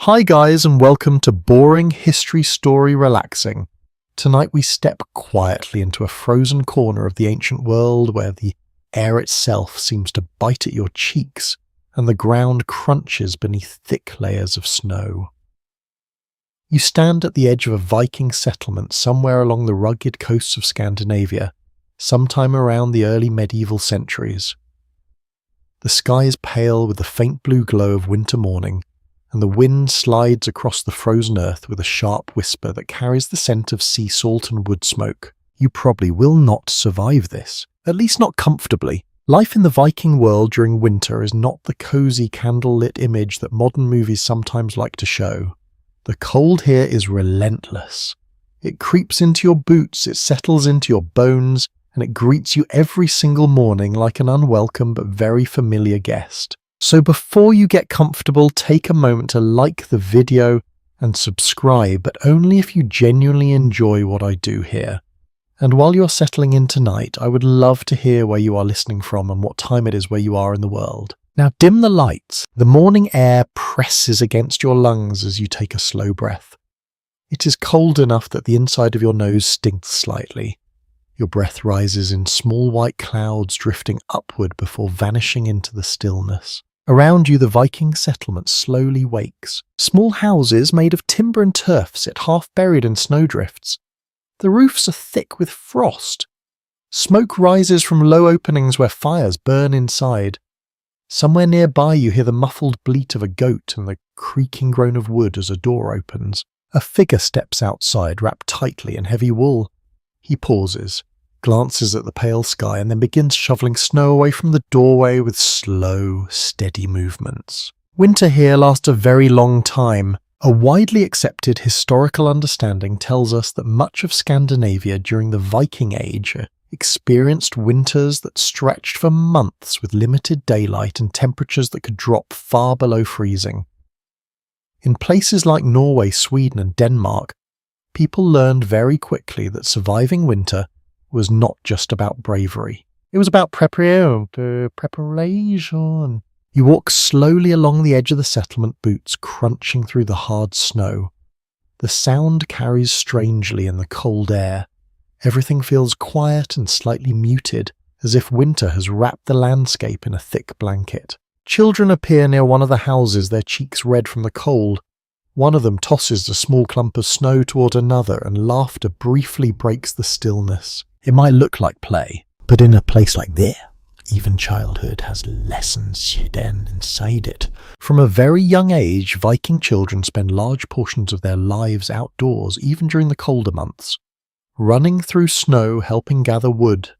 Hi guys, and welcome to Boring History Story Relaxing. Tonight we step quietly into a frozen corner of the ancient world where the air itself seems to bite at your cheeks and the ground crunches beneath thick layers of snow. You stand at the edge of a Viking settlement somewhere along the rugged coasts of Scandinavia, sometime around the early medieval centuries. The sky is pale with the faint blue glow of winter morning, and the wind slides across the frozen earth with a sharp whisper that carries the scent of sea salt and wood smoke. You probably will not survive this, at least not comfortably. Life in the Viking world during winter is not the cozy candlelit image that modern movies sometimes like to show. The cold here is relentless. It creeps into your boots, it settles into your bones, and it greets you every single morning like an unwelcome but very familiar guest. So before you get comfortable, take a moment to like the video and subscribe, but only if you genuinely enjoy what I do here. And while you're settling in tonight, I would love to hear where you are listening from and what time it is where you are in the world. Now dim the lights. The morning air presses against your lungs as you take a slow breath. It is cold enough that the inside of your nose stinks slightly. Your breath rises in small white clouds drifting upward before vanishing into the stillness. Around you, the Viking settlement slowly wakes. Small houses made of timber and turf sit half buried in snowdrifts. The roofs are thick with frost. Smoke rises from low openings where fires burn inside. Somewhere nearby you hear the muffled bleat of a goat and the creaking groan of wood as a door opens. A figure steps outside, wrapped tightly in heavy wool. He pauses, glances at the pale sky, and then begins shoveling snow away from the doorway with slow, steady movements. Winter here lasts a very long time. A widely accepted historical understanding tells us that much of Scandinavia during the Viking Age experienced winters that stretched for months with limited daylight and temperatures that could drop far below freezing. In places like Norway, Sweden, and Denmark, people learned very quickly that surviving winter was not just about bravery. It was about preparation. You walk slowly along the edge of the settlement, boots crunching through the hard snow. The sound carries strangely in the cold air. Everything feels quiet and slightly muted, as if winter has wrapped the landscape in a thick blanket. Children appear near one of the houses, their cheeks red from the cold. One of them tosses a small clump of snow toward another, and laughter briefly breaks the stillness. It might look like play, but in a place like there, even childhood has lessons hidden inside it. From a very young age, Viking children spend large portions of their lives outdoors, even during the colder months, running through snow, helping gather wood.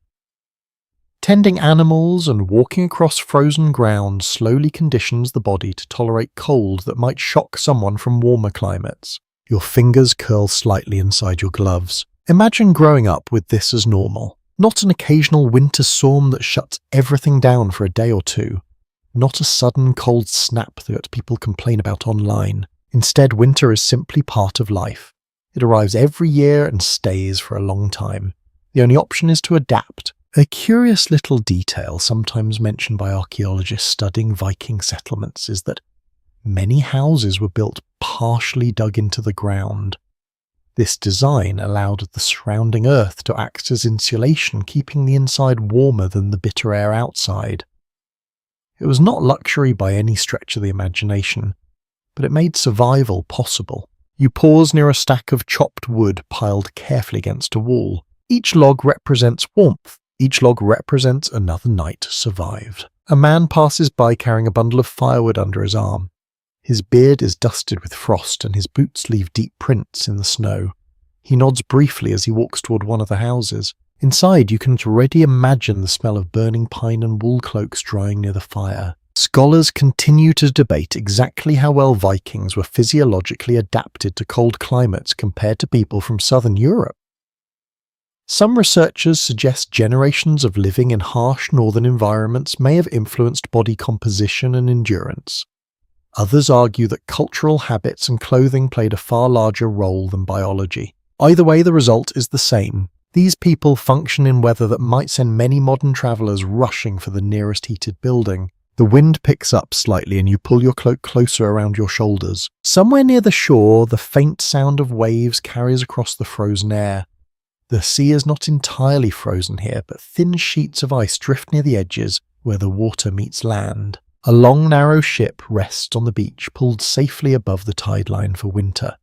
Tending animals and walking across frozen ground slowly conditions the body to tolerate cold that might shock someone from warmer climates. Your fingers curl slightly inside your gloves. Imagine growing up with this as normal. Not an occasional winter storm that shuts everything down for a day or two. Not a sudden cold snap that people complain about online. Instead, winter is simply part of life. It arrives every year and stays for a long time. The only option is to adapt. A curious little detail sometimes mentioned by archaeologists studying Viking settlements is that many houses were built partially dug into the ground. This design allowed the surrounding earth to act as insulation, keeping the inside warmer than the bitter air outside. It was not luxury by any stretch of the imagination, but it made survival possible. You pause near a stack of chopped wood piled carefully against a wall. Each log represents warmth. Each log represents another night survived. A man passes by carrying a bundle of firewood under his arm. His beard is dusted with frost and his boots leave deep prints in the snow. He nods briefly as he walks toward one of the houses. Inside, you can already imagine the smell of burning pine and wool cloaks drying near the fire. Scholars continue to debate exactly how well Vikings were physiologically adapted to cold climates compared to people from southern Europe. Some researchers suggest generations of living in harsh northern environments may have influenced body composition and endurance. Others argue that cultural habits and clothing played a far larger role than biology. Either way, the result is the same. These people function in weather that might send many modern travellers rushing for the nearest heated building. The wind picks up slightly and you pull your cloak closer around your shoulders. Somewhere near the shore, the faint sound of waves carries across the frozen air. The sea is not entirely frozen here, but thin sheets of ice drift near the edges where the water meets land. A long, narrow ship rests on the beach, pulled safely above the tide line for winter.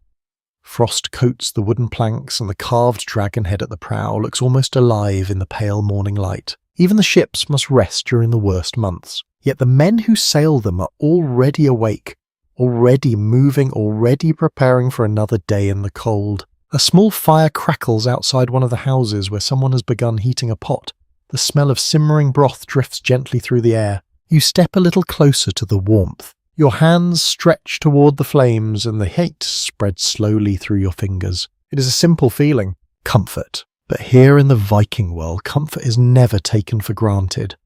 Frost coats the wooden planks, and the carved dragon head at the prow looks almost alive in the pale morning light. Even the ships must rest during the worst months. Yet the men who sail them are already awake, already moving, already preparing for another day in the cold. A small fire crackles outside one of the houses where someone has begun heating a pot. The smell of simmering broth drifts gently through the air. You step a little closer to the warmth. Your hands stretch toward the flames and the heat spreads slowly through your fingers. It is a simple feeling, comfort. But here in the Viking world, comfort is never taken for granted.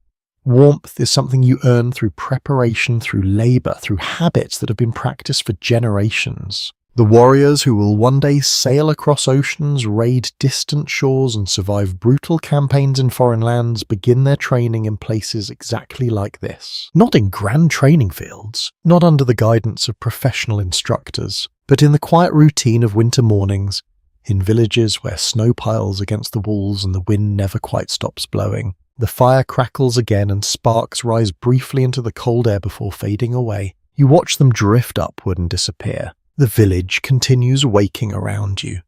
Warmth is something you earn through preparation, through labour, through habits that have been practiced for generations. The warriors who will one day sail across oceans, raid distant shores and survive brutal campaigns in foreign lands begin their training in places exactly like this. Not in grand training fields, not under the guidance of professional instructors, but in the quiet routine of winter mornings, in villages where snow piles against the walls and the wind never quite stops blowing. The fire crackles again and sparks rise briefly into the cold air before fading away. You watch them drift upward and disappear. The village continues waking around you.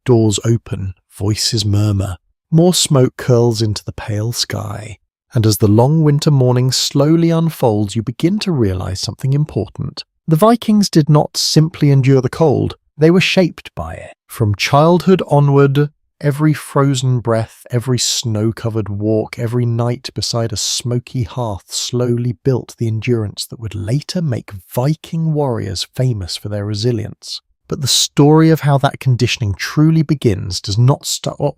Doors open, voices murmur. More smoke curls into the pale sky. And as the long winter morning slowly unfolds, you begin to realize something important. The Vikings did not simply endure the cold. They were shaped by it. From childhood onward, every frozen breath, every snow-covered walk, every night beside a smoky hearth slowly built the endurance that would later make Viking warriors famous for their resilience. But the story of how that conditioning truly begins does not start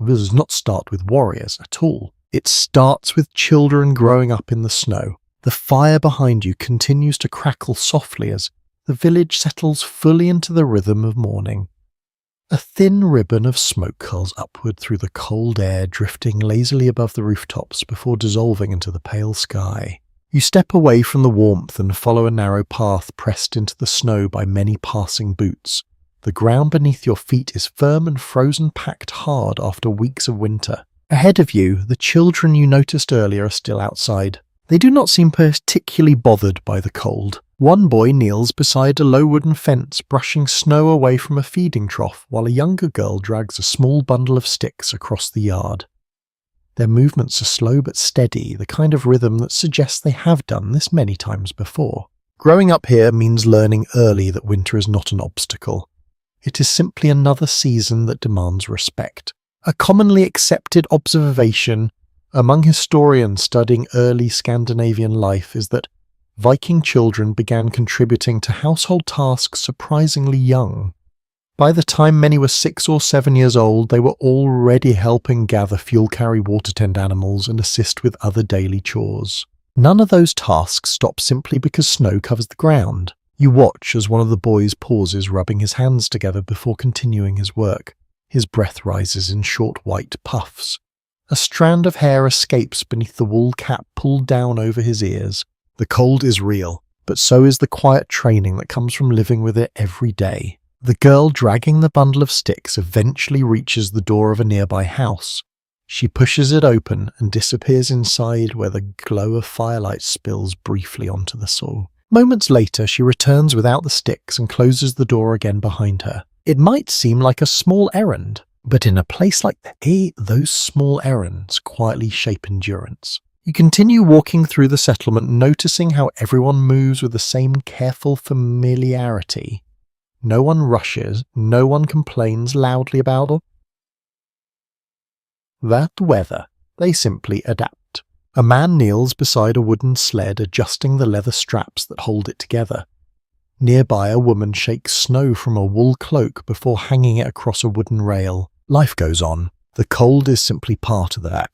with warriors at all. It starts with children growing up in the snow. The fire behind you continues to crackle softly as the village settles fully into the rhythm of morning. A thin ribbon of smoke curls upward through the cold air, drifting lazily above the rooftops before dissolving into the pale sky. You step away from the warmth and follow a narrow path pressed into the snow by many passing boots. The ground beneath your feet is firm and frozen, packed hard after weeks of winter. Ahead of you, the children you noticed earlier are still outside. They do not seem particularly bothered by the cold. One boy kneels beside a low wooden fence, brushing snow away from a feeding trough, while a younger girl drags a small bundle of sticks across the yard. Their movements are slow but steady, the kind of rhythm that suggests they have done this many times before. Growing up here means learning early that winter is not an obstacle. It is simply another season that demands respect. A commonly accepted observation among historians studying early Scandinavian life is that Viking children began contributing to household tasks surprisingly young. By the time many were 6 or 7 years old, they were already helping gather fuel, carry water, tend animals, and assist with other daily chores. None of those tasks stop simply because snow covers the ground. You watch as one of the boys pauses, rubbing his hands together before continuing his work. His breath rises in short white puffs. A strand of hair escapes beneath the wool cap pulled down over his ears. The cold is real, but so is the quiet training that comes from living with it every day. The girl dragging the bundle of sticks eventually reaches the door of a nearby house. She pushes it open and disappears inside where the glow of firelight spills briefly onto the soil. Moments later, she returns without the sticks and closes the door again behind her. It might seem like a small errand, but in a place like that, those small errands quietly shape endurance. You continue walking through the settlement, noticing how everyone moves with the same careful familiarity. No one rushes, no one complains loudly about that weather. They simply adapt. A man kneels beside a wooden sled, adjusting the leather straps that hold it together. Nearby, a woman shakes snow from a wool cloak before hanging it across a wooden rail. Life goes on. The cold is simply part of that.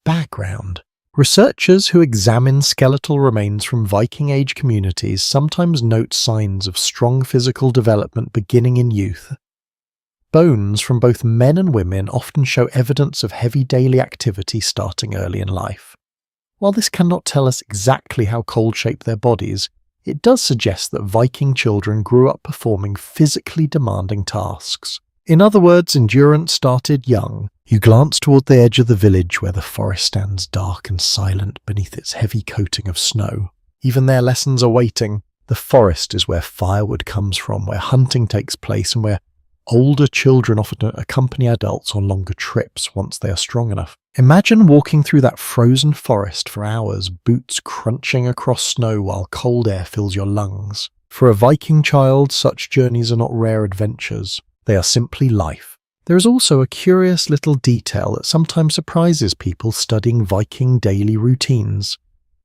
Background. Researchers who examine skeletal remains from Viking-age communities sometimes note signs of strong physical development beginning in youth. Bones from both men and women often show evidence of heavy daily activity starting early in life. While this cannot tell us exactly how cold shaped their bodies, it does suggest that Viking children grew up performing physically demanding tasks. In other words, endurance started young. You glance toward the edge of the village where the forest stands dark and silent beneath its heavy coating of snow. Even their lessons are waiting. The forest is where firewood comes from, where hunting takes place, and where older children often accompany adults on longer trips once they are strong enough. Imagine walking through that frozen forest for hours, boots crunching across snow while cold air fills your lungs. For a Viking child, such journeys are not rare adventures. They are simply life. There is also a curious little detail that sometimes surprises people studying Viking daily routines.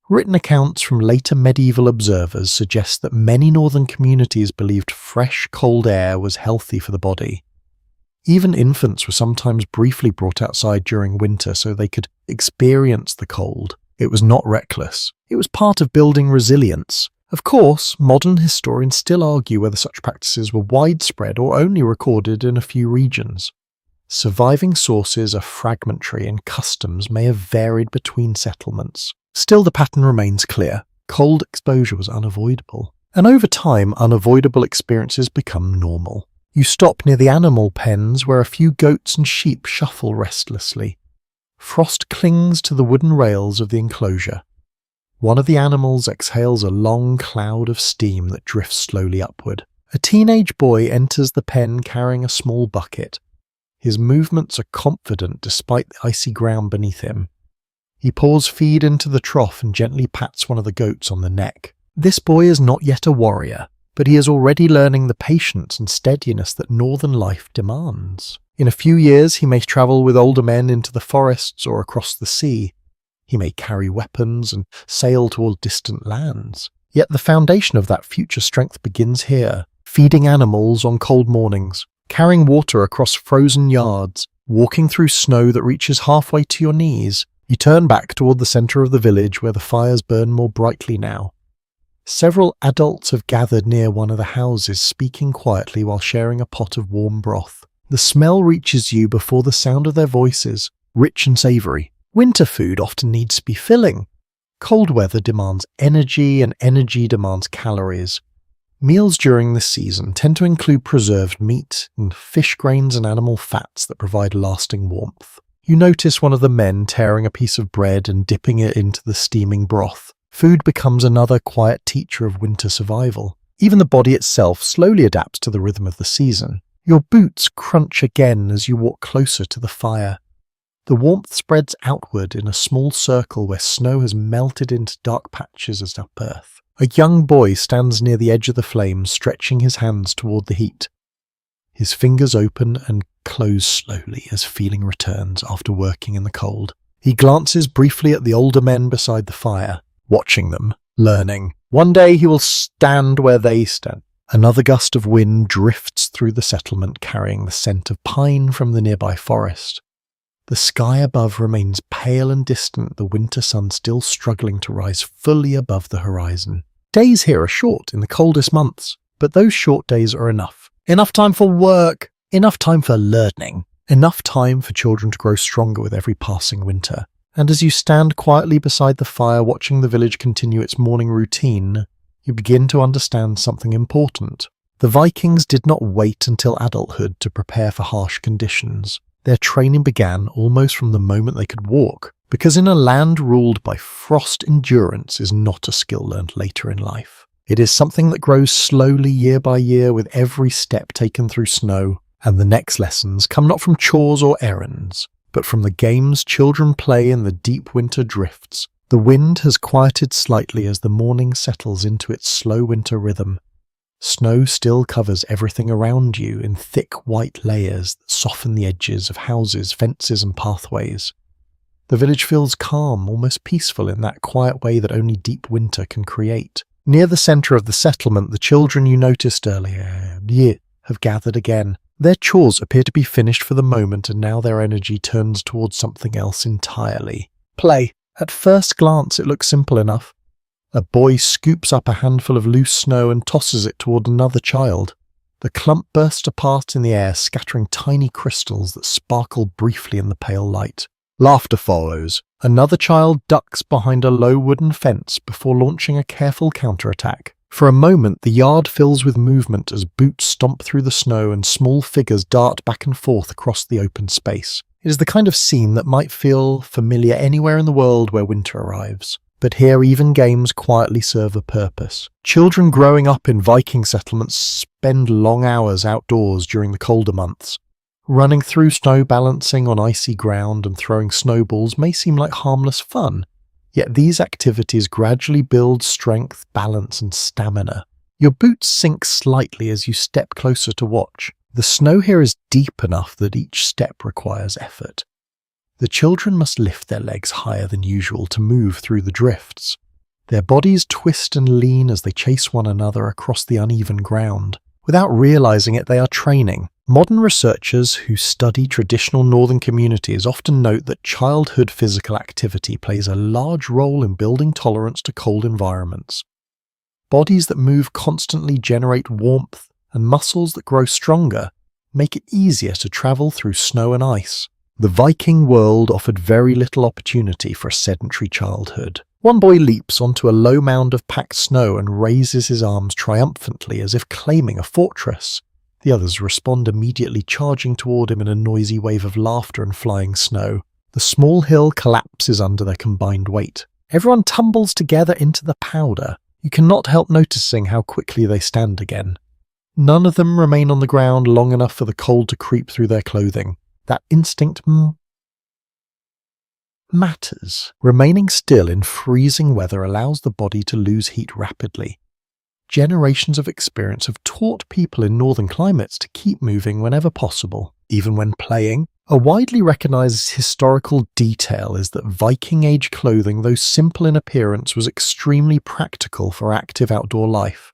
Written accounts from later medieval observers suggest that many northern communities believed fresh, cold air was healthy for the body. Even infants were sometimes briefly brought outside during winter so they could experience the cold. It was not reckless. It was part of building resilience. Of course, modern historians still argue whether such practices were widespread or only recorded in a few regions. Surviving sources are fragmentary and customs may have varied between settlements. Still, the pattern remains clear. Cold exposure was unavoidable. And over time, unavoidable experiences become normal. You stop near the animal pens where a few goats and sheep shuffle restlessly. Frost clings to the wooden rails of the enclosure. One of the animals exhales a long cloud of steam that drifts slowly upward. A teenage boy enters the pen carrying a small bucket. His movements are confident despite the icy ground beneath him. He pours feed into the trough and gently pats one of the goats on the neck. This boy is not yet a warrior, but he is already learning the patience and steadiness that northern life demands. In a few years, he may travel with older men into the forests or across the sea. He may carry weapons and sail toward distant lands. Yet the foundation of that future strength begins here, feeding animals on cold mornings, carrying water across frozen yards, walking through snow that reaches halfway to your knees. You turn back toward the center of the village where the fires burn more brightly now. Several adults have gathered near one of the houses, speaking quietly while sharing a pot of warm broth. The smell reaches you before the sound of their voices, rich and savory. Winter food often needs to be filling. Cold weather demands energy, and energy demands calories. Meals during this season tend to include preserved meat and fish grains and animal fats that provide lasting warmth. You notice one of the men tearing a piece of bread and dipping it into the steaming broth. Food becomes another quiet teacher of winter survival. Even the body itself slowly adapts to the rhythm of the season. Your boots crunch again as you walk closer to the fire. The warmth spreads outward in a small circle where snow has melted into dark patches as up earth. A young boy stands near the edge of the flames, stretching his hands toward the heat. His fingers open and close slowly as feeling returns after working in the cold. He glances briefly at the older men beside the fire, watching them, learning. One day he will stand where they stand. Another gust of wind drifts through the settlement, carrying the scent of pine from the nearby forest. The sky above remains pale and distant, the winter sun still struggling to rise fully above the horizon. Days here are short in the coldest months, but those short days are enough. Enough time for work, enough time for learning, enough time for children to grow stronger with every passing winter. And as you stand quietly beside the fire watching the village continue its morning routine, you begin to understand something important. The Vikings did not wait until adulthood to prepare for harsh conditions. Their training began almost from the moment they could walk, because in a land ruled by frost, endurance is not a skill learned later in life. It is something that grows slowly year by year with every step taken through snow, and the next lessons come not from chores or errands, but from the games children play in the deep winter drifts. The wind has quieted slightly as the morning settles into its slow winter rhythm. Snow still covers everything around you in thick white layers that soften the edges of houses, fences and pathways. The village feels calm, almost peaceful in that quiet way that only deep winter can create. Near the centre of the settlement, the children you noticed earlier have gathered again. Their chores appear to be finished for the moment, and now their energy turns towards something else entirely. Play. At first glance it looks simple enough. A boy scoops up a handful of loose snow and tosses it toward another child. The clump bursts apart in the air, scattering tiny crystals that sparkle briefly in the pale light. Laughter follows. Another child ducks behind a low wooden fence before launching a careful counterattack. For a moment, the yard fills with movement as boots stomp through the snow and small figures dart back and forth across the open space. It is the kind of scene that might feel familiar anywhere in the world where winter arrives. But here even games quietly serve a purpose. Children growing up in Viking settlements spend long hours outdoors during the colder months. Running through snow, balancing on icy ground and throwing snowballs may seem like harmless fun, yet these activities gradually build strength, balance and stamina. Your boots sink slightly as you step closer to watch. The snow here is deep enough that each step requires effort. The children must lift their legs higher than usual to move through the drifts. Their bodies twist and lean as they chase one another across the uneven ground. Without realizing it, they are training. Modern researchers who study traditional northern communities often note that childhood physical activity plays a large role in building tolerance to cold environments. Bodies that move constantly generate warmth, and muscles that grow stronger make it easier to travel through snow and ice. The Viking world offered very little opportunity for a sedentary childhood. One boy leaps onto a low mound of packed snow and raises his arms triumphantly as if claiming a fortress. The others respond immediately, charging toward him in a noisy wave of laughter and flying snow. The small hill collapses under their combined weight. Everyone tumbles together into the powder. You cannot help noticing how quickly they stand again. None of them remain on the ground long enough for the cold to creep through their clothing. That instinct matters. Remaining still in freezing weather allows the body to lose heat rapidly. Generations of experience have taught people in northern climates to keep moving whenever possible, even when playing. A widely recognized historical detail is that Viking-age clothing, though simple in appearance, was extremely practical for active outdoor life.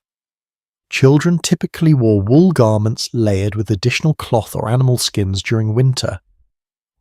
Children typically wore wool garments layered with additional cloth or animal skins during winter.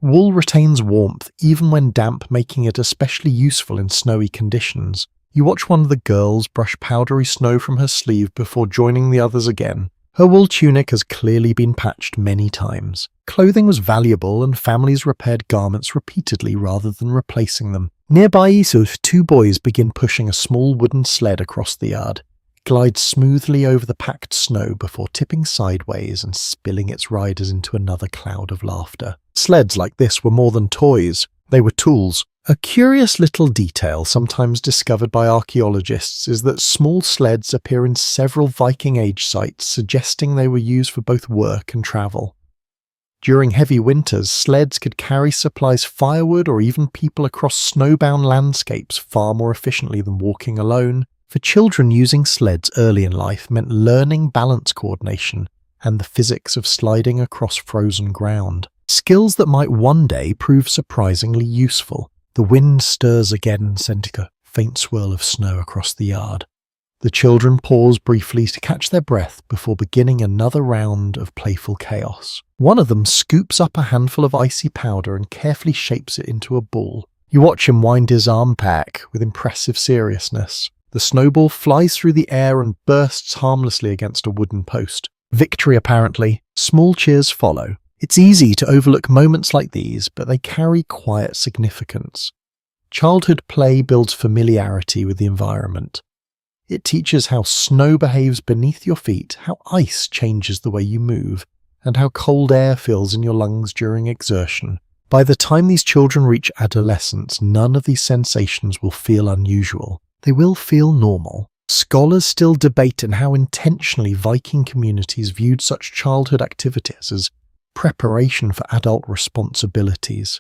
Wool retains warmth even when damp, making it especially useful in snowy conditions. You watch one of the girls brush powdery snow from her sleeve before joining the others again. Her wool tunic has clearly been patched many times. Clothing was valuable and families repaired garments repeatedly rather than replacing them. Nearby Isus, two boys begin pushing a small wooden sled across the yard. It glides smoothly over the packed snow before tipping sideways and spilling its riders into another cloud of laughter. Sleds like this were more than toys. They were tools. A curious little detail sometimes discovered by archaeologists is that small sleds appear in several Viking Age sites, suggesting they were used for both work and travel. During heavy winters, sleds could carry supplies, firewood, or even people across snowbound landscapes far more efficiently than walking alone. For children, using sleds early in life meant learning balance coordination and the physics of sliding across frozen ground. Skills that might one day prove surprisingly useful. The wind stirs again, sending a faint swirl of snow across the yard. The children pause briefly to catch their breath before beginning another round of playful chaos. One of them scoops up a handful of icy powder and carefully shapes it into a ball. You watch him wind his arm back with impressive seriousness. The snowball flies through the air and bursts harmlessly against a wooden post. Victory apparently. Small cheers follow. It's easy to overlook moments like these, but they carry quiet significance. Childhood play builds familiarity with the environment. It teaches how snow behaves beneath your feet, how ice changes the way you move, and how cold air fills in your lungs during exertion. By the time these children reach adolescence, none of these sensations will feel unusual. They will feel normal. Scholars still debate on how intentionally Viking communities viewed such childhood activities as preparation for adult responsibilities.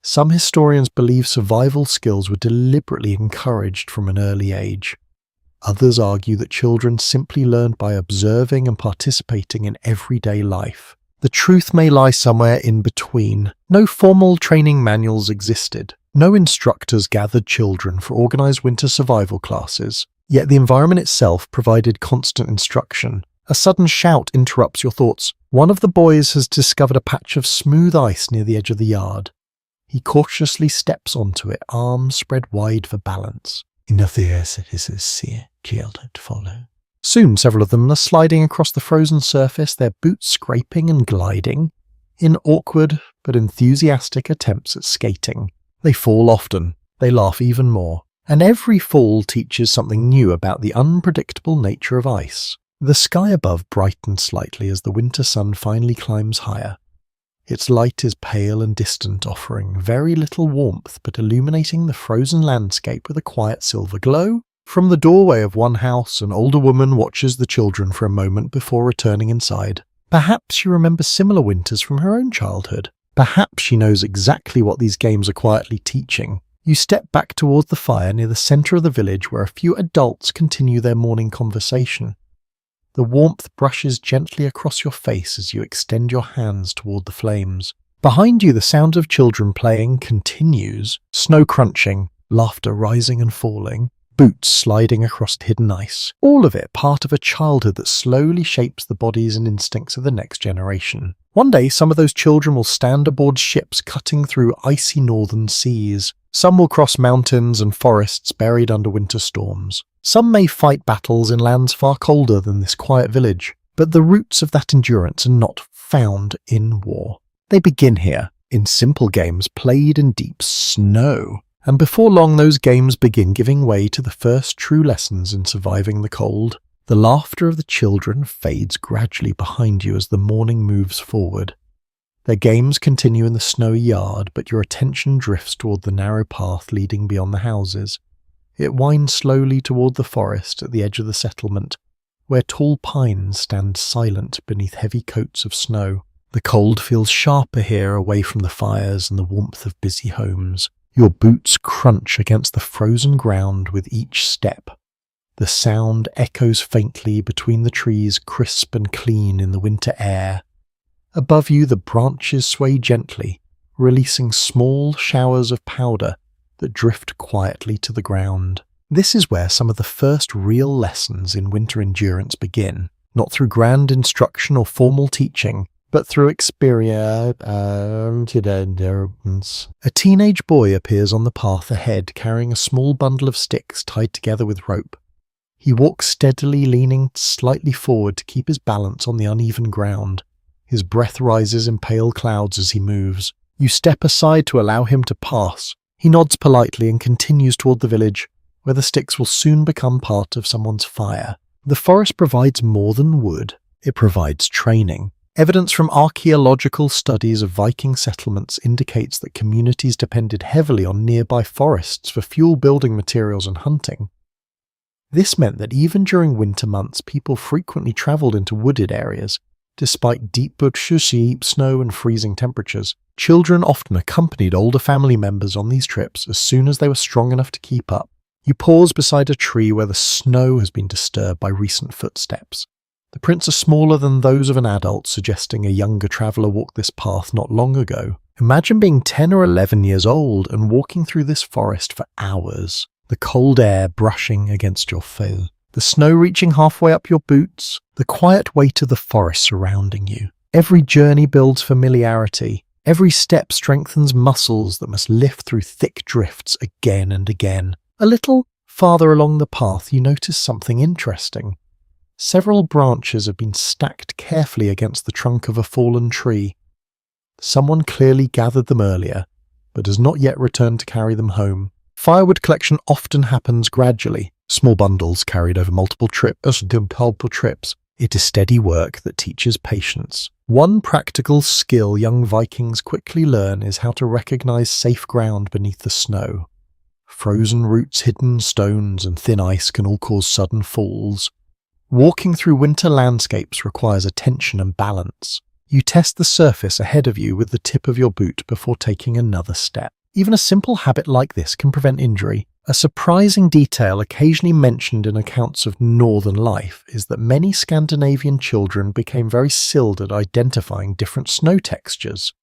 Some historians believe survival skills were deliberately encouraged from an early age. Others argue that children simply learned by observing and participating in everyday life. The truth may lie somewhere in between. No formal training manuals existed. No instructors gathered children for organized winter survival classes. Yet the environment itself provided constant instruction. A sudden shout interrupts your thoughts. One of the boys has discovered a patch of smooth ice near the edge of the yard. He cautiously steps onto it, arms spread wide for balance. Enough years it is a sea childhood to follow. Soon several of them are sliding across the frozen surface, their boots scraping and gliding. in awkward but enthusiastic attempts at skating. They fall often, they laugh even more, and every fall teaches something new about the unpredictable nature of ice. The sky above brightens slightly as the winter sun finally climbs higher. Its light is pale and distant, offering very little warmth but illuminating the frozen landscape with a quiet silver glow. From the doorway of one house, an older woman watches the children for a moment before returning inside. Perhaps she remembers similar winters from her own childhood. Perhaps she knows exactly what these games are quietly teaching. You step back towards the fire near the centre of the village where a few adults continue their morning conversation. The warmth brushes gently across your face as you extend your hands toward the flames. Behind you, the sound of children playing continues, snow crunching, laughter rising and falling, boots sliding across hidden ice. All of it part of a childhood that slowly shapes the bodies and instincts of the next generation. One day, some of those children will stand aboard ships cutting through icy northern seas. Some will cross mountains and forests buried under winter storms. Some may fight battles in lands far colder than this quiet village, but the roots of that endurance are not found in war. They begin here, in simple games played in deep snow. And before long, those games begin giving way to the first true lessons in surviving the cold. The laughter of the children fades gradually behind you as the morning moves forward. Their games continue in the snowy yard, but your attention drifts toward the narrow path leading beyond the houses. It winds slowly toward the forest at the edge of the settlement, where tall pines stand silent beneath heavy coats of snow. The cold feels sharper here, away from the fires and the warmth of busy homes. Your boots crunch against the frozen ground with each step. The sound echoes faintly between the trees, crisp and clean in the winter air. Above you, the branches sway gently, releasing small showers of powder that drift quietly to the ground. This is where some of the first real lessons in winter endurance begin, not through grand instruction or formal teaching, but through experience. A teenage boy appears on the path ahead, carrying a small bundle of sticks tied together with rope. He walks steadily, leaning slightly forward to keep his balance on the uneven ground. His breath rises in pale clouds as he moves. You step aside to allow him to pass. He nods politely and continues toward the village, where the sticks will soon become part of someone's fire. The forest provides more than wood. It provides training. Evidence from archaeological studies of Viking settlements indicates that communities depended heavily on nearby forests for fuel, building materials, and hunting. This meant that even during winter months, people frequently travelled into wooded areas. Despite deep bushes, deep snow, and freezing temperatures, children often accompanied older family members on these trips as soon as they were strong enough to keep up. You pause beside a tree where the snow has been disturbed by recent footsteps. The prints are smaller than those of an adult, suggesting a younger traveller walked this path not long ago. Imagine being 10 or 11 years old and walking through this forest for hours, the cold air brushing against your face, the snow reaching halfway up your boots, the quiet weight of the forest surrounding you. Every journey builds familiarity. Every step strengthens muscles that must lift through thick drifts again and again. A little farther along the path, you notice something interesting. Several branches have been stacked carefully against the trunk of a fallen tree. Someone clearly gathered them earlier, but has not yet returned to carry them home. Firewood collection often happens gradually, small bundles carried over multiple trips. It is steady work that teaches patience. One practical skill young Vikings quickly learn is how to recognize safe ground beneath the snow. Frozen roots, hidden stones, and thin ice can all cause sudden falls. Walking through winter landscapes requires attention and balance. You test the surface ahead of you with the tip of your boot before taking another step. Even a simple habit like this can prevent injury. A surprising detail occasionally mentioned in accounts of northern life is that many Scandinavian children became very skilled at identifying different snow textures.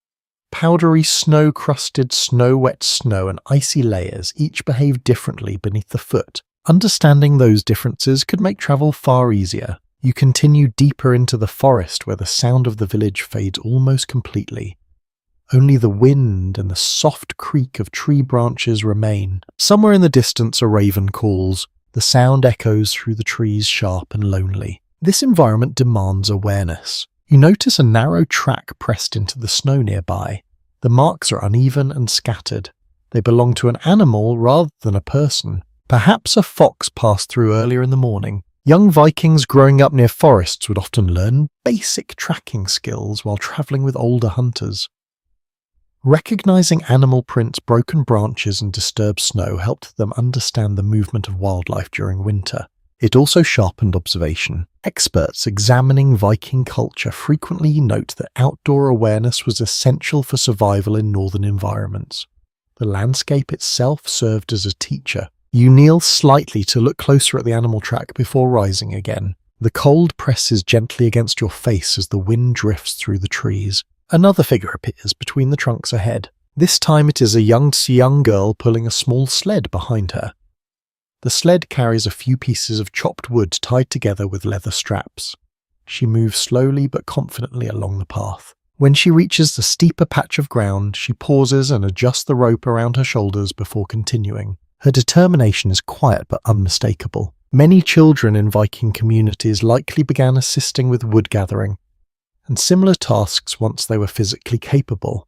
Powdery, snow-crusted, snow-wet snow and icy layers each behave differently beneath the foot. Understanding those differences could make travel far easier. You continue deeper into the forest where the sound of the village fades almost completely. Only the wind and the soft creak of tree branches remain. Somewhere in the distance a raven calls. The sound echoes through the trees, sharp and lonely. This environment demands awareness. You notice a narrow track pressed into the snow nearby. The marks are uneven and scattered. They belong to an animal rather than a person. Perhaps a fox passed through earlier in the morning. Young Vikings growing up near forests would often learn basic tracking skills while travelling with older hunters. Recognizing animal prints, broken branches and disturbed snow helped them understand the movement of wildlife during winter. It also sharpened observation. Experts examining Viking culture frequently note that outdoor awareness was essential for survival in northern environments. The landscape itself served as a teacher. You kneel slightly to look closer at the animal track before rising again. The cold presses gently against your face as the wind drifts through the trees. Another figure appears between the trunks ahead. This time it is a young girl pulling a small sled behind her. The sled carries a few pieces of chopped wood tied together with leather straps. She moves slowly but confidently along the path. When she reaches the steeper patch of ground, she pauses and adjusts the rope around her shoulders before continuing. Her determination is quiet but unmistakable. Many children in Viking communities likely began assisting with wood gathering and similar tasks once they were physically capable.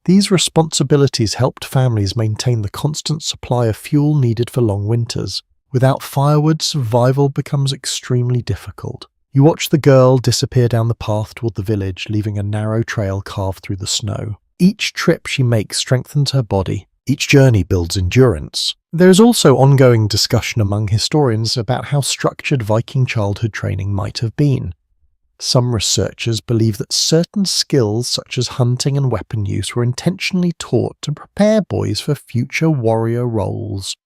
These responsibilities helped families maintain the constant supply of fuel needed for long winters. Without firewood, survival becomes extremely difficult. You watch the girl disappear down the path toward the village, leaving a narrow trail carved through the snow. Each trip she makes strengthens her body. Each journey builds endurance. There is also ongoing discussion among historians about how structured Viking childhood training might have been. Some researchers believe that certain skills such as hunting and weapon use were intentionally taught to prepare boys for future warrior roles.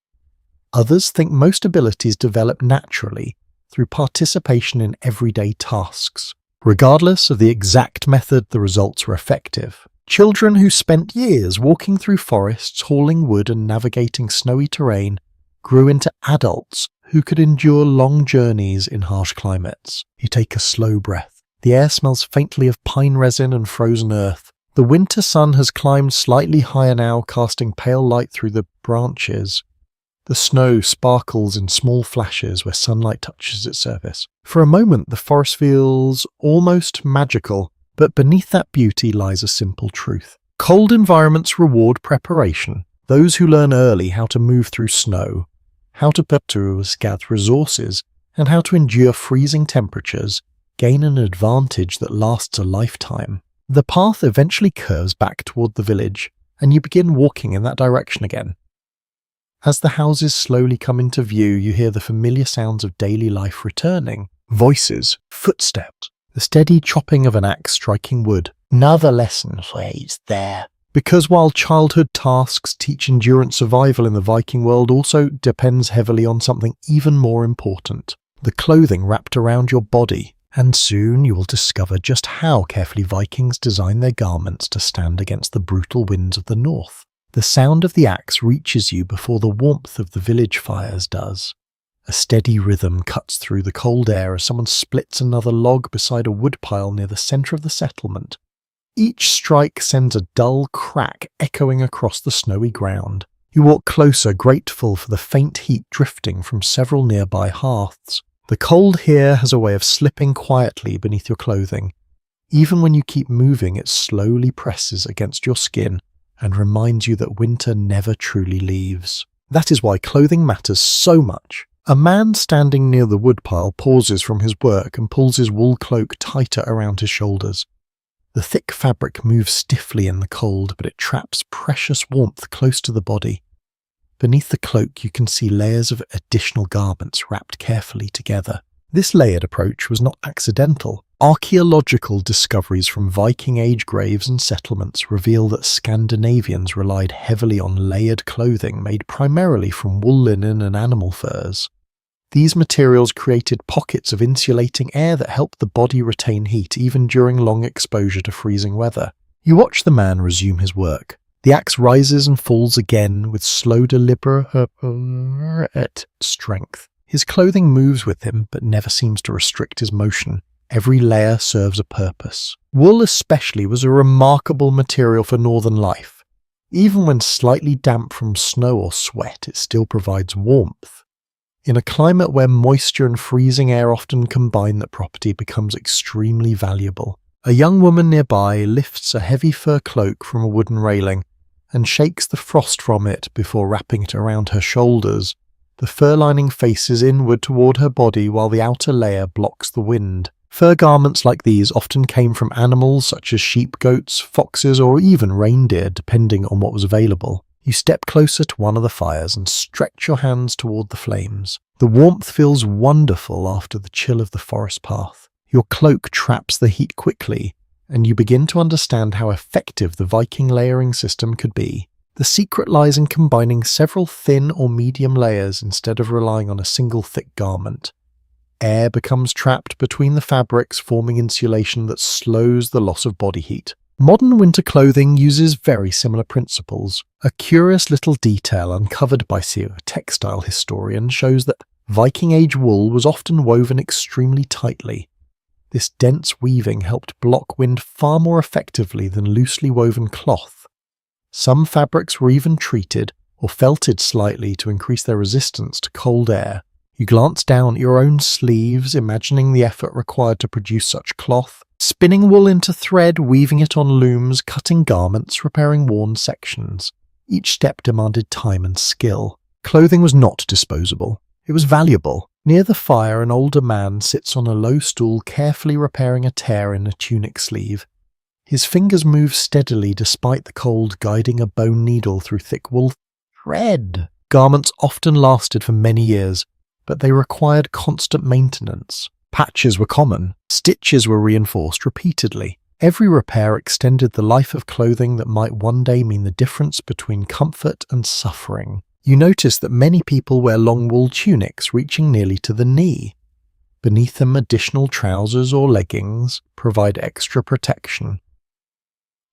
Others think most abilities develop naturally through participation in everyday tasks. Regardless of the exact method, the results were effective. Children who spent years walking through forests, hauling wood and navigating snowy terrain grew into adults who could endure long journeys in harsh climates. You take a slow breath. The air smells faintly of pine resin and frozen earth. The winter sun has climbed slightly higher now, casting pale light through the branches. The snow sparkles in small flashes where sunlight touches its surface. For a moment, the forest feels almost magical, but beneath that beauty lies a simple truth. Cold environments reward preparation. Those who learn early how to move through snow, how to gather resources, and how to endure freezing temperatures gain an advantage that lasts a lifetime. The path eventually curves back toward the village, and you begin walking in that direction again. As the houses slowly come into view, you hear the familiar sounds of daily life returning. Voices, footsteps, the steady chopping of an axe striking wood. Another lesson waits there. Because while childhood tasks teach endurance, survival in the Viking world also depends heavily on something even more important: the clothing wrapped around your body. And soon you will discover just how carefully Vikings designed their garments to stand against the brutal winds of the north. The sound of the axe reaches you before the warmth of the village fires does. A steady rhythm cuts through the cold air as someone splits another log beside a woodpile near the centre of the settlement. Each strike sends a dull crack echoing across the snowy ground. You walk closer, grateful for the faint heat drifting from several nearby hearths. The cold here has a way of slipping quietly beneath your clothing. Even when you keep moving, it slowly presses against your skin and reminds you that winter never truly leaves. That is why clothing matters so much. A man standing near the woodpile pauses from his work and pulls his wool cloak tighter around his shoulders. The thick fabric moves stiffly in the cold, but it traps precious warmth close to the body. Beneath the cloak you can see layers of additional garments wrapped carefully together. This layered approach was not accidental. Archaeological discoveries from Viking Age graves and settlements reveal that Scandinavians relied heavily on layered clothing made primarily from wool, linen and animal furs. These materials created pockets of insulating air that helped the body retain heat even during long exposure to freezing weather. You watch the man resume his work. The axe rises and falls again with slow, deliberate strength. His clothing moves with him, but never seems to restrict his motion. Every layer serves a purpose. Wool especially was a remarkable material for northern life. Even when slightly damp from snow or sweat, it still provides warmth. In a climate where moisture and freezing air often combine, that property becomes extremely valuable. A young woman nearby lifts a heavy fur cloak from a wooden railing and shakes the frost from it before wrapping it around her shoulders. The fur lining faces inward toward her body while the outer layer blocks the wind. Fur garments like these often came from animals such as sheep, goats, foxes, or even reindeer, depending on what was available. You step closer to one of the fires and stretch your hands toward the flames. The warmth feels wonderful after the chill of the forest path. Your cloak traps the heat quickly, and you begin to understand how effective the Viking layering system could be. The secret lies in combining several thin or medium layers instead of relying on a single thick garment. Air becomes trapped between the fabrics, forming insulation that slows the loss of body heat. Modern winter clothing uses very similar principles. A curious little detail uncovered by a textile historian shows that Viking Age wool was often woven extremely tightly. This dense weaving helped block wind far more effectively than loosely woven cloth. Some fabrics were even treated or felted slightly to increase their resistance to cold air. You glance down at your own sleeves, imagining the effort required to produce such cloth. Spinning wool into thread, weaving it on looms, cutting garments, repairing worn sections. Each step demanded time and skill. Clothing was not disposable. It was valuable. Near the fire, an older man sits on a low stool, carefully repairing a tear in a tunic sleeve. His fingers move steadily despite the cold, guiding a bone needle through thick wool thread. Garments often lasted for many years, but they required constant maintenance. Patches were common. Stitches were reinforced repeatedly. Every repair extended the life of clothing that might one day mean the difference between comfort and suffering. You notice that many people wear long wool tunics reaching nearly to the knee. Beneath them, additional trousers or leggings provide extra protection.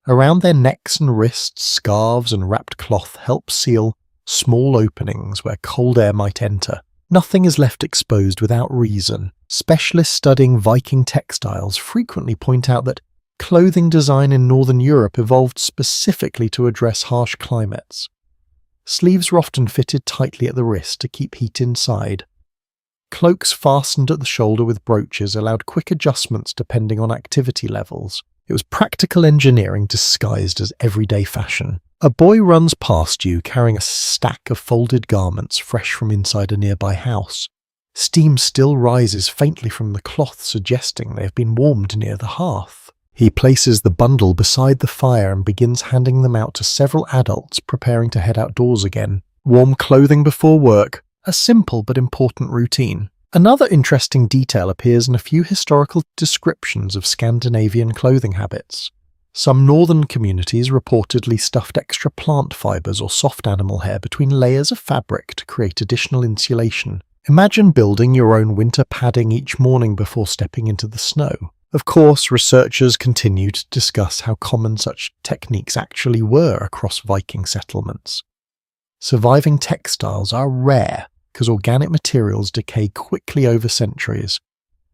Around their necks and wrists, scarves and wrapped cloth help seal small openings where cold air might enter. Nothing is left exposed without reason. Specialists studying Viking textiles frequently point out that clothing design in Northern Europe evolved specifically to address harsh climates. Sleeves were often fitted tightly at the wrist to keep heat inside. Cloaks fastened at the shoulder with brooches allowed quick adjustments depending on activity levels. It was practical engineering disguised as everyday fashion. A boy runs past you carrying a stack of folded garments fresh from inside a nearby house. Steam still rises faintly from the cloth, suggesting they have been warmed near the hearth. He places the bundle beside the fire and begins handing them out to several adults preparing to head outdoors again. Warm clothing before work, a simple but important routine. Another interesting detail appears in a few historical descriptions of Scandinavian clothing habits. Some northern communities reportedly stuffed extra plant fibers or soft animal hair between layers of fabric to create additional insulation. Imagine building your own winter padding each morning before stepping into the snow. Of course, researchers continue to discuss how common such techniques actually were across Viking settlements. Surviving textiles are rare because organic materials decay quickly over centuries.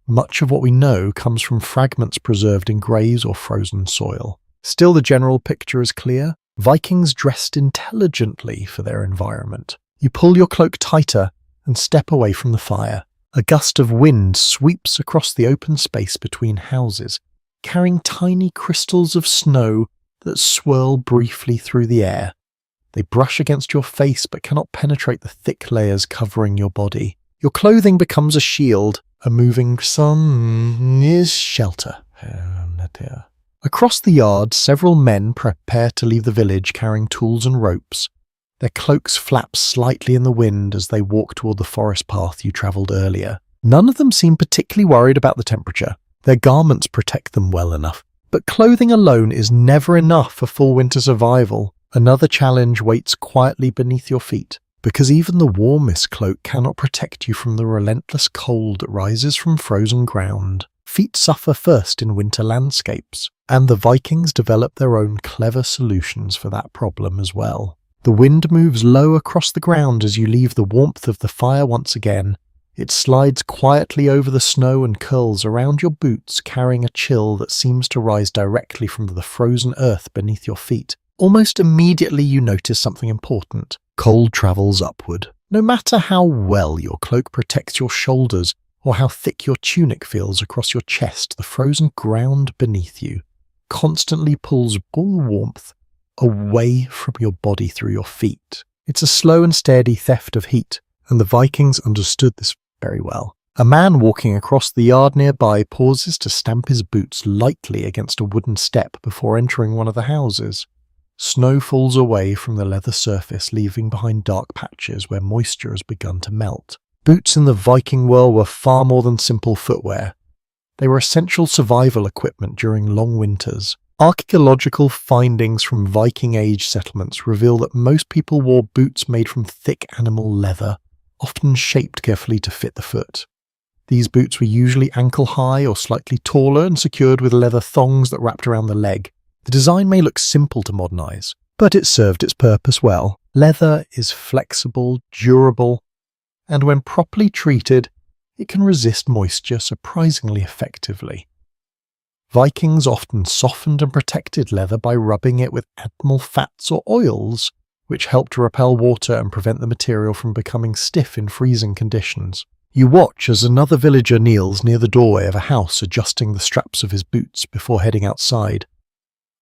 Much of what we know comes from fragments preserved in graves or frozen soil. Still, the general picture is clear. Vikings dressed intelligently for their environment. You pull your cloak tighter and step away from the fire. A gust of wind sweeps across the open space between houses, carrying tiny crystals of snow that swirl briefly through the air. They brush against your face but cannot penetrate the thick layers covering your body. Your clothing becomes a shield, a moving sun is shelter. Across the yard, several men prepare to leave the village carrying tools and ropes. Their cloaks flap slightly in the wind as they walk toward the forest path you travelled earlier. None of them seem particularly worried about the temperature. Their garments protect them well enough. But clothing alone is never enough for full winter survival. Another challenge waits quietly beneath your feet, because even the warmest cloak cannot protect you from the relentless cold that rises from frozen ground. Feet suffer first in winter landscapes, and the Vikings developed their own clever solutions for that problem as well. The wind moves low across the ground as you leave the warmth of the fire once again. It slides quietly over the snow and curls around your boots, carrying a chill that seems to rise directly from the frozen earth beneath your feet. Almost immediately you notice something important. Cold travels upward. No matter how well your cloak protects your shoulders or how thick your tunic feels across your chest, the frozen ground beneath you constantly pulls all warmth away from your body through your feet. It's a slow and steady theft of heat, and the Vikings understood this very well. A man walking across the yard nearby pauses to stamp his boots lightly against a wooden step before entering one of the houses. Snow falls away from the leather surface, leaving behind dark patches where moisture has begun to melt. Boots in the Viking world were far more than simple footwear. They were essential survival equipment during long winters. Archaeological findings from Viking Age settlements reveal that most people wore boots made from thick animal leather, often shaped carefully to fit the foot. These boots were usually ankle-high or slightly taller and secured with leather thongs that wrapped around the leg. The design may look simple to modern eyes, but it served its purpose well. Leather is flexible, durable, and when properly treated, it can resist moisture surprisingly effectively. Vikings often softened and protected leather by rubbing it with animal fats or oils, which helped to repel water and prevent the material from becoming stiff in freezing conditions. You watch as another villager kneels near the doorway of a house adjusting the straps of his boots before heading outside.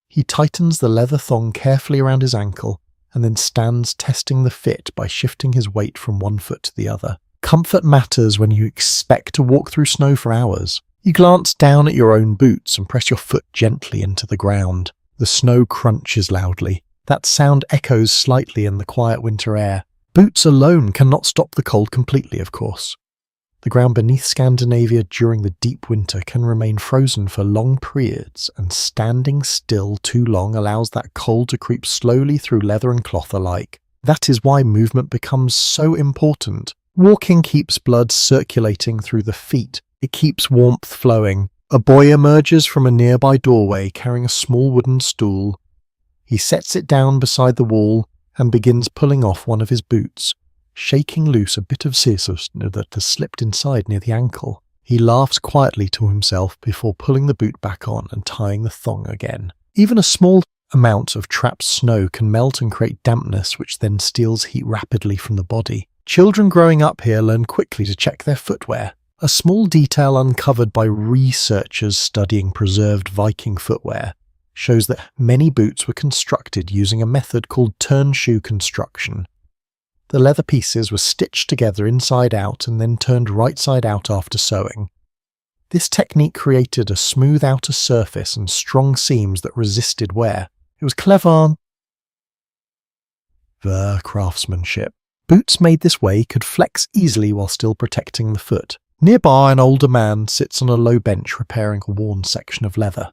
He tightens the leather thong carefully around his ankle and then stands testing the fit by shifting his weight from one foot to the other. Comfort matters when you expect to walk through snow for hours. You glance down at your own boots and press your foot gently into the ground. The snow crunches loudly. That sound echoes slightly in the quiet winter air. Boots alone cannot stop the cold completely, of course. The ground beneath Scandinavia during the deep winter can remain frozen for long periods, and standing still too long allows that cold to creep slowly through leather and cloth alike. That is why movement becomes so important. Walking keeps blood circulating through the feet. It keeps warmth flowing. A boy emerges from a nearby doorway carrying a small wooden stool. He sets it down beside the wall and begins pulling off one of his boots, shaking loose a bit of scissors that has slipped inside near the ankle. He laughs quietly to himself before pulling the boot back on and tying the thong again. Even a small amount of trapped snow can melt and create dampness, which then steals heat rapidly from the body. Children growing up here learn quickly to check their footwear. A small detail uncovered by researchers studying preserved Viking footwear shows that many boots were constructed using a method called turn shoe construction. The leather pieces were stitched together inside out and then turned right side out after sewing. This technique created a smooth outer surface and strong seams that resisted wear. It was clever craftsmanship. Boots made this way could flex easily while still protecting the foot. Nearby, an older man sits on a low bench repairing a worn section of leather.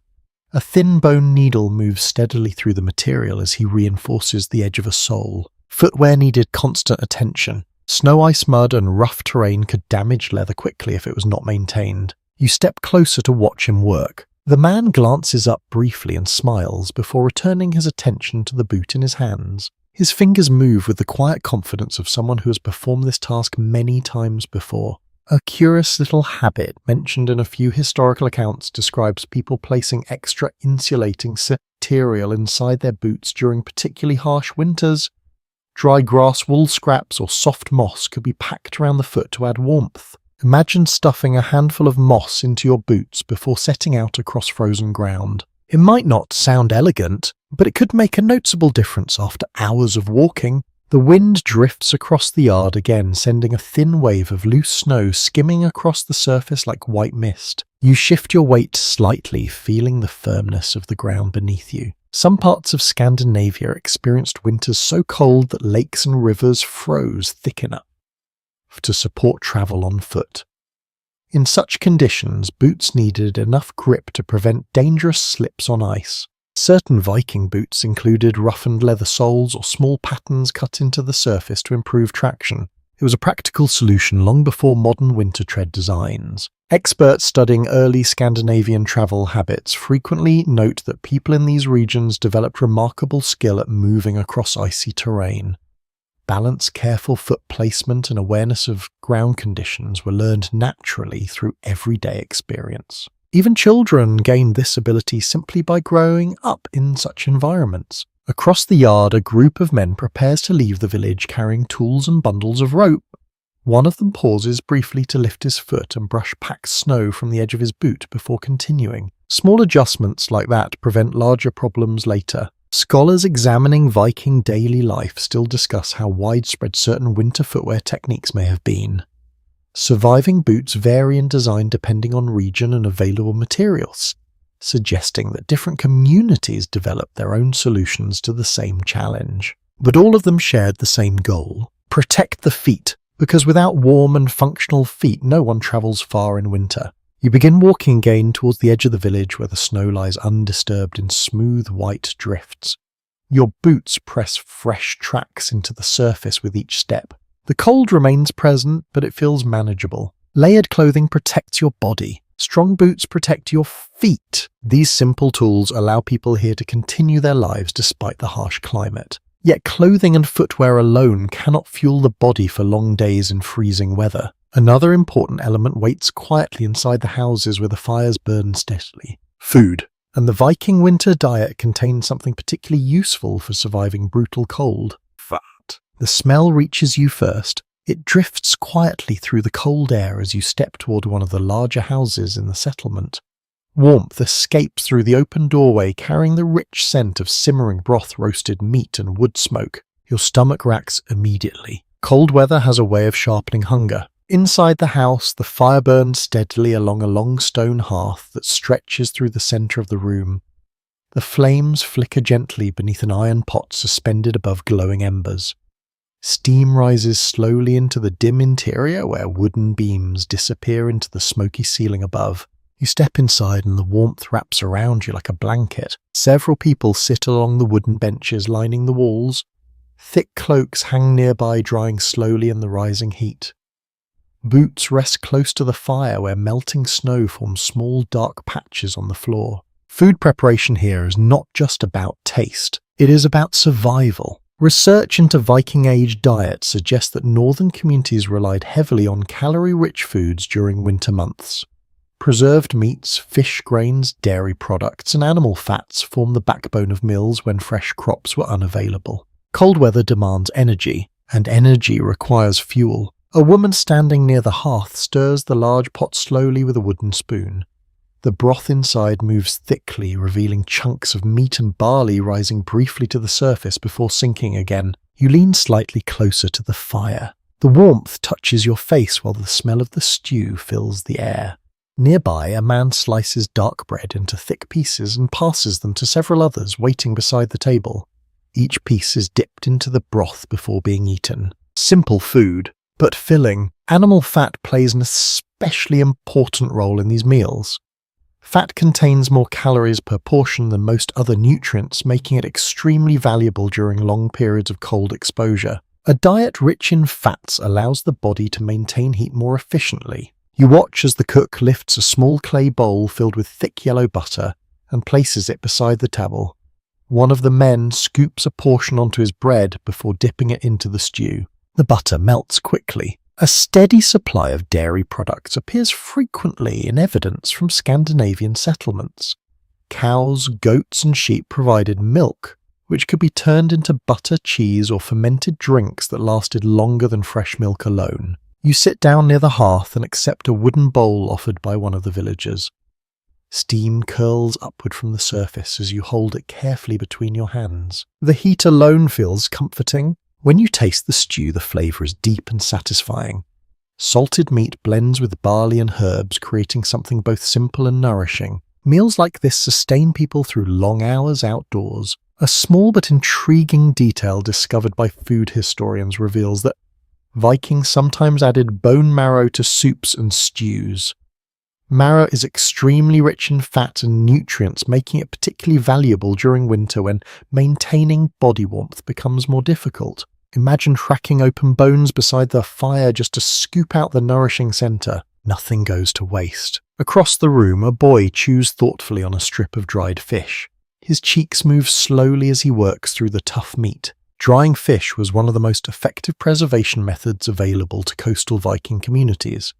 A thin bone needle moves steadily through the material as he reinforces the edge of a sole. Footwear needed constant attention. Snow, ice, mud, and rough terrain could damage leather quickly if it was not maintained. You step closer to watch him work. The man glances up briefly and smiles before returning his attention to the boot in his hands. His fingers move with the quiet confidence of someone who has performed this task many times before. A curious little habit mentioned in a few historical accounts describes people placing extra insulating material inside their boots during particularly harsh winters. Dry grass, wool scraps, or soft moss could be packed around the foot to add warmth. Imagine stuffing a handful of moss into your boots before setting out across frozen ground. It might not sound elegant, but it could make a noticeable difference after hours of walking. The wind drifts across the yard again, sending a thin wave of loose snow skimming across the surface like white mist. You shift your weight slightly, feeling the firmness of the ground beneath you. Some parts of Scandinavia experienced winters so cold that lakes and rivers froze thick enough to support travel on foot. In such conditions, boots needed enough grip to prevent dangerous slips on ice. Certain Viking boots included roughened leather soles or small patterns cut into the surface to improve traction. It was a practical solution long before modern winter tread designs. Experts studying early Scandinavian travel habits frequently note that people in these regions developed remarkable skill at moving across icy terrain. Balance, careful foot placement, and awareness of ground conditions were learned naturally through everyday experience. Even children gained this ability simply by growing up in such environments. Across the yard, a group of men prepares to leave the village carrying tools and bundles of rope. One of them pauses briefly to lift his foot and brush packed snow from the edge of his boot before continuing. Small adjustments like that prevent larger problems later. Scholars examining Viking daily life still discuss how widespread certain winter footwear techniques may have been. Surviving boots vary in design depending on region and available materials, suggesting that different communities developed their own solutions to the same challenge. But all of them shared the same goal: protect the feet, because without warm and functional feet, no one travels far in winter. You begin walking again towards the edge of the village where the snow lies undisturbed in smooth white drifts. Your boots press fresh tracks into the surface with each step. The cold remains present, but it feels manageable. Layered clothing protects your body. Strong boots protect your feet. These simple tools allow people here to continue their lives despite the harsh climate. Yet clothing and footwear alone cannot fuel the body for long days in freezing weather. Another important element waits quietly inside the houses where the fires burn steadily: food. And the Viking winter diet contains something particularly useful for surviving brutal cold: fat. The smell reaches you first. It drifts quietly through the cold air as you step toward one of the larger houses in the settlement. Warmth escapes through the open doorway, carrying the rich scent of simmering broth, roasted meat, and wood smoke. Your stomach racks immediately. Cold weather has a way of sharpening hunger. Inside the house, the fire burns steadily along a long stone hearth that stretches through the center of the room. The flames flicker gently beneath an iron pot suspended above glowing embers. Steam rises slowly into the dim interior where wooden beams disappear into the smoky ceiling above. You step inside and the warmth wraps around you like a blanket. Several people sit along the wooden benches lining the walls. Thick cloaks hang nearby, drying slowly in the rising heat. Boots rest close to the fire where melting snow forms small dark patches on the floor. Food preparation here is not just about taste, it is about survival. Research into Viking-age diets suggests that northern communities relied heavily on calorie-rich foods during winter months. Preserved meats, fish grains, dairy products, and animal fats form the backbone of meals when fresh crops were unavailable. Cold weather demands energy, and energy requires fuel. A woman standing near the hearth stirs the large pot slowly with a wooden spoon. The broth inside moves thickly, revealing chunks of meat and barley rising briefly to the surface before sinking again. You lean slightly closer to the fire. The warmth touches your face while the smell of the stew fills the air. Nearby, a man slices dark bread into thick pieces and passes them to several others waiting beside the table. Each piece is dipped into the broth before being eaten. Simple food, but filling. Animal fat plays an especially important role in these meals. Fat contains more calories per portion than most other nutrients, making it extremely valuable during long periods of cold exposure. A diet rich in fats allows the body to maintain heat more efficiently. You watch as the cook lifts a small clay bowl filled with thick yellow butter and places it beside the table. One of the men scoops a portion onto his bread before dipping it into the stew. The butter melts quickly. A steady supply of dairy products appears frequently in evidence from Scandinavian settlements. Cows, goats, and sheep provided milk, which could be turned into butter, cheese, or fermented drinks that lasted longer than fresh milk alone. You sit down near the hearth and accept a wooden bowl offered by one of the villagers. Steam curls upward from the surface as you hold it carefully between your hands. The heat alone feels comforting. When you taste the stew, the flavour is deep and satisfying. Salted meat blends with barley and herbs, creating something both simple and nourishing. Meals like this sustain people through long hours outdoors. A small but intriguing detail discovered by food historians reveals that Vikings sometimes added bone marrow to soups and stews. Marrow is extremely rich in fat and nutrients, making it particularly valuable during winter when maintaining body warmth becomes more difficult. Imagine cracking open bones beside the fire just to scoop out the nourishing centre. Nothing goes to waste. Across the room, a boy chews thoughtfully on a strip of dried fish. His cheeks move slowly as he works through the tough meat. Drying fish was one of the most effective preservation methods available to coastal Viking communities.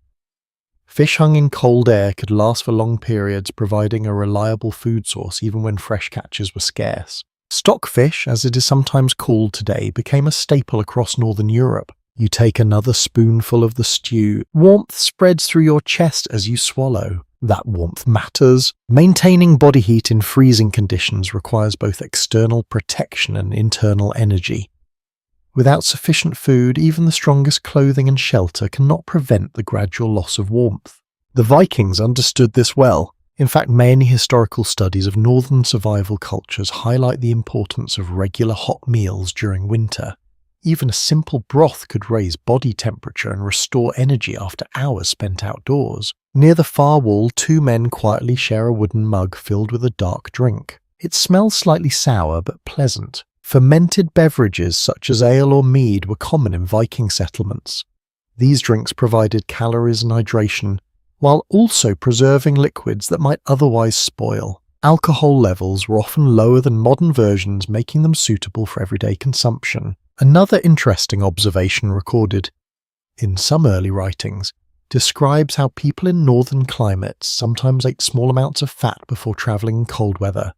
Fish hung in cold air could last for long periods, providing a reliable food source even when fresh catches were scarce. Stockfish, as it is sometimes called today, became a staple across northern Europe. You take another spoonful of the stew. Warmth spreads through your chest as you swallow. That warmth matters. Maintaining body heat in freezing conditions requires both external protection and internal energy. Without sufficient food, even the strongest clothing and shelter cannot prevent the gradual loss of warmth. The Vikings understood this well. In fact, many historical studies of northern survival cultures highlight the importance of regular hot meals during winter. Even a simple broth could raise body temperature and restore energy after hours spent outdoors. Near the far wall, two men quietly share a wooden mug filled with a dark drink. It smells slightly sour but pleasant. Fermented beverages such as ale or mead were common in Viking settlements. These drinks provided calories and hydration, while also preserving liquids that might otherwise spoil. Alcohol levels were often lower than modern versions, making them suitable for everyday consumption. Another interesting observation recorded in some early writings describes how people in northern climates sometimes ate small amounts of fat before travelling in cold weather.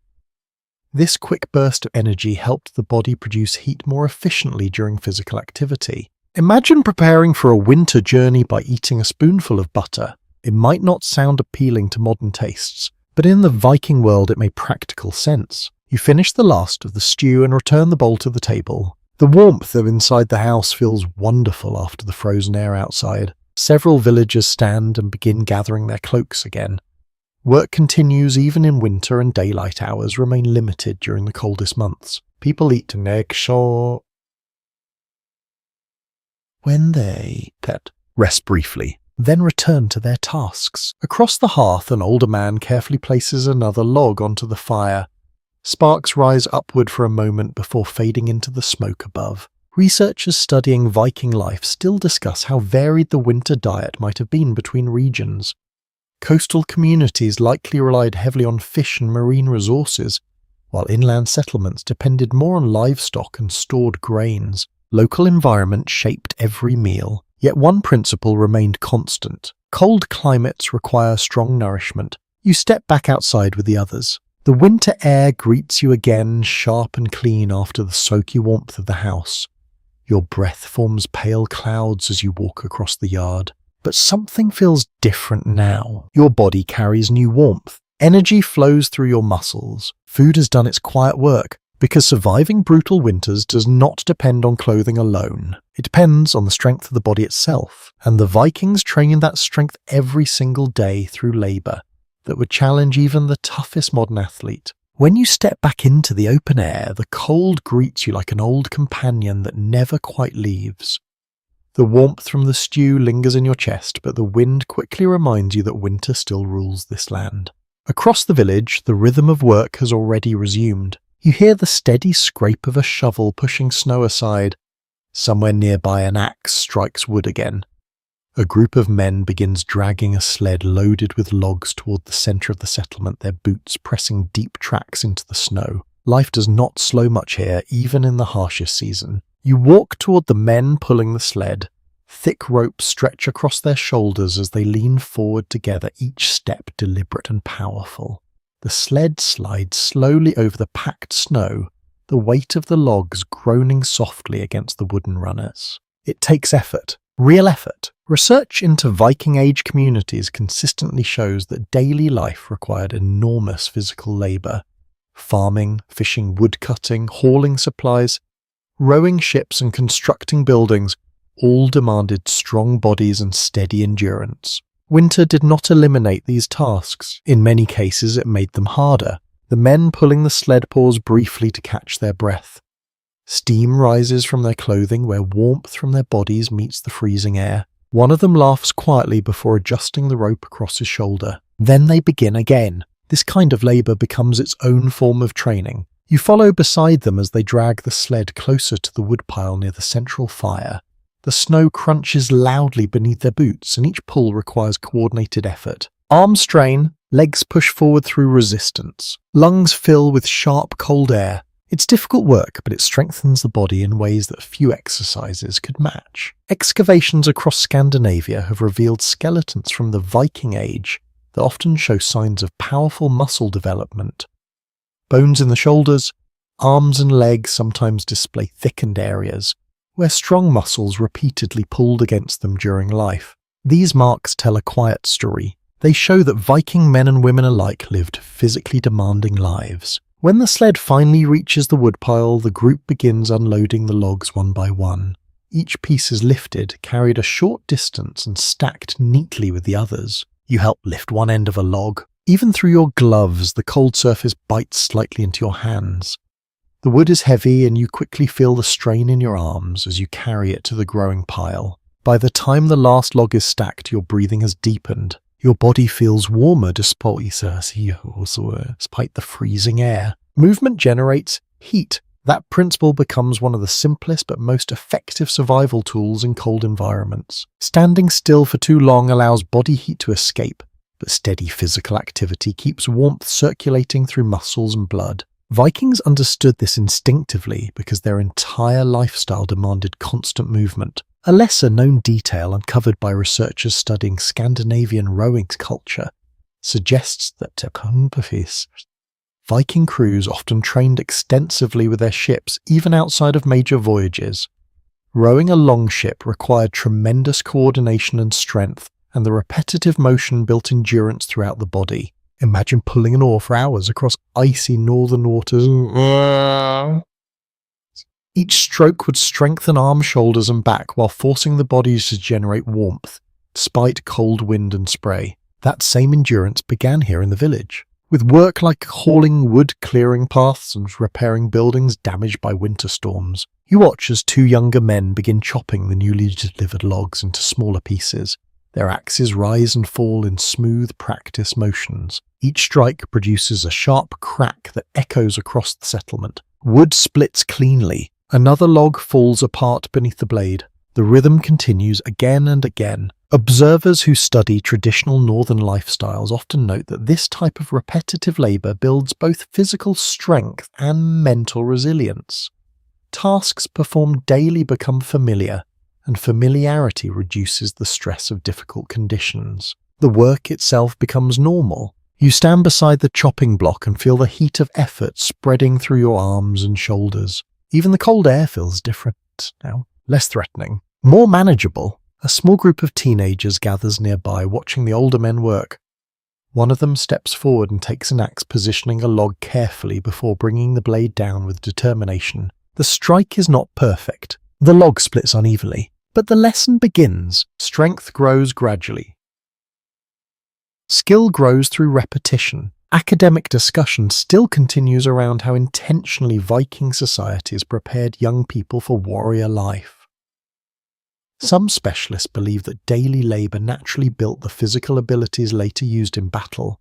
This quick burst of energy helped the body produce heat more efficiently during physical activity. Imagine preparing for a winter journey by eating a spoonful of butter. It might not sound appealing to modern tastes, but in the Viking world it made practical sense. You finish the last of the stew and return the bowl to the table. The warmth of inside the house feels wonderful after the frozen air outside. Several villagers stand and begin gathering their cloaks again. Work continues even in winter, and daylight hours remain limited during the coldest months. People eat negshaw when they rest briefly, then return to their tasks. Across the hearth, an older man carefully places another log onto the fire. Sparks rise upward for a moment before fading into the smoke above. Researchers studying Viking life still discuss how varied the winter diet might have been between regions. Coastal communities likely relied heavily on fish and marine resources, while inland settlements depended more on livestock and stored grains. Local environment shaped every meal, yet one principle remained constant. Cold climates require strong nourishment. You step back outside with the others. The winter air greets you again, sharp and clean after the soaky warmth of the house. Your breath forms pale clouds as you walk across the yard. But something feels different now. Your body carries new warmth. Energy flows through your muscles. Food has done its quiet work, because surviving brutal winters does not depend on clothing alone. It depends on the strength of the body itself, and the Vikings trained that strength every single day through labour that would challenge even the toughest modern athlete. When you step back into the open air, the cold greets you like an old companion that never quite leaves. The warmth from the stew lingers in your chest, but the wind quickly reminds you that winter still rules this land. Across the village, the rhythm of work has already resumed. You hear the steady scrape of a shovel pushing snow aside. Somewhere nearby, an axe strikes wood again. A group of men begins dragging a sled loaded with logs toward the centre of the settlement, their boots pressing deep tracks into the snow. Life does not slow much here, even in the harshest season. You walk toward the men pulling the sled. Thick ropes stretch across their shoulders as they lean forward together, each step deliberate and powerful. The sled slides slowly over the packed snow, the weight of the logs groaning softly against the wooden runners. It takes effort, real effort. Research into Viking-age communities consistently shows that daily life required enormous physical labour. Farming, fishing, woodcutting, hauling supplies, rowing ships and constructing buildings all demanded strong bodies and steady endurance. Winter did not eliminate these tasks. In many cases, it made them harder. The men pulling the sled pause briefly to catch their breath. Steam rises from their clothing where warmth from their bodies meets the freezing air. One of them laughs quietly before adjusting the rope across his shoulder. Then they begin again. This kind of labour becomes its own form of training. You follow beside them as they drag the sled closer to the woodpile near the central fire. The snow crunches loudly beneath their boots, and each pull requires coordinated effort. Arms strain, legs push forward through resistance. Lungs fill with sharp, cold air. It's difficult work, but it strengthens the body in ways that few exercises could match. Excavations across Scandinavia have revealed skeletons from the Viking Age that often show signs of powerful muscle development. Bones in the shoulders, Arms and legs sometimes display thickened areas, where strong muscles repeatedly pulled against them during life. These marks tell a quiet story. They show that Viking men and women alike lived physically demanding lives. When the sled finally reaches the woodpile, the group begins unloading the logs one by one. Each piece is lifted, carried a short distance, and stacked neatly with the others. You help lift one end of a log. Even through your gloves, the cold surface bites slightly into your hands. The wood is heavy, and you quickly feel the strain in your arms as you carry it to the growing pile. By the time the last log is stacked, your breathing has deepened. Your body feels warmer despite the freezing air. Movement generates heat. That principle becomes one of the simplest but most effective survival tools in cold environments. Standing still for too long allows body heat to escape, but steady physical activity keeps warmth circulating through muscles and blood. Vikings understood this instinctively because their entire lifestyle demanded constant movement. A lesser-known detail uncovered by researchers studying Scandinavian rowing culture suggests that Viking crews often trained extensively with their ships, even outside of major voyages. Rowing a longship required tremendous coordination and strength, and the repetitive motion built endurance throughout the body. Imagine pulling an oar for hours across icy northern waters. Each stroke would strengthen arms, shoulders, and back while forcing the bodies to generate warmth, despite cold wind and spray. That same endurance began here in the village, with work like hauling wood, clearing paths, and repairing buildings damaged by winter storms. You watch as two younger men begin chopping the newly delivered logs into smaller pieces. Their axes rise and fall in smooth practice motions. Each strike produces a sharp crack that echoes across the settlement. Wood splits cleanly. Another log falls apart beneath the blade. The rhythm continues again and again. Observers who study traditional northern lifestyles often note that this type of repetitive labor builds both physical strength and mental resilience. Tasks performed daily become familiar, and familiarity reduces the stress of difficult conditions. The work itself becomes normal. You stand beside the chopping block and feel the heat of effort spreading through your arms and shoulders. Even the cold air feels different now, less threatening, more manageable. A small group of teenagers gathers nearby, watching the older men work. One of them steps forward and takes an axe, positioning a log carefully before bringing the blade down with determination. The strike is not perfect. The log splits unevenly, but the lesson begins. Strength grows gradually. Skill grows through repetition. Academic discussion still continues around how intentionally Viking societies prepared young people for warrior life. Some specialists believe that daily labor naturally built the physical abilities later used in battle.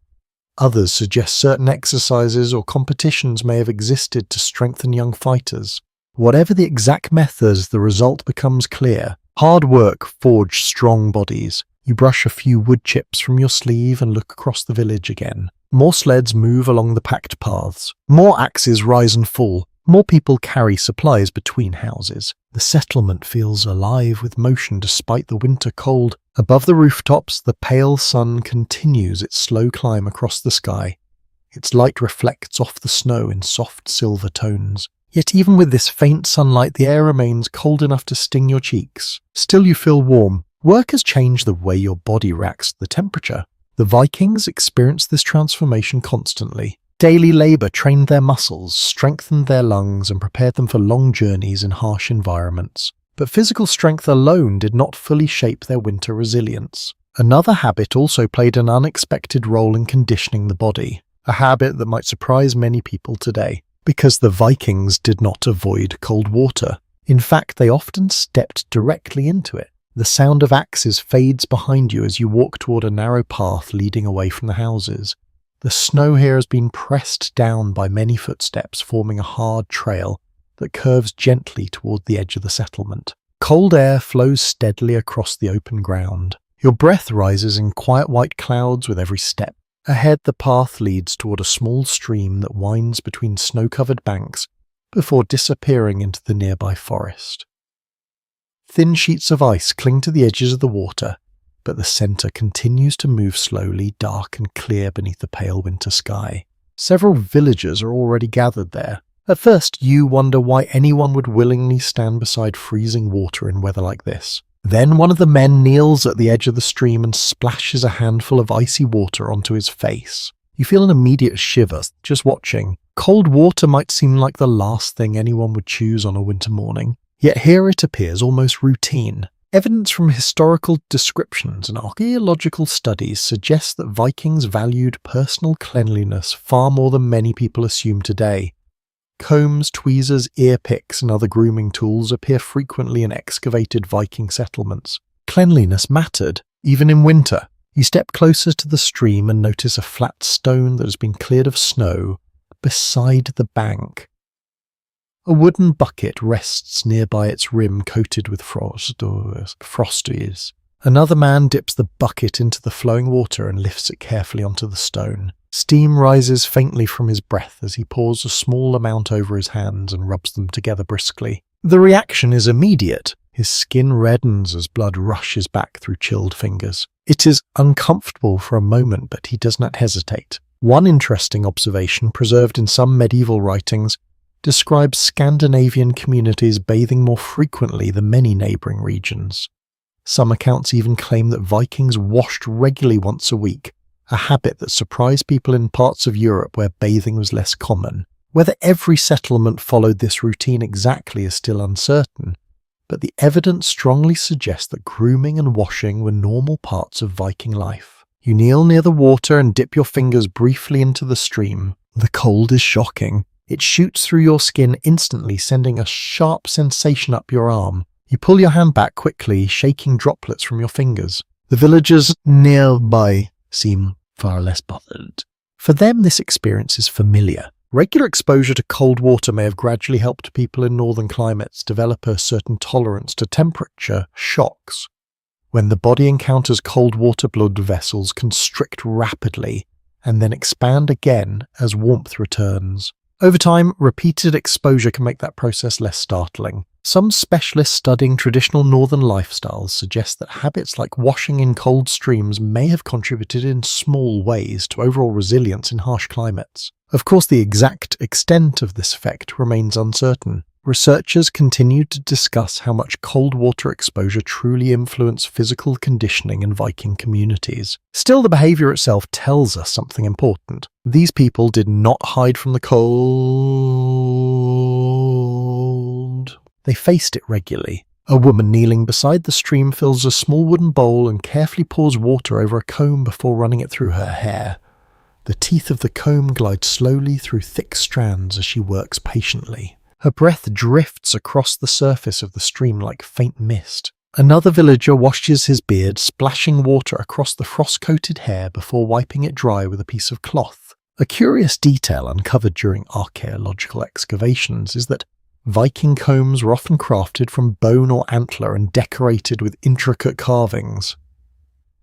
Others suggest certain exercises or competitions may have existed to strengthen young fighters. Whatever the exact methods, the result becomes clear. Hard work forged strong bodies. You brush a few wood chips from your sleeve and look across the village again. More sleds move along the packed paths. More axes rise and fall. More people carry supplies between houses. The settlement feels alive with motion despite the winter cold. Above the rooftops, the pale sun continues its slow climb across the sky. Its light reflects off the snow in soft silver tones. Yet even with this faint sunlight, the air remains cold enough to sting your cheeks. Still you feel warm. Work has changed the way your body reacts to the temperature. The Vikings experienced this transformation constantly. Daily labor trained their muscles, strengthened their lungs, and prepared them for long journeys in harsh environments. But physical strength alone did not fully shape their winter resilience. Another habit also played an unexpected role in conditioning the body, a habit that might surprise many people today, because the Vikings did not avoid cold water. In fact, they often stepped directly into it. The sound of axes fades behind you as you walk toward a narrow path leading away from the houses. The snow here has been pressed down by many footsteps, forming a hard trail that curves gently toward the edge of the settlement. Cold air flows steadily across the open ground. Your breath rises in quiet white clouds with every step. Ahead, the path leads toward a small stream that winds between snow-covered banks before disappearing into the nearby forest. Thin sheets of ice cling to the edges of the water, but the center continues to move slowly, dark and clear beneath the pale winter sky. Several villagers are already gathered there. At first, you wonder why anyone would willingly stand beside freezing water in weather like this. Then one of the men kneels at the edge of the stream and splashes a handful of icy water onto his face. You feel an immediate shiver just watching. Cold water might seem like the last thing anyone would choose on a winter morning, yet here it appears almost routine. Evidence from historical descriptions and archaeological studies suggests that Vikings valued personal cleanliness far more than many people assume today. Combs, tweezers, ear picks, and other grooming tools appear frequently in excavated Viking settlements. Cleanliness mattered, even in winter. You step closer to the stream and notice a flat stone that has been cleared of snow beside the bank. A wooden bucket rests nearby its rim coated with frosties. Another man dips the bucket into the flowing water and lifts it carefully onto the stone. Steam rises faintly from his breath as he pours a small amount over his hands and rubs them together briskly. The reaction is immediate. His skin reddens as blood rushes back through chilled fingers. It is uncomfortable for a moment, but he does not hesitate. One interesting observation, preserved in some medieval writings, describes Scandinavian communities bathing more frequently than many neighbouring regions. Some accounts even claim that Vikings washed regularly once a week, a habit that surprised people in parts of Europe where bathing was less common. Whether every settlement followed this routine exactly is still uncertain, but the evidence strongly suggests that grooming and washing were normal parts of Viking life. You kneel near the water and dip your fingers briefly into the stream. The cold is shocking. It shoots through your skin instantly, sending a sharp sensation up your arm. You pull your hand back quickly, shaking droplets from your fingers. The villagers nearby seem far less bothered. For them, this experience is familiar. Regular exposure to cold water may have gradually helped people in northern climates develop a certain tolerance to temperature shocks. When the body encounters cold water, blood vessels constrict rapidly and then expand again as warmth returns. Over time, repeated exposure can make that process less startling. Some specialists studying traditional northern lifestyles suggest that habits like washing in cold streams may have contributed in small ways to overall resilience in harsh climates. Of course, the exact extent of this effect remains uncertain. Researchers continue to discuss how much cold water exposure truly influenced physical conditioning in Viking communities. Still, the behaviour itself tells us something important. These people did not hide from the cold. They faced it regularly. A woman kneeling beside the stream fills a small wooden bowl and carefully pours water over a comb before running it through her hair. The teeth of the comb glide slowly through thick strands as she works patiently. Her breath drifts across the surface of the stream like faint mist. Another villager washes his beard, splashing water across the frost-coated hair before wiping it dry with a piece of cloth. A curious detail uncovered during archaeological excavations is that Viking combs were often crafted from bone or antler and decorated with intricate carvings.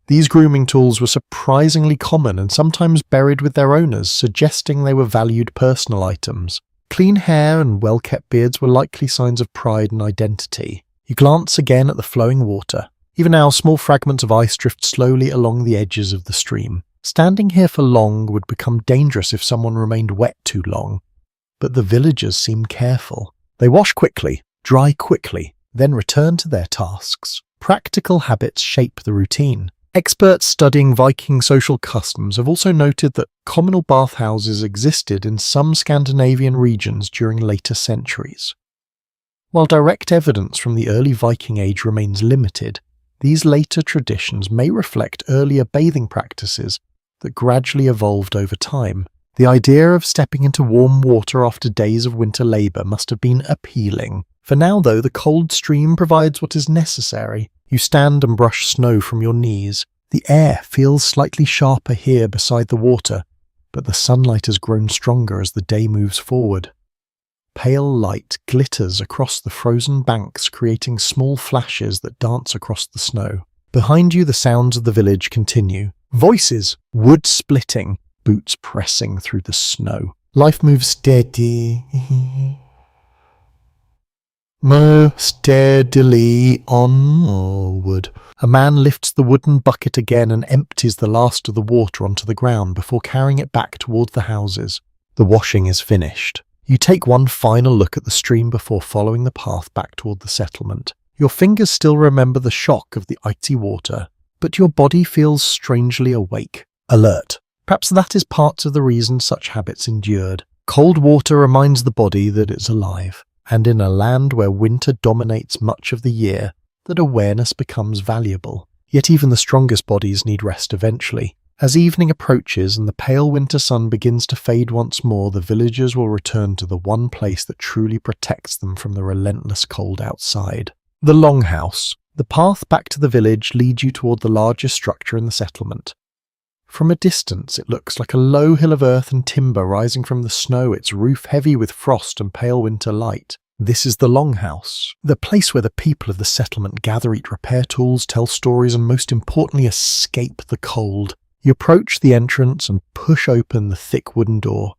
These grooming tools were surprisingly common and sometimes buried with their owners, suggesting they were valued personal items. Clean hair and well-kept beards were likely signs of pride and identity. You glance again at the flowing water. Even now, small fragments of ice drift slowly along the edges of the stream. Standing here for long would become dangerous if someone remained wet too long. But the villagers seem careful. They wash quickly, dry quickly, then return to their tasks. Practical habits shape the routine. Experts studying Viking social customs have also noted that communal bathhouses existed in some Scandinavian regions during later centuries. While direct evidence from the early Viking Age remains limited, these later traditions may reflect earlier bathing practices that gradually evolved over time. The idea of stepping into warm water after days of winter labour must have been appealing. For now, though, the cold stream provides what is necessary. You stand and brush snow from your knees. The air feels slightly sharper here beside the water, but the sunlight has grown stronger as the day moves forward. Pale light glitters across the frozen banks, creating small flashes that dance across the snow. Behind you, the sounds of the village continue. Voices, wood splitting, boots pressing through the snow. Life moves steady. More steadily onward. A man lifts the wooden bucket again and empties the last of the water onto the ground before carrying it back towards the houses. The washing is finished. You take one final look at the stream before following the path back toward the settlement. Your fingers still remember the shock of the icy water, but your body feels strangely awake, alert. Perhaps that is part of the reason such habits endured. Cold water reminds the body that it's alive, and in a land where winter dominates much of the year, that awareness becomes valuable. Yet even the strongest bodies need rest eventually. As evening approaches and the pale winter sun begins to fade once more, the villagers will return to the one place that truly protects them from the relentless cold outside. The Longhouse. The path back to the village leads you toward the largest structure in the settlement. From a distance, it looks like a low hill of earth and timber rising from the snow, its roof heavy with frost and pale winter light. This is the Longhouse, the place where the people of the settlement gather, eat, repair tools, tell stories, and most importantly, escape the cold. You approach the entrance and push open the thick wooden door.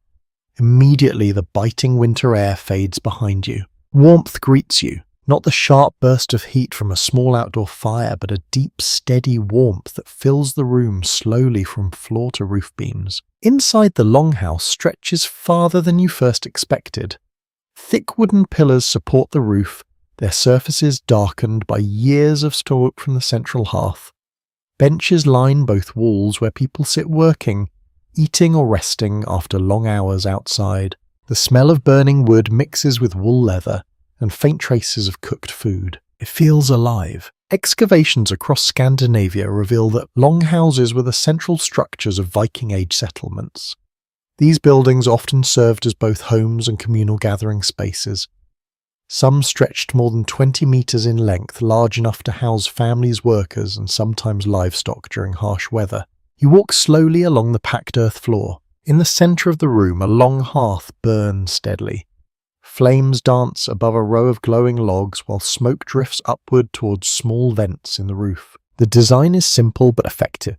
Immediately, the biting winter air fades behind you. Warmth greets you. Not the sharp burst of heat from a small outdoor fire, but a deep, steady warmth that fills the room slowly from floor to roof beams. Inside the Longhouse stretches farther than you first expected. Thick wooden pillars support the roof, their surfaces darkened by years of smoke from the central hearth. Benches line both walls where people sit working, eating or resting after long hours outside. The smell of burning wood mixes with wool leather and faint traces of cooked food. It feels alive. Excavations across Scandinavia reveal that longhouses were the central structures of Viking Age settlements. These buildings often served as both homes and communal gathering spaces. Some stretched more than 20 meters in length, large enough to house families, workers, and sometimes livestock during harsh weather. You walk slowly along the packed earth floor. In the center of the room, a long hearth burns steadily. Flames dance above a row of glowing logs while smoke drifts upward towards small vents in the roof. The design is simple but effective.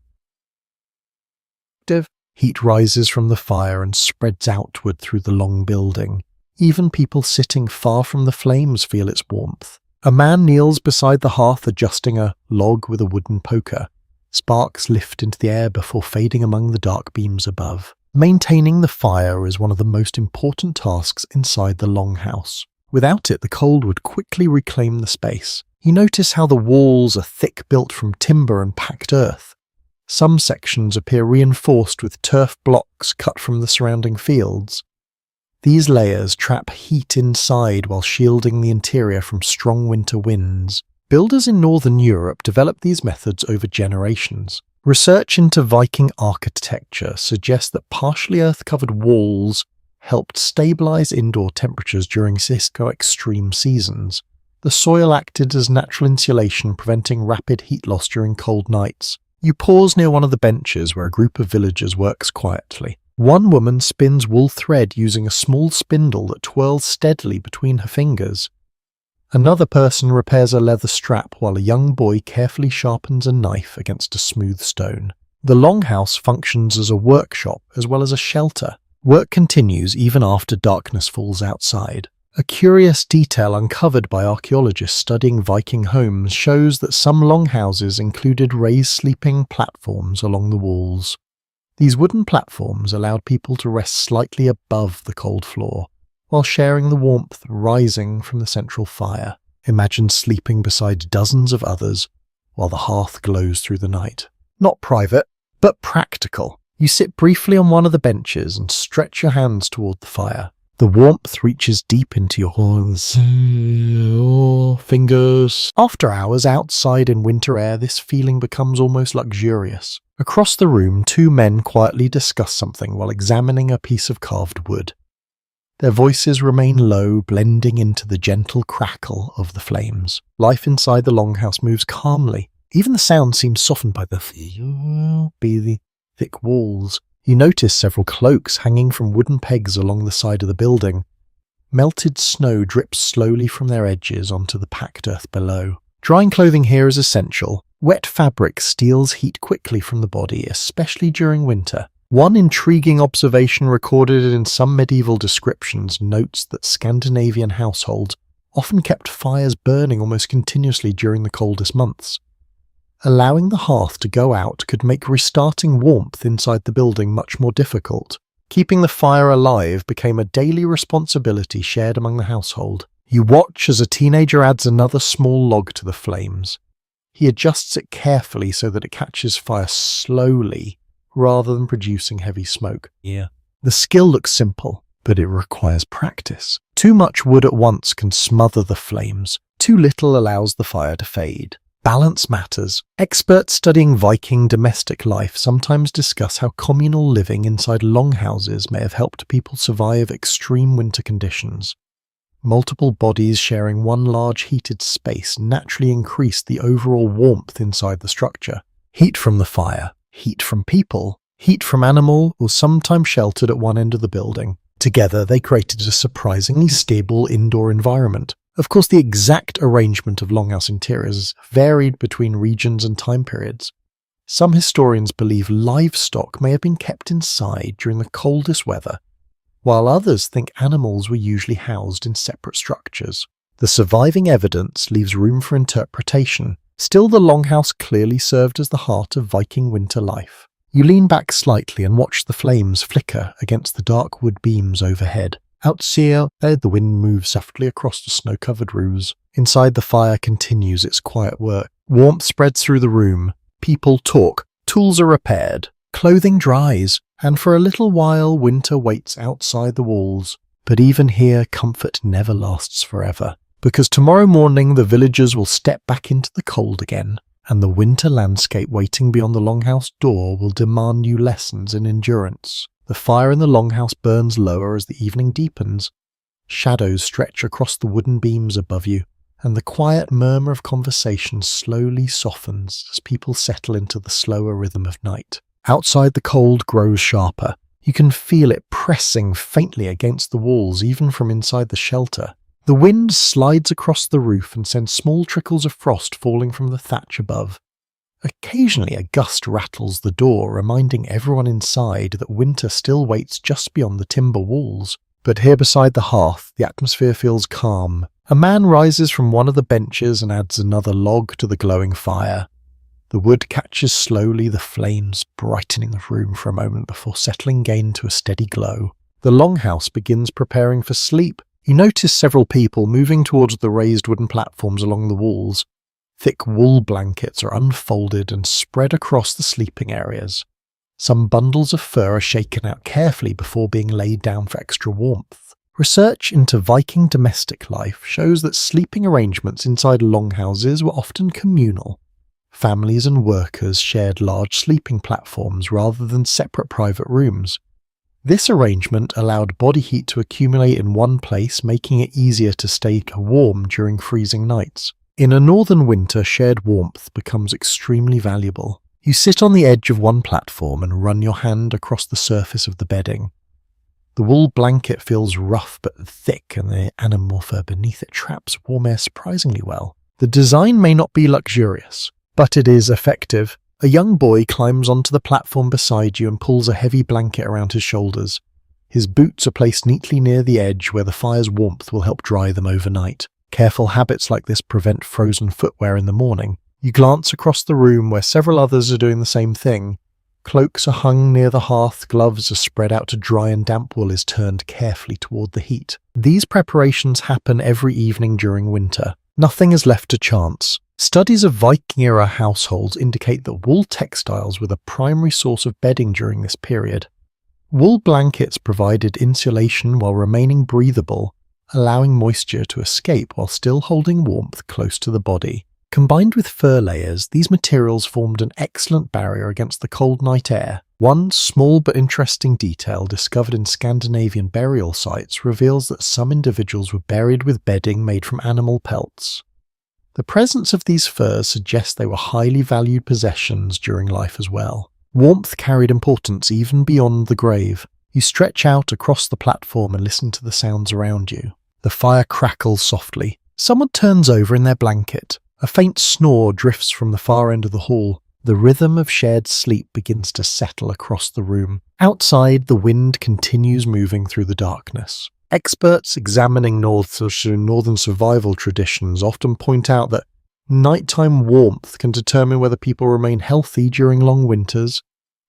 Heat rises from the fire and spreads outward through the long building. Even people sitting far from the flames feel its warmth. A man kneels beside the hearth adjusting a log with a wooden poker. Sparks lift into the air before fading among the dark beams above. Maintaining the fire is one of the most important tasks inside the Longhouse. Without it, the cold would quickly reclaim the space. You notice how the walls are thick, built from timber and packed earth. Some sections appear reinforced with turf blocks cut from the surrounding fields. These layers trap heat inside while shielding the interior from strong winter winds. Builders in Northern Europe developed these methods over generations. Research into Viking architecture suggests that partially earth-covered walls helped stabilize indoor temperatures during extreme seasons. The soil acted as natural insulation, preventing rapid heat loss during cold nights. You pause near one of the benches where a group of villagers works quietly. One woman spins wool thread using a small spindle that twirls steadily between her fingers. Another person repairs a leather strap while a young boy carefully sharpens a knife against a smooth stone. The Longhouse functions as a workshop as well as a shelter. Work continues even after darkness falls outside. A curious detail uncovered by archaeologists studying Viking homes shows that some longhouses included raised sleeping platforms along the walls. These wooden platforms allowed people to rest slightly above the cold floor, while sharing the warmth rising from the central fire. Imagine sleeping beside dozens of others while the hearth glows through the night. Not private, but practical. You sit briefly on one of the benches and stretch your hands toward the fire. The warmth reaches deep into your fingers. After hours outside in winter air, this feeling becomes almost luxurious. Across the room, two men quietly discuss something while examining a piece of carved wood. Their voices remain low, blending into the gentle crackle of the flames. Life inside the Longhouse moves calmly. Even the sound seems softened by the thick walls. You notice several cloaks hanging from wooden pegs along the side of the building. Melted snow drips slowly from their edges onto the packed earth below. Drying clothing here is essential. Wet fabric steals heat quickly from the body, especially during winter. One intriguing observation recorded in some medieval descriptions notes that Scandinavian households often kept fires burning almost continuously during the coldest months. Allowing the hearth to go out could make restarting warmth inside the building much more difficult. Keeping the fire alive became a daily responsibility shared among the household. You watch as a teenager adds another small log to the flames. He adjusts it carefully so that it catches fire slowly rather than producing heavy smoke. The skill looks simple, but it requires practice. Too much wood at once can smother the flames. Too little allows the fire to fade. Balance matters. Experts studying Viking domestic life sometimes discuss how communal living inside longhouses may have helped people survive extreme winter conditions. Multiple bodies sharing one large heated space naturally increase the overall warmth inside the structure. Heat from the fire, heat from people, heat from animal was sometimes sheltered at one end of the building. Together they created a surprisingly stable indoor environment. Of course, the exact arrangement of longhouse interiors varied between regions and time periods. Some historians believe livestock may have been kept inside during the coldest weather, while others think animals were usually housed in separate structures. The surviving evidence leaves room for interpretation. Still, the longhouse clearly served as the heart of Viking winter life. You lean back slightly and watch the flames flicker against the dark wood beams overhead. Outside, the wind moves softly across the snow-covered roofs. Inside, the fire continues its quiet work. Warmth spreads through the room. People talk. Tools are repaired. Clothing dries. And for a little while, winter waits outside the walls. But even here, comfort never lasts forever. Because tomorrow morning, the villagers will step back into the cold again, and the winter landscape waiting beyond the longhouse door will demand new lessons in endurance. The fire in the longhouse burns lower as the evening deepens. Shadows stretch across the wooden beams above you, and the quiet murmur of conversation slowly softens as people settle into the slower rhythm of night. Outside, the cold grows sharper. You can feel it pressing faintly against the walls, even from inside the shelter. The wind slides across the roof and sends small trickles of frost falling from the thatch above. Occasionally, a gust rattles the door, reminding everyone inside that winter still waits just beyond the timber walls. But here beside the hearth, the atmosphere feels calm. A man rises from one of the benches and adds another log to the glowing fire. The wood catches slowly, the flames brightening the room for a moment before settling again to a steady glow. The longhouse begins preparing for sleep. You notice several people moving towards the raised wooden platforms along the walls. Thick wool blankets are unfolded and spread across the sleeping areas. Some bundles of fur are shaken out carefully before being laid down for extra warmth. Research into Viking domestic life shows that sleeping arrangements inside longhouses were often communal. Families and workers shared large sleeping platforms rather than separate private rooms. This arrangement allowed body heat to accumulate in one place, making it easier to stay warm during freezing nights. In a northern winter, shared warmth becomes extremely valuable. You sit on the edge of one platform and run your hand across the surface of the bedding. The wool blanket feels rough but thick, and the animal fur beneath it traps warm air surprisingly well. The design may not be luxurious, but it is effective. A young boy climbs onto the platform beside you and pulls a heavy blanket around his shoulders. His boots are placed neatly near the edge where the fire's warmth will help dry them overnight. Careful habits like this prevent frozen footwear in the morning. You glance across the room where several others are doing the same thing. Cloaks are hung near the hearth, gloves are spread out to dry, and damp wool is turned carefully toward the heat. These preparations happen every evening during winter. Nothing is left to chance. Studies of Viking-era households indicate that wool textiles were the primary source of bedding during this period. Wool blankets provided insulation while remaining breathable, allowing moisture to escape while still holding warmth close to the body. Combined with fur layers, these materials formed an excellent barrier against the cold night air. One small but interesting detail discovered in Scandinavian burial sites reveals that some individuals were buried with bedding made from animal pelts. The presence of these furs suggests they were highly valued possessions during life as well. Warmth carried importance even beyond the grave. You stretch out across the platform and listen to the sounds around you. The fire crackles softly. Someone turns over in their blanket. A faint snore drifts from the far end of the hall. The rhythm of shared sleep begins to settle across the room. Outside, the wind continues moving through the darkness. Experts examining northern survival traditions often point out that nighttime warmth can determine whether people remain healthy during long winters.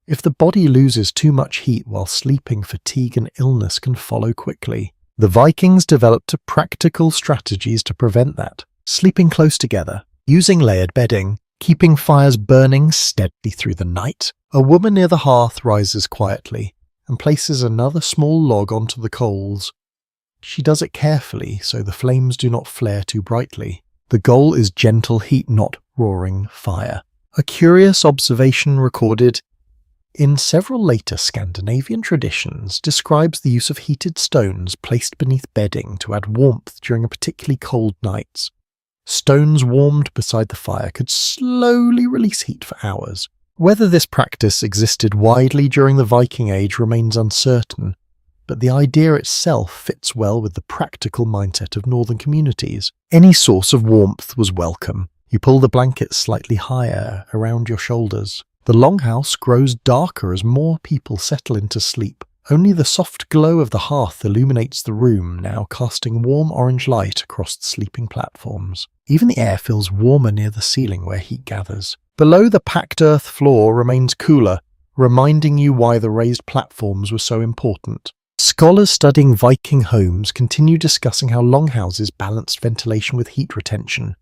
If the body loses too much heat while sleeping, fatigue and illness can follow quickly. The Vikings developed practical strategies to prevent that. Sleeping close together, using layered bedding, keeping fires burning steadily through the night. A woman near the hearth rises quietly and places another small log onto the coals. She does it carefully so the flames do not flare too brightly. The goal is gentle heat, not roaring fire. A curious observation recorded in several later Scandinavian traditions describes the use of heated stones placed beneath bedding to add warmth during a particularly cold nights. Stones warmed beside the fire could slowly release heat for hours. Whether this practice existed widely during the Viking Age remains uncertain, but the idea itself fits well with the practical mindset of northern communities. Any source of warmth was welcome. You pull the blankets slightly higher around your shoulders. The longhouse grows darker as more people settle into sleep. Only the soft glow of the hearth illuminates the room, now casting warm orange light across the sleeping platforms. Even the air feels warmer near the ceiling where heat gathers. Below, the packed earth floor remains cooler, reminding you why the raised platforms were so important. Scholars studying Viking homes continue discussing how longhouses balanced ventilation with heat retention.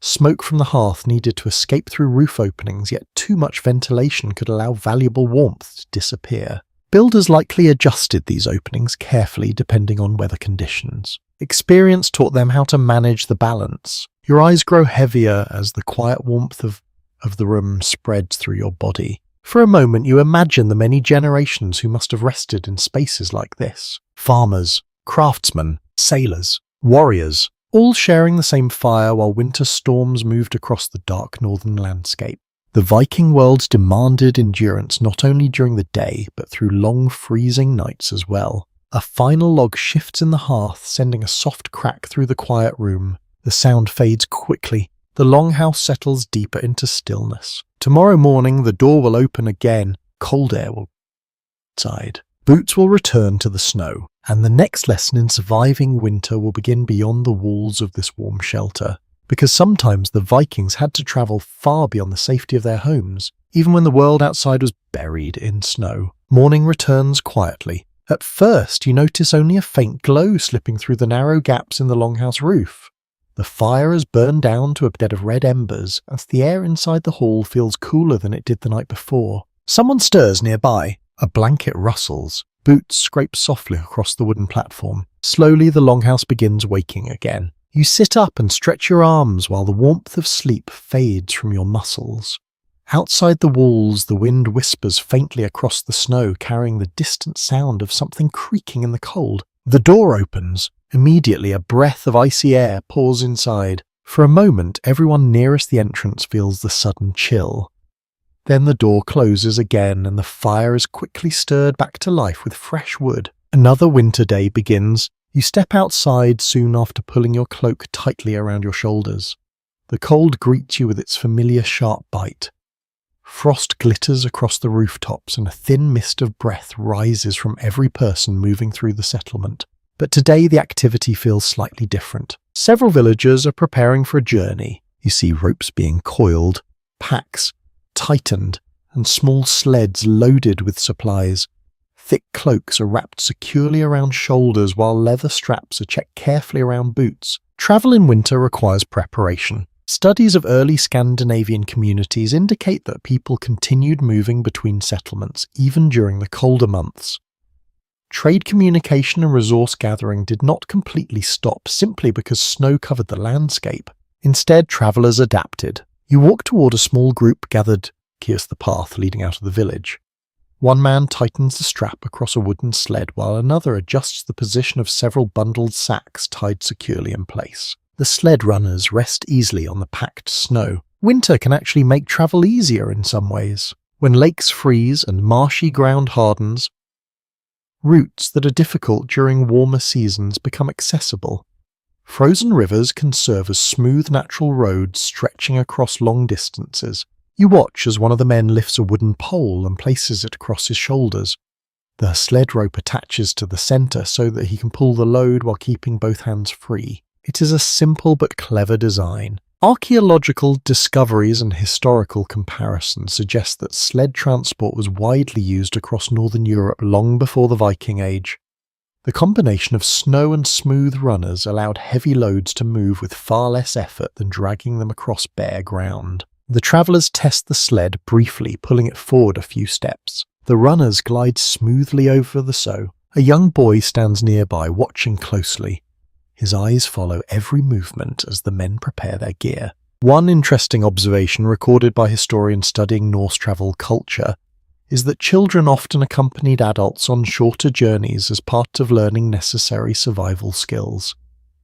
Smoke from the hearth needed to escape through roof openings, yet too much ventilation could allow valuable warmth to disappear. Builders likely adjusted these openings carefully depending on weather conditions. Experience taught them how to manage the balance. Your eyes grow heavier as the quiet warmth of the room spreads through your body. For a moment you imagine the many generations who must have rested in spaces like this. Farmers, craftsmen, sailors, warriors, all sharing the same fire while winter storms moved across the dark northern landscape. The Viking worlds demanded endurance not only during the day, but through long freezing nights as well. A final log shifts in the hearth, sending a soft crack through the quiet room. The sound fades quickly. The longhouse settles deeper into stillness. Tomorrow morning the door will open again. Cold air will outside. Boots will return to the snow, and the next lesson in surviving winter will begin beyond the walls of this warm shelter. Because sometimes the Vikings had to travel far beyond the safety of their homes, even when the world outside was buried in snow. Morning returns quietly. At first you notice only a faint glow slipping through the narrow gaps in the longhouse roof. The fire has burned down to a bed of red embers, as the air inside the hall feels cooler than it did the night before. Someone stirs nearby. A blanket rustles. Boots scrape softly across the wooden platform. Slowly the longhouse begins waking again. You sit up and stretch your arms while the warmth of sleep fades from your muscles. Outside the walls, the wind whispers faintly across the snow, carrying the distant sound of something creaking in the cold. The door opens. Immediately, a breath of icy air pours inside. For a moment, everyone nearest the entrance feels the sudden chill. Then the door closes again, and the fire is quickly stirred back to life with fresh wood. Another winter day begins. You step outside soon after pulling your cloak tightly around your shoulders. The cold greets you with its familiar sharp bite. Frost glitters across the rooftops and a thin mist of breath rises from every person moving through the settlement. But today the activity feels slightly different. Several villagers are preparing for a journey. You see ropes being coiled, packs tightened, and small sleds loaded with supplies. Thick cloaks are wrapped securely around shoulders while leather straps are checked carefully around boots. Travel in winter requires preparation. Studies of early Scandinavian communities indicate that people continued moving between settlements even during the colder months. Trade communication and resource gathering did not completely stop simply because snow covered the landscape. Instead, travellers adapted. You walk toward a small group gathered nearest the path leading out of the village. One man tightens the strap across a wooden sled while another adjusts the position of several bundled sacks tied securely in place. The sled runners rest easily on the packed snow. Winter can actually make travel easier in some ways. When lakes freeze and marshy ground hardens, routes that are difficult during warmer seasons become accessible. Frozen rivers can serve as smooth natural roads stretching across long distances. You watch as one of the men lifts a wooden pole and places it across his shoulders. The sled rope attaches to the center so that he can pull the load while keeping both hands free. It is a simple but clever design. Archaeological discoveries and historical comparisons suggest that sled transport was widely used across northern Europe long before the Viking Age. The combination of snow and smooth runners allowed heavy loads to move with far less effort than dragging them across bare ground. The travellers test the sled briefly, pulling it forward a few steps. The runners glide smoothly over the snow. A young boy stands nearby, watching closely. His eyes follow every movement as the men prepare their gear. One interesting observation recorded by historians studying Norse travel culture is that children often accompanied adults on shorter journeys as part of learning necessary survival skills.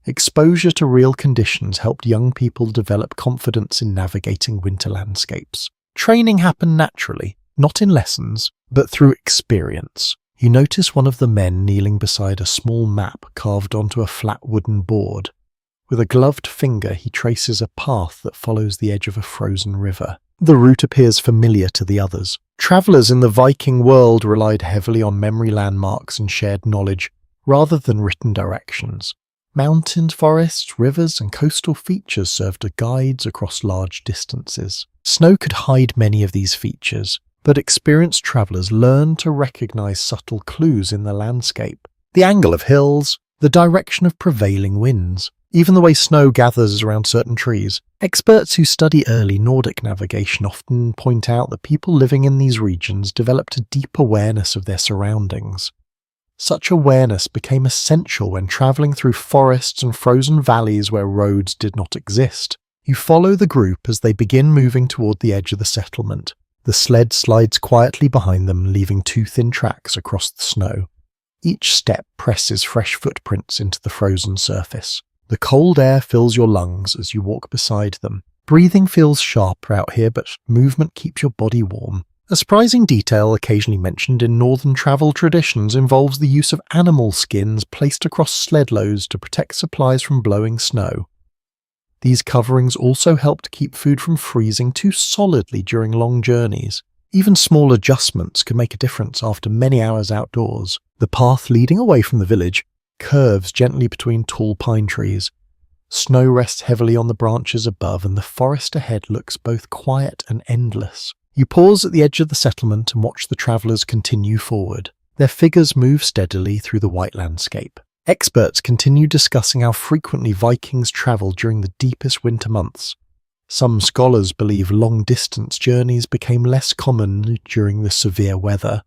Exposure to real conditions helped young people develop confidence in navigating winter landscapes. Training happened naturally, not in lessons, but through experience. You notice one of the men kneeling beside a small map carved onto a flat wooden board. With a gloved finger, he traces a path that follows the edge of a frozen river. The route appears familiar to the others. Travellers in the Viking world relied heavily on memory landmarks and shared knowledge, rather than written directions. Mountains, forests, rivers, and coastal features served as guides across large distances. Snow could hide many of these features, but experienced travellers learned to recognise subtle clues in the landscape. The angle of hills, the direction of prevailing winds, even the way snow gathers around certain trees. Experts who study early Nordic navigation often point out that people living in these regions developed a deep awareness of their surroundings. Such awareness became essential when travelling through forests and frozen valleys where roads did not exist. You follow the group as they begin moving toward the edge of the settlement. The sled slides quietly behind them, leaving two thin tracks across the snow. Each step presses fresh footprints into the frozen surface. The cold air fills your lungs as you walk beside them. Breathing feels sharp out here, but movement keeps your body warm. A surprising detail occasionally mentioned in northern travel traditions involves the use of animal skins placed across sled loads to protect supplies from blowing snow. These coverings also helped keep food from freezing too solidly during long journeys. Even small adjustments could make a difference after many hours outdoors. The path leading away from the village curves gently between tall pine trees. Snow rests heavily on the branches above, and the forest ahead looks both quiet and endless. You pause at the edge of the settlement and watch the travellers continue forward. Their figures move steadily through the white landscape. Experts continue discussing how frequently Vikings travelled during the deepest winter months. Some scholars believe long-distance journeys became less common during the severe weather,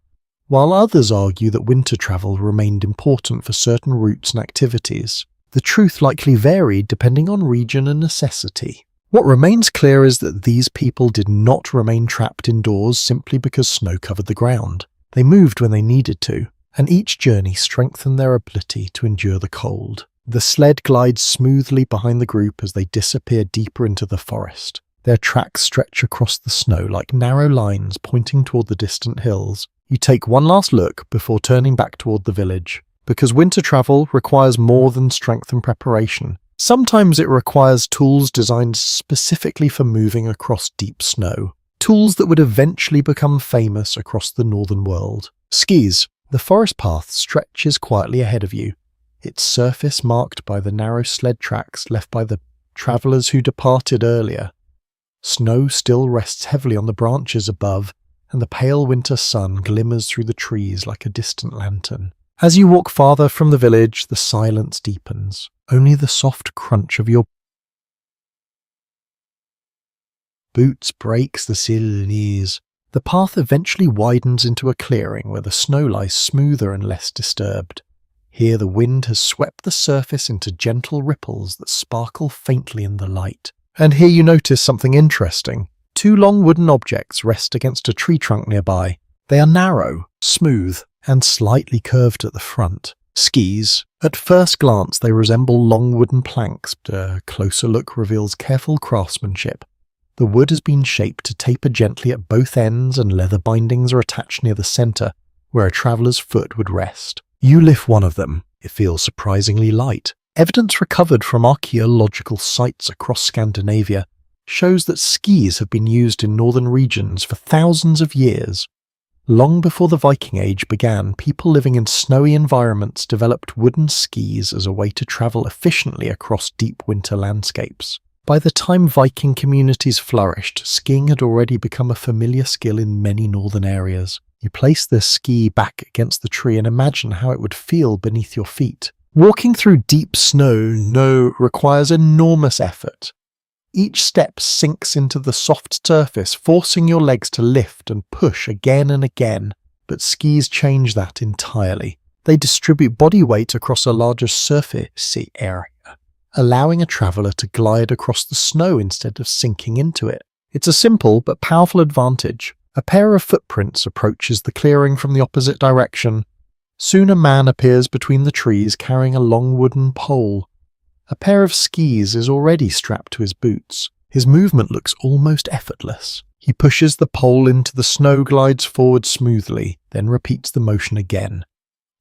while others argue that winter travel remained important for certain routes and activities. The truth likely varied depending on region and necessity. What remains clear is that these people did not remain trapped indoors simply because snow covered the ground. They moved when they needed to, and each journey strengthened their ability to endure the cold. The sled glides smoothly behind the group as they disappear deeper into the forest. Their tracks stretch across the snow like narrow lines pointing toward the distant hills. You take one last look before turning back toward the village, because winter travel requires more than strength and preparation. Sometimes it requires tools designed specifically for moving across deep snow, tools that would eventually become famous across the northern world. Skis. The forest path stretches quietly ahead of you, its surface marked by the narrow sled tracks left by the travellers who departed earlier. Snow still rests heavily on the branches above, and the pale winter sun glimmers through the trees like a distant lantern. As you walk farther from the village, the silence deepens. Only the soft crunch of your boots breaks the still knees. The path eventually widens into a clearing where the snow lies smoother and less disturbed. Here the wind has swept the surface into gentle ripples that sparkle faintly in the light. And here you notice something interesting. Two long wooden objects rest against a tree trunk nearby. They are narrow, smooth, and slightly curved at the front. Skis. At first glance they resemble long wooden planks, but a closer look reveals careful craftsmanship. The wood has been shaped to taper gently at both ends, and leather bindings are attached near the centre, where a traveller's foot would rest. You lift one of them. It feels surprisingly light. Evidence recovered from archaeological sites across Scandinavia shows that skis have been used in northern regions for thousands of years. Long before the Viking Age began, people living in snowy environments developed wooden skis as a way to travel efficiently across deep winter landscapes. By the time Viking communities flourished, skiing had already become a familiar skill in many northern areas. You place the ski back against the tree and imagine how it would feel beneath your feet. Walking through deep snow requires enormous effort. Each step sinks into the soft surface, forcing your legs to lift and push again and again, but skis change that entirely. They distribute body weight across a larger surface area, allowing a traveller to glide across the snow instead of sinking into it. It's a simple but powerful advantage. A pair of footprints approaches the clearing from the opposite direction. Soon a man appears between the trees carrying a long wooden pole. A pair of skis is already strapped to his boots. His movement looks almost effortless. He pushes the pole into the snow, glides forward smoothly, then repeats the motion again.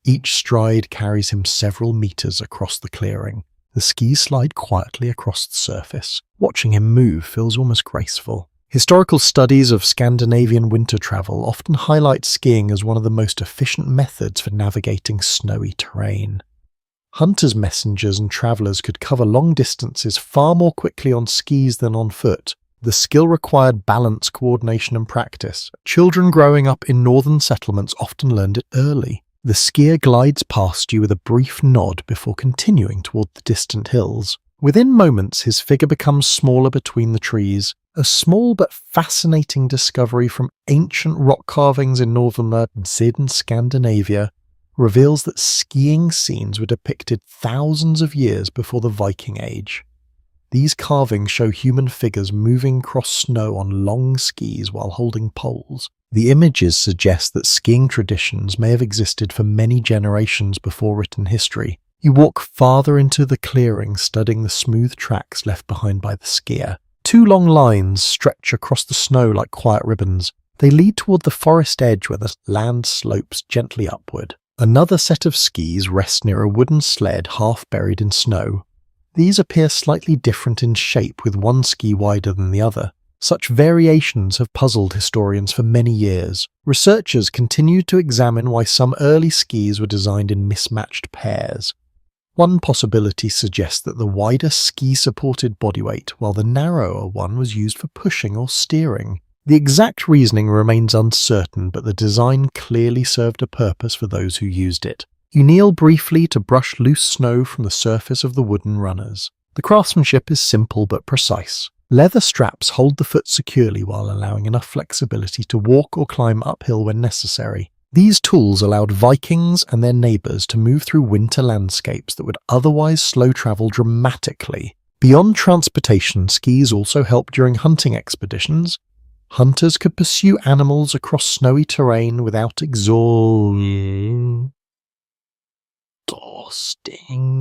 Each stride carries him several meters across the clearing. The skis slide quietly across the surface. Watching him move feels almost graceful. Historical studies of Scandinavian winter travel often highlight skiing as one of the most efficient methods for navigating snowy terrain. Hunters, messengers, and travellers could cover long distances far more quickly on skis than on foot. The skill required balance, coordination, and practice. Children growing up in northern settlements often learned it early. The skier glides past you with a brief nod before continuing toward the distant hills. Within moments, his figure becomes smaller between the trees. A small but fascinating discovery from ancient rock carvings in northern Scandinavia reveals that skiing scenes were depicted thousands of years before the Viking Age. These carvings show human figures moving across snow on long skis while holding poles. The images suggest that skiing traditions may have existed for many generations before written history. You walk farther into the clearing, studying the smooth tracks left behind by the skier. Two long lines stretch across the snow like quiet ribbons. They lead toward the forest edge where the land slopes gently upward. Another set of skis rests near a wooden sled half buried in snow. These appear slightly different in shape, with one ski wider than the other. Such variations have puzzled historians for many years. Researchers continue to examine why some early skis were designed in mismatched pairs. One possibility suggests that the wider ski supported body weight, while the narrower one was used for pushing or steering. The exact reasoning remains uncertain, but the design clearly served a purpose for those who used it. You kneel briefly to brush loose snow from the surface of the wooden runners. The craftsmanship is simple but precise. Leather straps hold the foot securely while allowing enough flexibility to walk or climb uphill when necessary. These tools allowed Vikings and their neighbours to move through winter landscapes that would otherwise slow travel dramatically. Beyond transportation, skis also helped during hunting expeditions. Hunters could pursue animals across snowy terrain without exhausting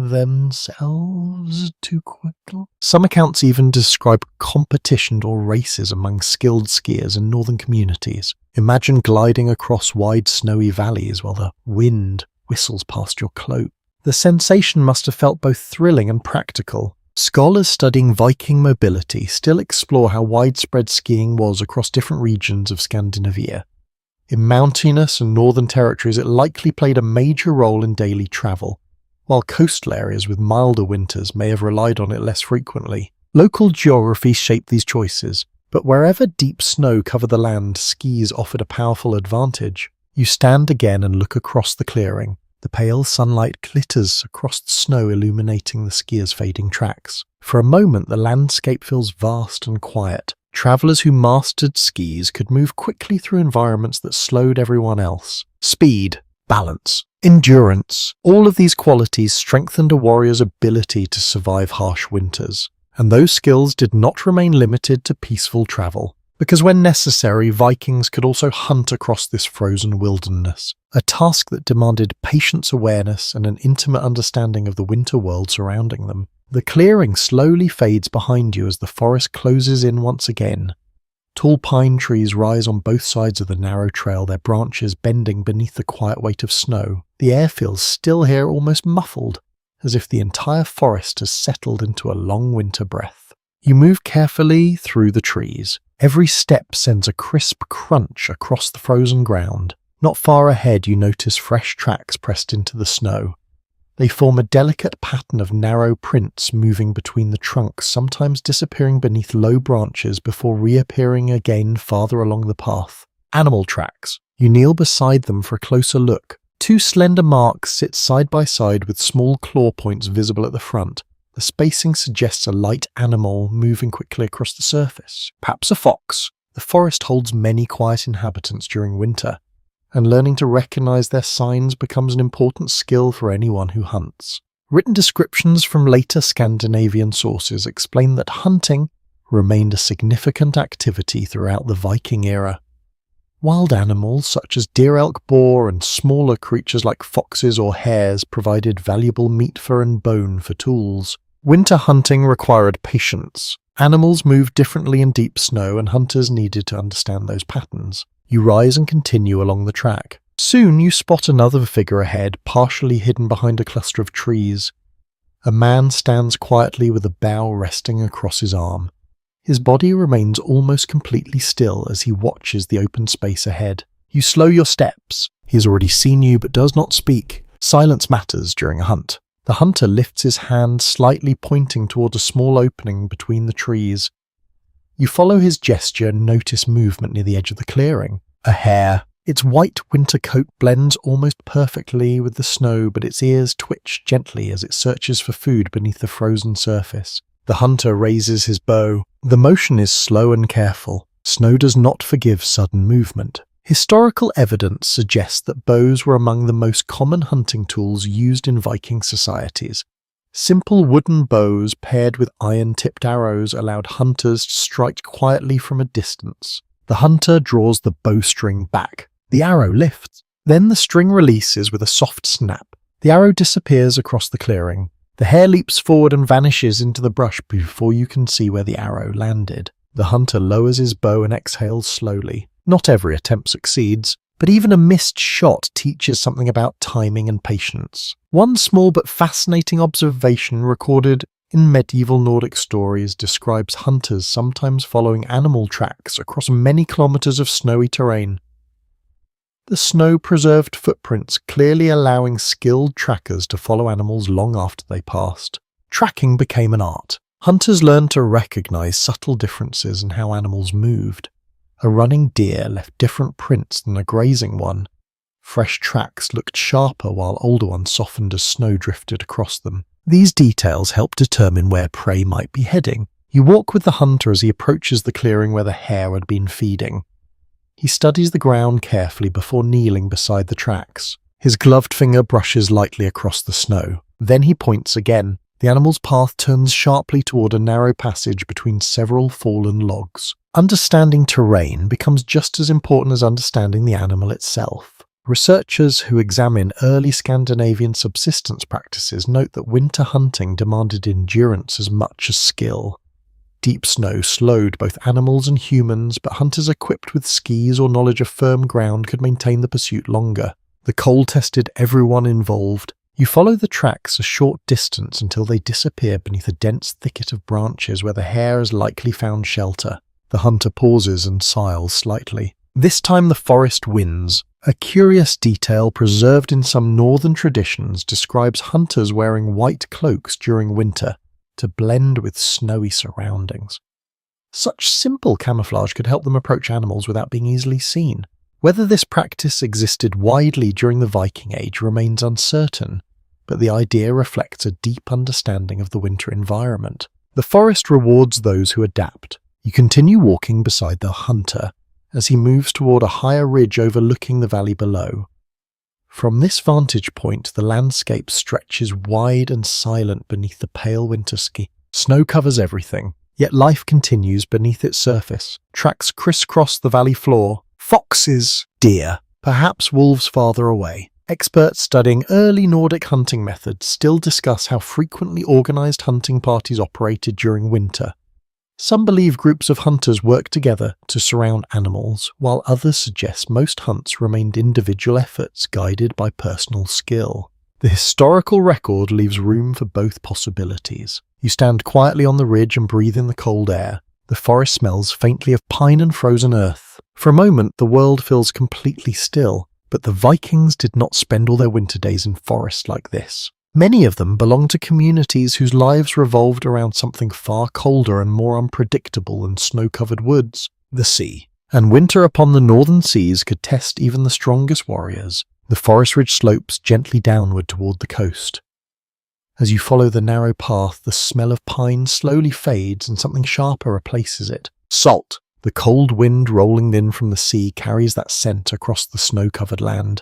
themselves too quickly. Some accounts even describe competition or races among skilled skiers in northern communities. Imagine gliding across wide snowy valleys while the wind whistles past your cloak. The sensation must have felt both thrilling and practical. Scholars studying Viking mobility still explore how widespread skiing was across different regions of Scandinavia. In mountainous and northern territories, it likely played a major role in daily travel, while coastal areas with milder winters may have relied on it less frequently. Local geography shaped these choices, but wherever deep snow covered the land, skis offered a powerful advantage. You stand again and look across the clearing. The pale sunlight glitters across the snow, illuminating the skier's fading tracks. For a moment, the landscape feels vast and quiet. Travellers who mastered skis could move quickly through environments that slowed everyone else. Speed, balance, endurance, all of these qualities strengthened a warrior's ability to survive harsh winters. And those skills did not remain limited to peaceful travel, because when necessary, Vikings could also hunt across this frozen wilderness, a task that demanded patience, awareness, and an intimate understanding of the winter world surrounding them. The clearing slowly fades behind you as the forest closes in once again. Tall pine trees rise on both sides of the narrow trail, their branches bending beneath the quiet weight of snow. The air feels still here, almost muffled, as if the entire forest has settled into a long winter breath. You move carefully through the trees. Every step sends a crisp crunch across the frozen ground. Not far ahead, you notice fresh tracks pressed into the snow. They form a delicate pattern of narrow prints moving between the trunks, sometimes disappearing beneath low branches before reappearing again farther along the path. Animal tracks. You kneel beside them for a closer look. Two slender marks sit side by side with small claw points visible at the front. The spacing suggests a light animal moving quickly across the surface. Perhaps a fox. The forest holds many quiet inhabitants during winter, and learning to recognize their signs becomes an important skill for anyone who hunts. Written descriptions from later Scandinavian sources explain that hunting remained a significant activity throughout the Viking era. Wild animals such as deer, elk, boar, and smaller creatures like foxes or hares provided valuable meat, fur, and bone for tools. Winter hunting required patience. Animals moved differently in deep snow, and hunters needed to understand those patterns. You rise and continue along the track. Soon you spot another figure ahead, partially hidden behind a cluster of trees. A man stands quietly with a bough resting across his arm. His body remains almost completely still as he watches the open space ahead. You slow your steps. He has already seen you but does not speak. Silence matters during a hunt. The hunter lifts his hand slightly, pointing toward a small opening between the trees. You follow his gesture and notice movement near the edge of the clearing. A hare. Its white winter coat blends almost perfectly with the snow, but its ears twitch gently as it searches for food beneath the frozen surface. The hunter raises his bow. The motion is slow and careful. Snow does not forgive sudden movement. Historical evidence suggests that bows were among the most common hunting tools used in Viking societies. Simple wooden bows paired with iron-tipped arrows allowed hunters to strike quietly from a distance. The hunter draws the bowstring back. The arrow lifts. Then the string releases with a soft snap. The arrow disappears across the clearing. The hare leaps forward and vanishes into the brush before you can see where the arrow landed. The hunter lowers his bow and exhales slowly. Not every attempt succeeds, but even a missed shot teaches something about timing and patience. One small but fascinating observation recorded in medieval Nordic stories describes hunters sometimes following animal tracks across many kilometers of snowy terrain. The snow preserved footprints, clearly allowing skilled trackers to follow animals long after they passed. Tracking became an art. Hunters learned to recognize subtle differences in how animals moved. A running deer left different prints than a grazing one. Fresh tracks looked sharper while older ones softened as snow drifted across them. These details help determine where prey might be heading. You walk with the hunter as he approaches the clearing where the hare had been feeding. He studies the ground carefully before kneeling beside the tracks. His gloved finger brushes lightly across the snow. Then he points again. The animal's path turns sharply toward a narrow passage between several fallen logs. Understanding terrain becomes just as important as understanding the animal itself. Researchers who examine early Scandinavian subsistence practices note that winter hunting demanded endurance as much as skill. Deep snow slowed both animals and humans, but hunters equipped with skis or knowledge of firm ground could maintain the pursuit longer. The cold tested everyone involved. You follow the tracks a short distance until they disappear beneath a dense thicket of branches where the hare has likely found shelter. The hunter pauses and sighs slightly. This time the forest wins. A curious detail preserved in some northern traditions describes hunters wearing white cloaks during winter to blend with snowy surroundings. Such simple camouflage could help them approach animals without being easily seen. Whether this practice existed widely during the Viking Age remains uncertain, but the idea reflects a deep understanding of the winter environment. The forest rewards those who adapt. You continue walking beside the hunter as he moves toward a higher ridge overlooking the valley below. From this vantage point, the landscape stretches wide and silent beneath the pale winter sky. Snow covers everything, yet life continues beneath its surface. Tracks crisscross the valley floor. Foxes, deer, perhaps wolves farther away. Experts studying early Nordic hunting methods still discuss how frequently organized hunting parties operated during winter. Some believe groups of hunters worked together to surround animals, while others suggest most hunts remained individual efforts guided by personal skill. The historical record leaves room for both possibilities. You stand quietly on the ridge and breathe in the cold air. The forest smells faintly of pine and frozen earth. For a moment, the world feels completely still, but the Vikings did not spend all their winter days in forests like this. Many of them belong to communities whose lives revolved around something far colder and more unpredictable than snow-covered woods, the sea. And winter upon the northern seas could test even the strongest warriors. The forest ridge slopes gently downward toward the coast. As you follow the narrow path, the smell of pine slowly fades and something sharper replaces it. Salt! The cold wind rolling in from the sea carries that scent across the snow-covered land.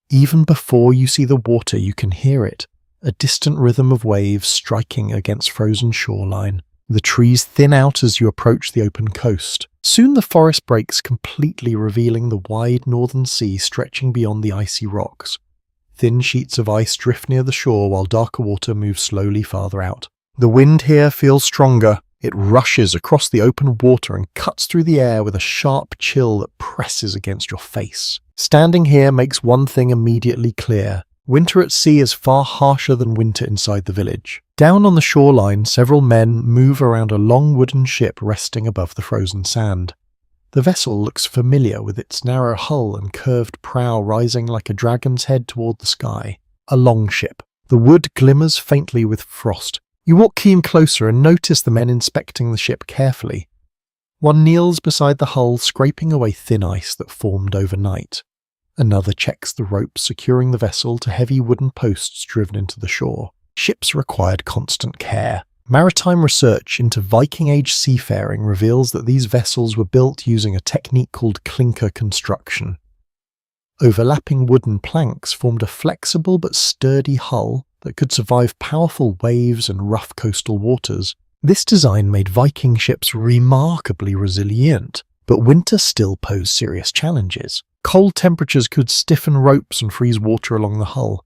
Even before you see the water, you can hear it, a distant rhythm of waves striking against frozen shoreline. The trees thin out as you approach the open coast. Soon the forest breaks completely, revealing the wide northern sea stretching beyond the icy rocks. Thin sheets of ice drift near the shore while darker water moves slowly farther out. The wind here feels stronger. It rushes across the open water and cuts through the air with a sharp chill that presses against your face. Standing here makes one thing immediately clear. Winter at sea is far harsher than winter inside the village. Down on the shoreline, several men move around a long wooden ship resting above the frozen sand. The vessel looks familiar, with its narrow hull and curved prow rising like a dragon's head toward the sky. A longship. The wood glimmers faintly with frost. You walk keen closer and notice the men inspecting the ship carefully. One kneels beside the hull, scraping away thin ice that formed overnight. Another checks the ropes securing the vessel to heavy wooden posts driven into the shore. Ships required constant care. Maritime research into Viking-age seafaring reveals that these vessels were built using a technique called clinker construction. Overlapping wooden planks formed a flexible but sturdy hull that could survive powerful waves and rough coastal waters. This design made Viking ships remarkably resilient, but winter still posed serious challenges. Cold temperatures could stiffen ropes and freeze water along the hull.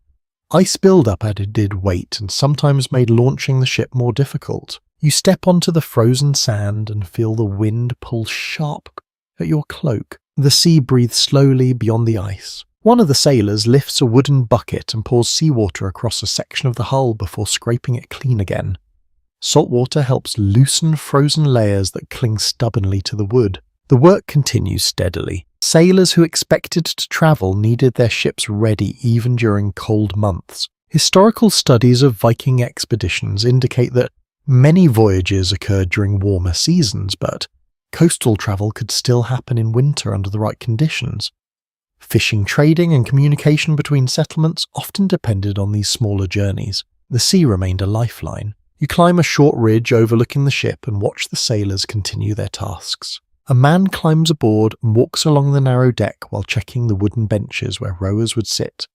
Ice buildup added weight and sometimes made launching the ship more difficult. You step onto the frozen sand and feel the wind pull sharp at your cloak. The sea breathes slowly beyond the ice. One of the sailors lifts a wooden bucket and pours seawater across a section of the hull before scraping it clean again. Salt water helps loosen frozen layers that cling stubbornly to the wood. The work continues steadily. Sailors who expected to travel needed their ships ready even during cold months. Historical studies of Viking expeditions indicate that many voyages occurred during warmer seasons, but coastal travel could still happen in winter under the right conditions. Fishing, trading, and communication between settlements often depended on these smaller journeys. The sea remained a lifeline. You climb a short ridge overlooking the ship and watch the sailors continue their tasks. A man climbs aboard and walks along the narrow deck while checking the wooden benches where rowers would sit.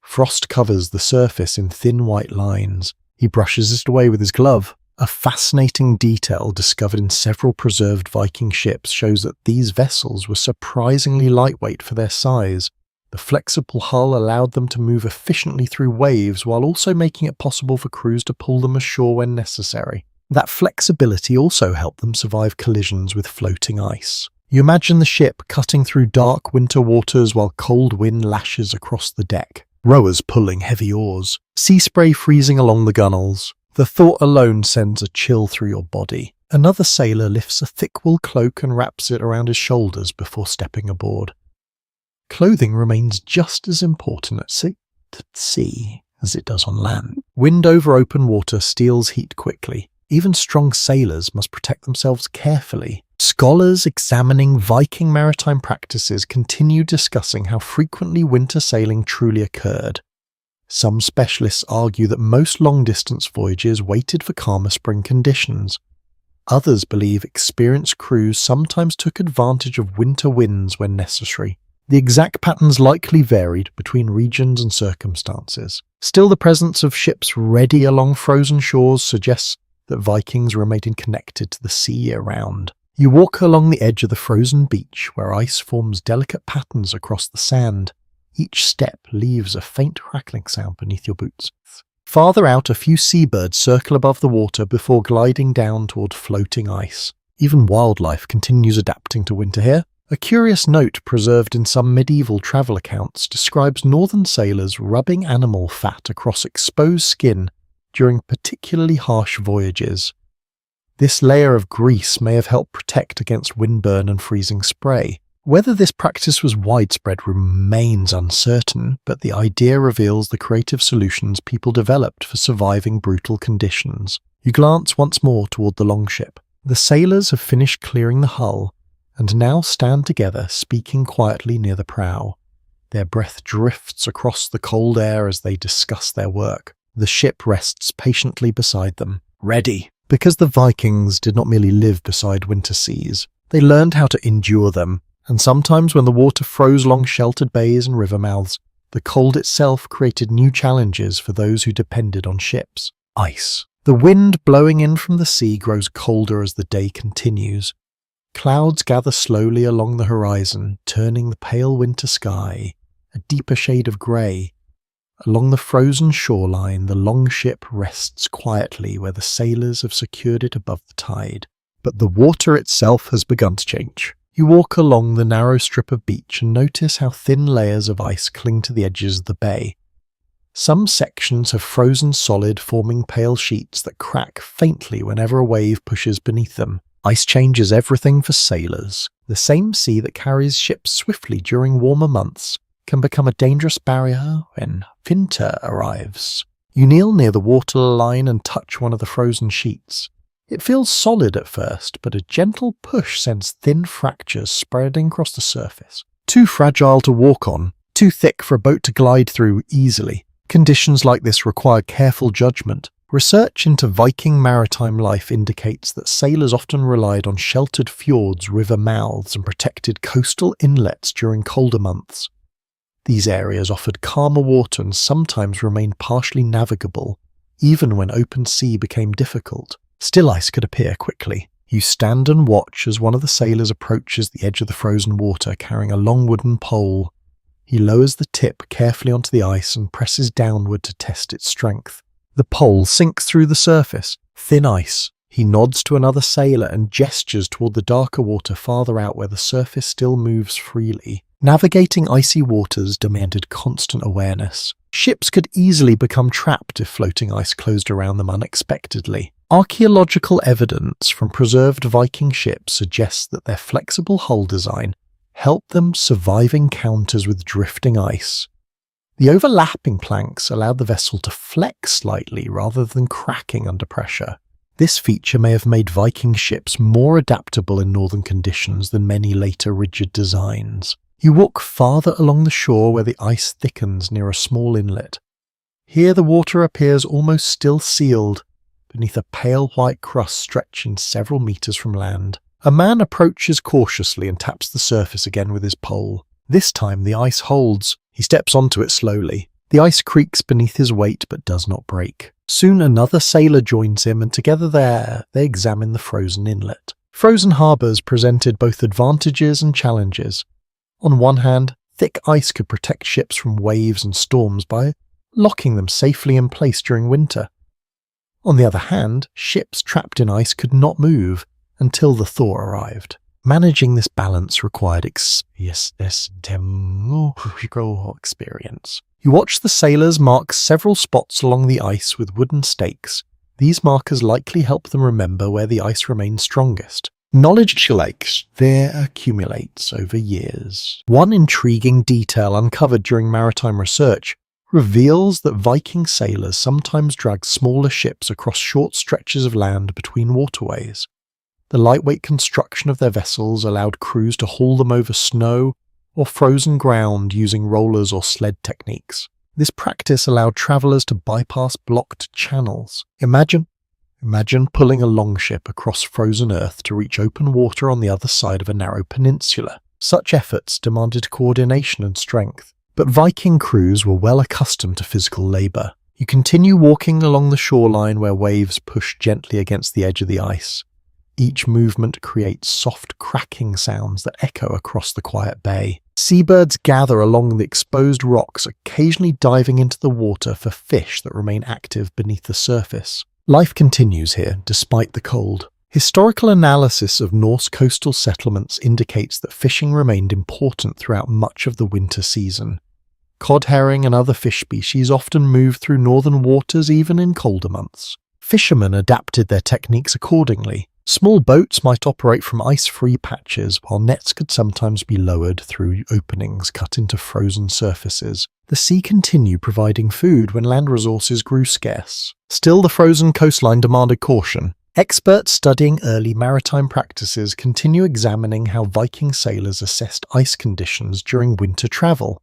Frost covers the surface in thin white lines. He brushes it away with his glove. A fascinating detail discovered in several preserved Viking ships shows that these vessels were surprisingly lightweight for their size. The flexible hull allowed them to move efficiently through waves while also making it possible for crews to pull them ashore when necessary. That flexibility also helped them survive collisions with floating ice. You imagine the ship cutting through dark winter waters while cold wind lashes across the deck. Rowers pulling heavy oars. Sea spray freezing along the gunwales. The thought alone sends a chill through your body. Another sailor lifts a thick wool cloak and wraps it around his shoulders before stepping aboard. Clothing remains just as important at sea as it does on land. Wind over open water steals heat quickly. Even strong sailors must protect themselves carefully. Scholars examining Viking maritime practices continue discussing how frequently winter sailing truly occurred. Some specialists argue that most long-distance voyages waited for calmer spring conditions. Others believe experienced crews sometimes took advantage of winter winds when necessary. The exact patterns likely varied between regions and circumstances. Still, the presence of ships ready along frozen shores suggests that Vikings remained connected to the sea year-round. You walk along the edge of the frozen beach where ice forms delicate patterns across the sand. Each step leaves a faint crackling sound beneath your boots. Farther out, a few seabirds circle above the water before gliding down toward floating ice. Even wildlife continues adapting to winter here. A curious note preserved in some medieval travel accounts describes northern sailors rubbing animal fat across exposed skin during particularly harsh voyages. This layer of grease may have helped protect against windburn and freezing spray. Whether this practice was widespread remains uncertain, but the idea reveals the creative solutions people developed for surviving brutal conditions. You glance once more toward the longship. The sailors have finished clearing the hull, and now stand together, speaking quietly near the prow. Their breath drifts across the cold air as they discuss their work. The ship rests patiently beside them, ready. Because the Vikings did not merely live beside winter seas, they learned how to endure them. And sometimes when the water froze along sheltered bays and river mouths, the cold itself created new challenges for those who depended on ships. Ice. The wind blowing in from the sea grows colder as the day continues. Clouds gather slowly along the horizon, turning the pale winter sky a deeper shade of grey. Along the frozen shoreline, the longship rests quietly where the sailors have secured it above the tide. But the water itself has begun to change. You walk along the narrow strip of beach and notice how thin layers of ice cling to the edges of the bay. Some sections have frozen solid, forming pale sheets that crack faintly whenever a wave pushes beneath them. Ice changes everything for sailors. The same sea that carries ships swiftly during warmer months can become a dangerous barrier when winter arrives. You kneel near the waterline and touch one of the frozen sheets. It feels solid at first, but a gentle push sends thin fractures spreading across the surface. Too fragile to walk on, too thick for a boat to glide through easily. Conditions like this require careful judgment. Research into Viking maritime life indicates that sailors often relied on sheltered fjords, river mouths, and protected coastal inlets during colder months. These areas offered calmer water and sometimes remained partially navigable, even when open sea became difficult. Still ice could appear quickly. You stand and watch as one of the sailors approaches the edge of the frozen water carrying a long wooden pole. He lowers the tip carefully onto the ice and presses downward to test its strength. The pole sinks through the surface, thin ice. He nods to another sailor and gestures toward the darker water farther out where the surface still moves freely. Navigating icy waters demanded constant awareness. Ships could easily become trapped if floating ice closed around them unexpectedly. Archaeological evidence from preserved Viking ships suggests that their flexible hull design helped them survive encounters with drifting ice. The overlapping planks allowed the vessel to flex slightly rather than cracking under pressure. This feature may have made Viking ships more adaptable in northern conditions than many later rigid designs. You walk farther along the shore where the ice thickens near a small inlet. Here the water appears almost still sealed, beneath a pale white crust stretching several meters from land. A man approaches cautiously and taps the surface again with his pole. This time the ice holds. He steps onto it slowly. The ice creaks beneath his weight but does not break. Soon another sailor joins him and together they examine the frozen inlet. Frozen harbours presented both advantages and challenges. On one hand, thick ice could protect ships from waves and storms by locking them safely in place during winter. On the other hand, ships trapped in ice could not move until the thaw arrived. Managing this balance required experience. You watch the sailors mark several spots along the ice with wooden stakes. These markers likely help them remember where the ice remains strongest. Knowledge there accumulates over years. One intriguing detail uncovered during maritime research reveals that Viking sailors sometimes dragged smaller ships across short stretches of land between waterways. The lightweight construction of their vessels allowed crews to haul them over snow or frozen ground using rollers or sled techniques. This practice allowed travelers to bypass blocked channels. Imagine pulling a longship across frozen earth to reach open water on the other side of a narrow peninsula. Such efforts demanded coordination and strength, but Viking crews were well accustomed to physical labour. You continue walking along the shoreline where waves push gently against the edge of the ice. Each movement creates soft cracking sounds that echo across the quiet bay. Seabirds gather along the exposed rocks, occasionally diving into the water for fish that remain active beneath the surface. Life continues here, despite the cold. Historical analysis of Norse coastal settlements indicates that fishing remained important throughout much of the winter season. Cod herring and other fish species often moved through northern waters even in colder months. Fishermen adapted their techniques accordingly. Small boats might operate from ice-free patches, while nets could sometimes be lowered through openings cut into frozen surfaces. The sea continued providing food when land resources grew scarce. Still, the frozen coastline demanded caution. Experts studying early maritime practices continue examining how Viking sailors assessed ice conditions during winter travel.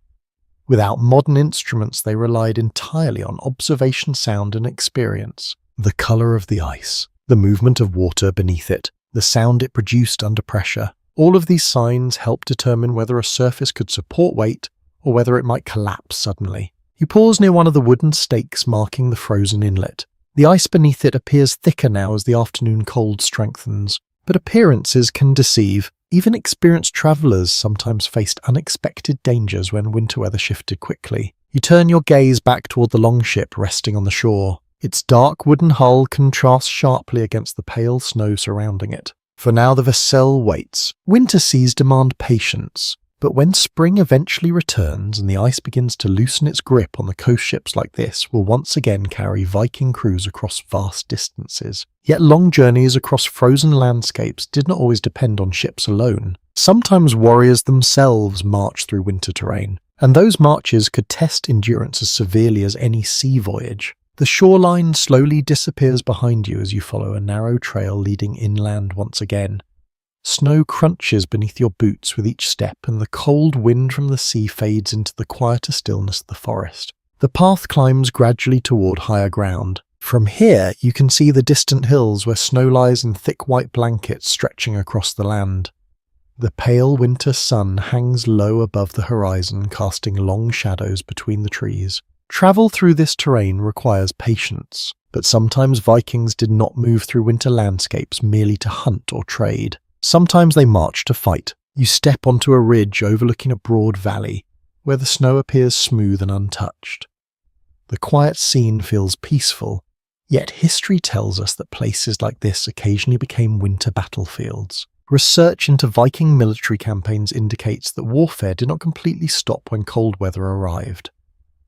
Without modern instruments, they relied entirely on observation, sound, and experience. The colour of the ice, the movement of water beneath it, the sound it produced under pressure. All of these signs help determine whether a surface could support weight or whether it might collapse suddenly. You pause near one of the wooden stakes marking the frozen inlet. The ice beneath it appears thicker now as the afternoon cold strengthens, but appearances can deceive. Even experienced travellers sometimes faced unexpected dangers when winter weather shifted quickly. You turn your gaze back toward the longship resting on the shore. Its dark wooden hull contrasts sharply against the pale snow surrounding it. For now the vessel waits. Winter seas demand patience, but when spring eventually returns and the ice begins to loosen its grip on the coast, ships like this will once again carry Viking crews across vast distances. Yet long journeys across frozen landscapes did not always depend on ships alone. Sometimes warriors themselves marched through winter terrain, and those marches could test endurance as severely as any sea voyage. The shoreline slowly disappears behind you as you follow a narrow trail leading inland once again. Snow crunches beneath your boots with each step, and the cold wind from the sea fades into the quieter stillness of the forest. The path climbs gradually toward higher ground. From here, you can see the distant hills where snow lies in thick white blankets stretching across the land. The pale winter sun hangs low above the horizon, casting long shadows between the trees. Travel through this terrain requires patience, but sometimes Vikings did not move through winter landscapes merely to hunt or trade. Sometimes they marched to fight. You step onto a ridge overlooking a broad valley, where the snow appears smooth and untouched. The quiet scene feels peaceful, yet history tells us that places like this occasionally became winter battlefields. Research into Viking military campaigns indicates that warfare did not completely stop when cold weather arrived.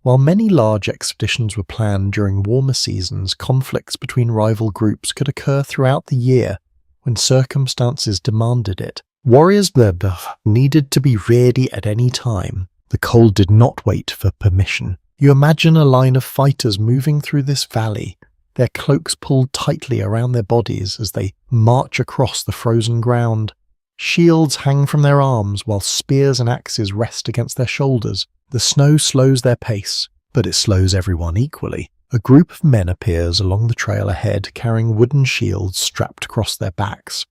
While many large expeditions were planned during warmer seasons, conflicts between rival groups could occur throughout the year when circumstances demanded it. Warriors needed to be ready at any time. The cold did not wait for permission. You imagine a line of fighters moving through this valley, their cloaks pulled tightly around their bodies as they march across the frozen ground. Shields hang from their arms while spears and axes rest against their shoulders. The snow slows their pace, but it slows everyone equally. A group of men appears along the trail ahead, carrying wooden shields strapped across their backs.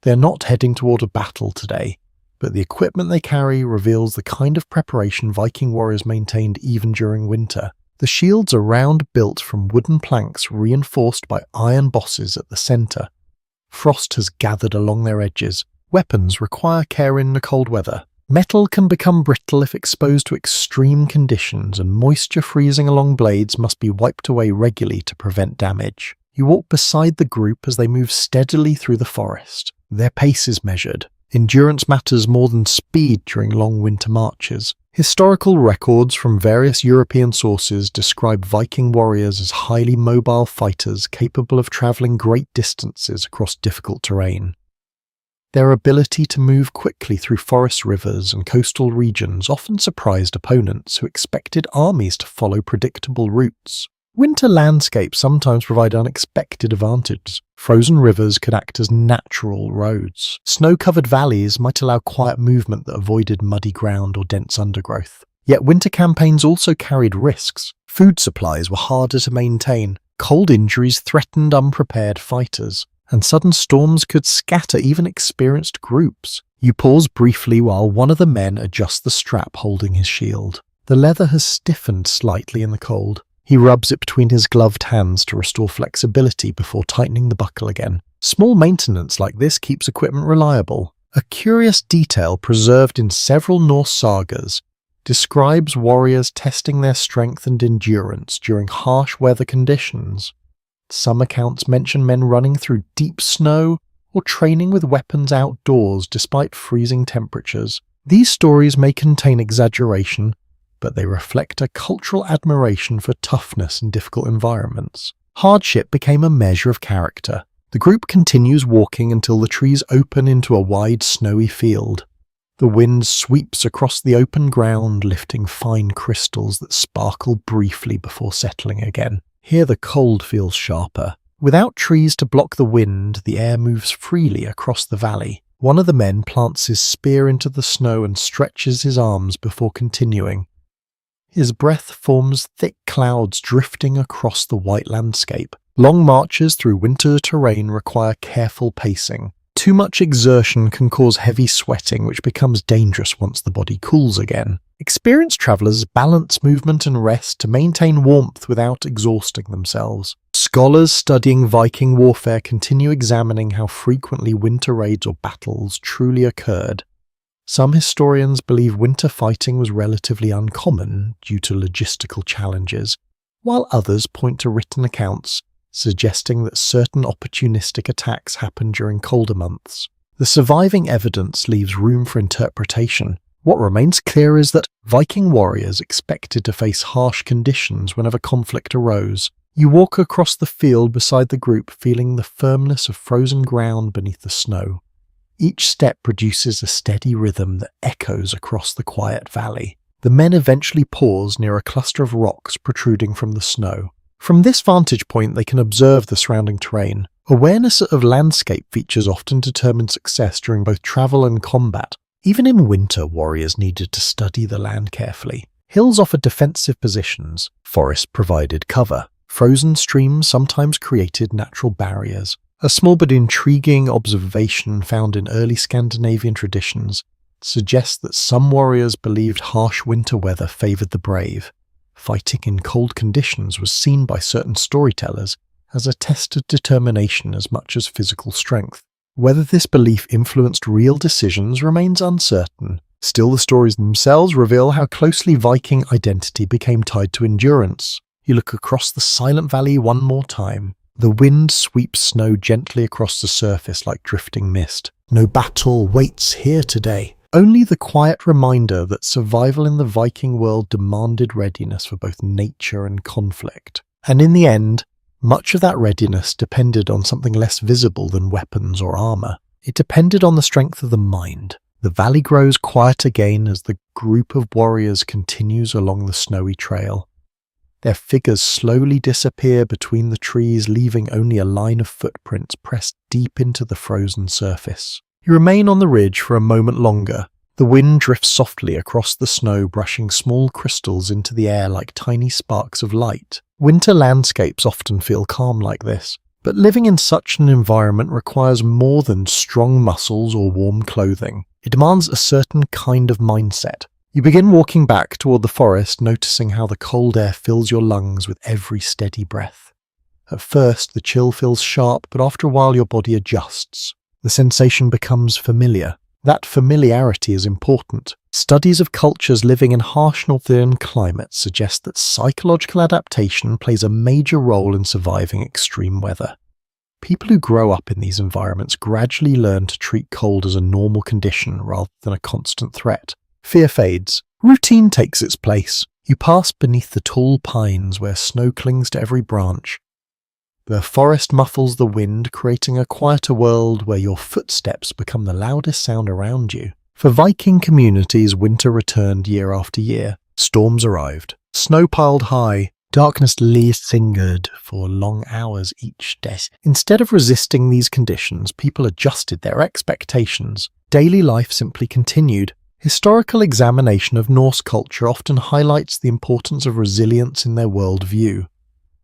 They are not heading toward a battle today, but the equipment they carry reveals the kind of preparation Viking warriors maintained even during winter. The shields are round, built from wooden planks reinforced by iron bosses at the center. Frost has gathered along their edges. Weapons require care in the cold weather. Metal can become brittle if exposed to extreme conditions, and moisture freezing along blades must be wiped away regularly to prevent damage. You walk beside the group as they move steadily through the forest. Their pace is measured. Endurance matters more than speed during long winter marches. Historical records from various European sources describe Viking warriors as highly mobile fighters capable of traveling great distances across difficult terrain. Their ability to move quickly through forest, rivers, and coastal regions often surprised opponents who expected armies to follow predictable routes. Winter landscapes sometimes provide unexpected advantages. Frozen rivers could act as natural roads. Snow-covered valleys might allow quiet movement that avoided muddy ground or dense undergrowth. Yet winter campaigns also carried risks. Food supplies were harder to maintain. Cold injuries threatened unprepared fighters, and sudden storms could scatter even experienced groups. You pause briefly while one of the men adjusts the strap holding his shield. The leather has stiffened slightly in the cold. He rubs it between his gloved hands to restore flexibility before tightening the buckle again. Small maintenance like this keeps equipment reliable. A curious detail preserved in several Norse sagas describes warriors testing their strength and endurance during harsh weather conditions. Some accounts mention men running through deep snow or training with weapons outdoors despite freezing temperatures. These stories may contain exaggeration, but they reflect a cultural admiration for toughness in difficult environments. Hardship became a measure of character. The group continues walking until the trees open into a wide snowy field. The wind sweeps across the open ground, lifting fine crystals that sparkle briefly before settling again. Here the cold feels sharper. Without trees to block the wind, the air moves freely across the valley. One of the men plants his spear into the snow and stretches his arms before continuing. His breath forms thick clouds drifting across the white landscape. Long marches through winter terrain require careful pacing. Too much exertion can cause heavy sweating, which becomes dangerous once the body cools again. Experienced travelers balance movement and rest to maintain warmth without exhausting themselves. Scholars studying Viking warfare continue examining how frequently winter raids or battles truly occurred. Some historians believe winter fighting was relatively uncommon due to logistical challenges, while others point to written accounts suggesting that certain opportunistic attacks happened during colder months. The surviving evidence leaves room for interpretation. What remains clear is that Viking warriors expected to face harsh conditions whenever conflict arose. You walk across the field beside the group, feeling the firmness of frozen ground beneath the snow. Each step produces a steady rhythm that echoes across the quiet valley. The men eventually pause near a cluster of rocks protruding from the snow. From this vantage point, they can observe the surrounding terrain. Awareness of landscape features often determine success during both travel and combat. Even in winter, warriors needed to study the land carefully. Hills offered defensive positions. Forests provided cover. Frozen streams sometimes created natural barriers. A small but intriguing observation found in early Scandinavian traditions suggests that some warriors believed harsh winter weather favored the brave. Fighting in cold conditions was seen by certain storytellers as a test of determination as much as physical strength. Whether this belief influenced real decisions remains uncertain. Still, the stories themselves reveal how closely Viking identity became tied to endurance. You look across the silent valley one more time. The wind sweeps snow gently across the surface like drifting mist. No battle waits here today. Only the quiet reminder that survival in the Viking world demanded readiness for both nature and conflict. And in the end, much of that readiness depended on something less visible than weapons or armor. It depended on the strength of the mind. The valley grows quiet again as the group of warriors continues along the snowy trail. Their figures slowly disappear between the trees, leaving only a line of footprints pressed deep into the frozen surface. You remain on the ridge for a moment longer. The wind drifts softly across the snow, brushing small crystals into the air like tiny sparks of light. Winter landscapes often feel calm like this, but living in such an environment requires more than strong muscles or warm clothing. It demands a certain kind of mindset. You begin walking back toward the forest, noticing how the cold air fills your lungs with every steady breath. At first, the chill feels sharp, but after a while your body adjusts. The sensation becomes familiar. That familiarity is important. Studies of cultures living in harsh northern climates suggest that psychological adaptation plays a major role in surviving extreme weather. People who grow up in these environments gradually learn to treat cold as a normal condition rather than a constant threat. Fear fades. Routine takes its place. You pass beneath the tall pines where snow clings to every branch. The forest muffles the wind, creating a quieter world where your footsteps become the loudest sound around you. For Viking communities, winter returned year after year. Storms arrived. Snow piled high. Darkness lingered for long hours each day. Instead of resisting these conditions, people adjusted their expectations. Daily life simply continued. Historical examination of Norse culture often highlights the importance of resilience in their worldview.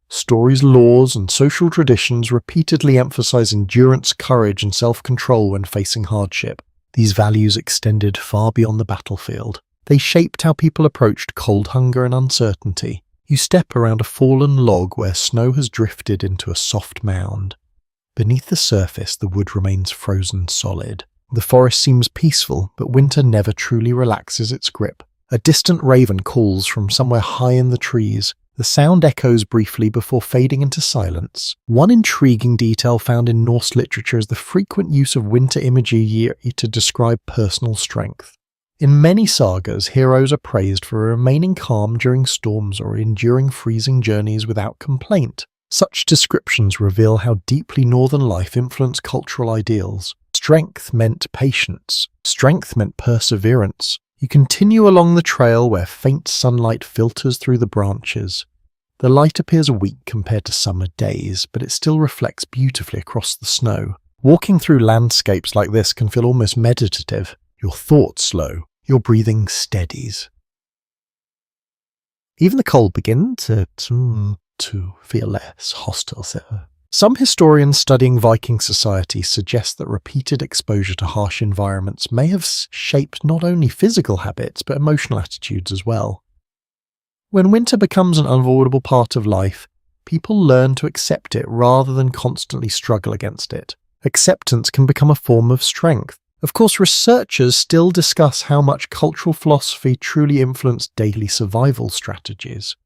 Stories, laws, and social traditions repeatedly emphasize endurance, courage, and self-control when facing hardship. These values extended far beyond the battlefield. They shaped how people approached cold hunger and uncertainty. You step around a fallen log where snow has drifted into a soft mound. Beneath the surface, the wood remains frozen solid. The forest seems peaceful, but winter never truly relaxes its grip. A distant raven calls from somewhere high in the trees. The sound echoes briefly before fading into silence. One intriguing detail found in Norse literature is the frequent use of winter imagery to describe personal strength. In many sagas, heroes are praised for remaining calm during storms or enduring freezing journeys without complaint. Such descriptions reveal how deeply northern life influenced cultural ideals. Strength meant patience. Strength meant perseverance. You continue along the trail where faint sunlight filters through the branches. The light appears weak compared to summer days, but it still reflects beautifully across the snow. Walking through landscapes like this can feel almost meditative. Your thoughts slow, your breathing steadies. Even the cold begins to feel less hostile. Some historians studying Viking society suggest that repeated exposure to harsh environments may have shaped not only physical habits but emotional attitudes as well. When winter becomes an unavoidable part of life, people learn to accept it rather than constantly struggle against it. Acceptance can become a form of strength. Of course, researchers still discuss how much cultural philosophy truly influenced daily survival strategies.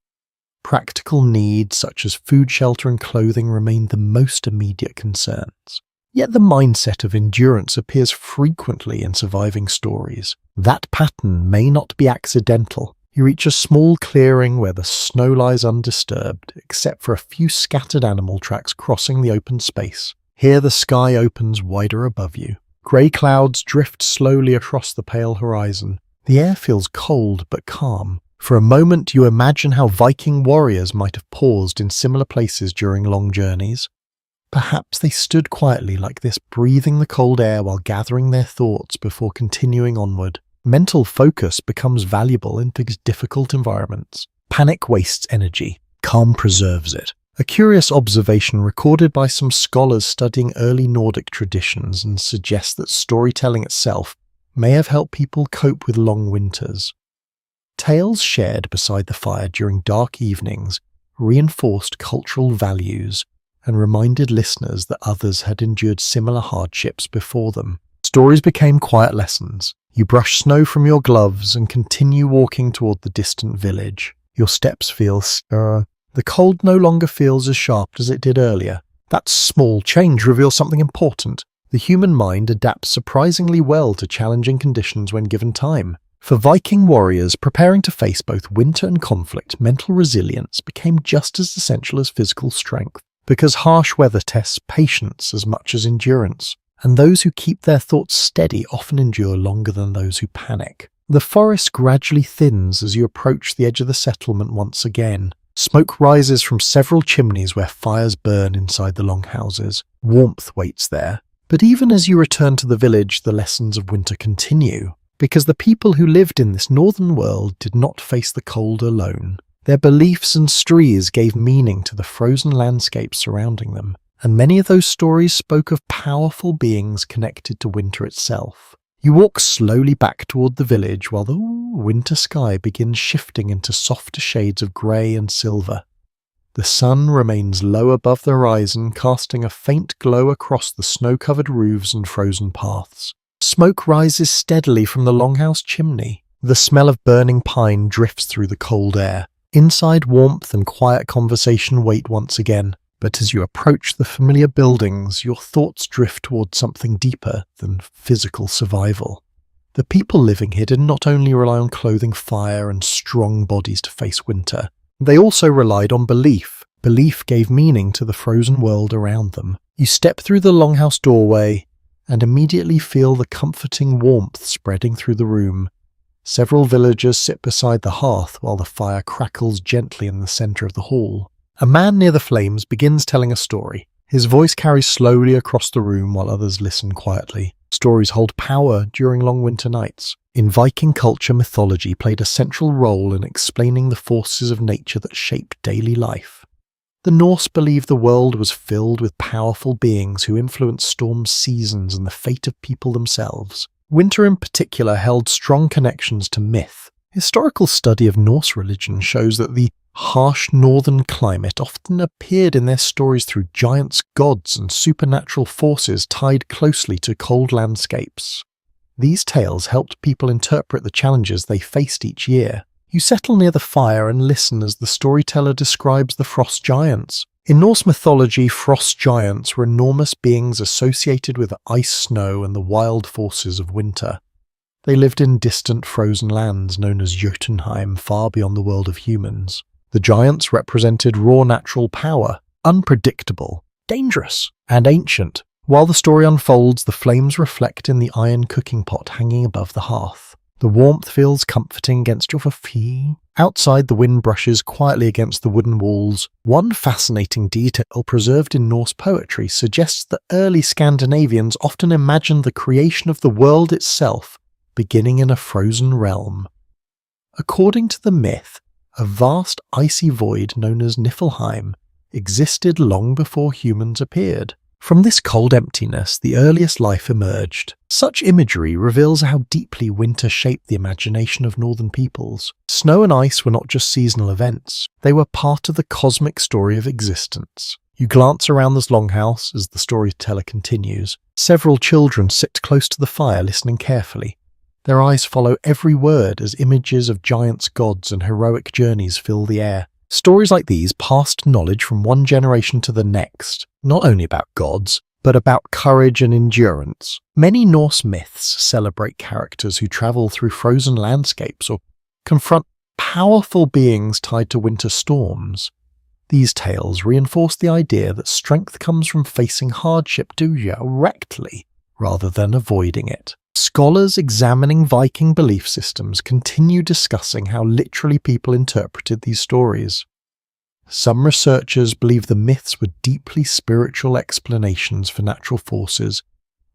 Practical needs such as food, shelter and clothing remain the most immediate concerns. Yet the mindset of endurance appears frequently in surviving stories. That pattern may not be accidental. You reach a small clearing where the snow lies undisturbed, except for a few scattered animal tracks crossing the open space. Here the sky opens wider above you. Grey clouds drift slowly across the pale horizon. The air feels cold but calm. For a moment you imagine how Viking warriors might have paused in similar places during long journeys. Perhaps they stood quietly like this, breathing the cold air while gathering their thoughts before continuing onward. Mental focus becomes valuable in these difficult environments. Panic wastes energy. Calm preserves it. A curious observation recorded by some scholars studying early Nordic traditions and suggests that storytelling itself may have helped people cope with long winters. Tales shared beside the fire during dark evenings reinforced cultural values and reminded listeners that others had endured similar hardships before them. Stories became quiet lessons. You brush snow from your gloves and continue walking toward the distant village. Your steps feel stirrer. The cold no longer feels as sharp as it did earlier. That small change reveals something important. The human mind adapts surprisingly well to challenging conditions when given time. For Viking warriors preparing to face both winter and conflict, mental resilience became just as essential as physical strength, because harsh weather tests patience as much as endurance, and those who keep their thoughts steady often endure longer than those who panic. The forest gradually thins as you approach the edge of the settlement once again. Smoke rises from several chimneys where fires burn inside the longhouses. Warmth waits there. But even as you return to the village, the lessons of winter continue. Because the people who lived in this northern world did not face the cold alone. Their beliefs and stories gave meaning to the frozen landscapes surrounding them, and many of those stories spoke of powerful beings connected to winter itself. You walk slowly back toward the village while the winter sky begins shifting into softer shades of grey and silver. The sun remains low above the horizon, casting a faint glow across the snow-covered roofs and frozen paths. Smoke rises steadily from the longhouse chimney. The smell of burning pine drifts through the cold air. Inside, warmth and quiet conversation wait once again, but as you approach the familiar buildings, your thoughts drift towards something deeper than physical survival. The people living here did not only rely on clothing, fire, and strong bodies to face winter, they also relied on belief. Belief gave meaning to the frozen world around them. You step through the longhouse doorway and immediately feel the comforting warmth spreading through the room. Several villagers sit beside the hearth while the fire crackles gently in the centre of the hall. A man near the flames begins telling a story. His voice carries slowly across the room while others listen quietly. Stories hold power during long winter nights. In Viking culture, mythology played a central role in explaining the forces of nature that shape daily life. The Norse believed the world was filled with powerful beings who influenced storms, seasons, and the fate of people themselves. Winter in particular held strong connections to myth. Historical study of Norse religion shows that the harsh northern climate often appeared in their stories through giants, gods, and supernatural forces tied closely to cold landscapes. These tales helped people interpret the challenges they faced each year. You settle near the fire and listen as the storyteller describes the frost giants. In Norse mythology, frost giants were enormous beings associated with ice, snow, and the wild forces of winter. They lived in distant frozen lands known as Jotunheim, far beyond the world of humans. The giants represented raw natural power. unpredictable, dangerous, and ancient. While the story unfolds, the flames reflect in the iron cooking pot hanging above the hearth. The warmth feels comforting against your feet. Outside, the wind brushes quietly against the wooden walls. One fascinating detail preserved in Norse poetry suggests that early Scandinavians often imagined the creation of the world itself beginning in a frozen realm. According to the myth, a vast icy void known as Niflheim existed long before humans appeared. From this cold emptiness, the earliest life emerged. Such imagery reveals how deeply winter shaped the imagination of northern peoples. Snow and ice were not just seasonal events, they were part of the cosmic story of existence. You glance around this longhouse as the storyteller continues. Several children sit close to the fire listening carefully. Their eyes follow every word as images of giants, gods, and heroic journeys fill the air. Stories like these passed knowledge from one generation to the next, not only about gods, but about courage and endurance. Many Norse myths celebrate characters who travel through frozen landscapes or confront powerful beings tied to winter storms. These tales reinforce the idea that strength comes from facing hardship directly, rather than avoiding it. Scholars examining Viking belief systems continue discussing how literally people interpreted these stories. Some researchers believe the myths were deeply spiritual explanations for natural forces,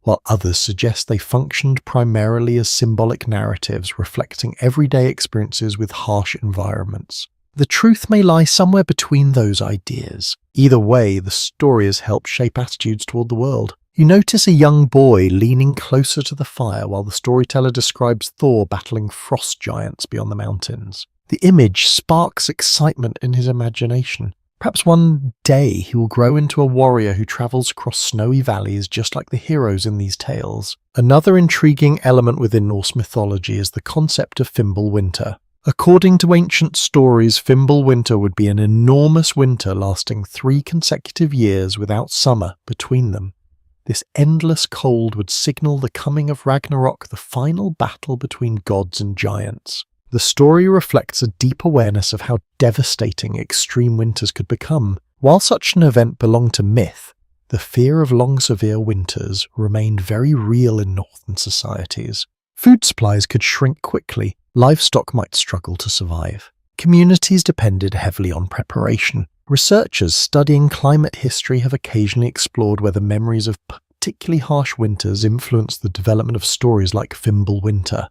while others suggest they functioned primarily as symbolic narratives reflecting everyday experiences with harsh environments. The truth may lie somewhere between those ideas. Either way, the stories help shape attitudes toward the world. You notice a young boy leaning closer to the fire while the storyteller describes Thor battling frost giants beyond the mountains. The image sparks excitement in his imagination. Perhaps one day he will grow into a warrior who travels across snowy valleys just like the heroes in these tales. Another intriguing element within Norse mythology is the concept of Fimbulwinter. According to ancient stories, Fimbulwinter would be an enormous winter lasting 3 consecutive years without summer between them. This endless cold would signal the coming of Ragnarok, the final battle between gods and giants. The story reflects a deep awareness of how devastating extreme winters could become. While such an event belonged to myth, the fear of long severe winters remained very real in northern societies. Food supplies could shrink quickly, livestock might struggle to survive. Communities depended heavily on preparation. Researchers studying climate history have occasionally explored whether memories of particularly harsh winters influenced the development of stories like Fimbulwinter.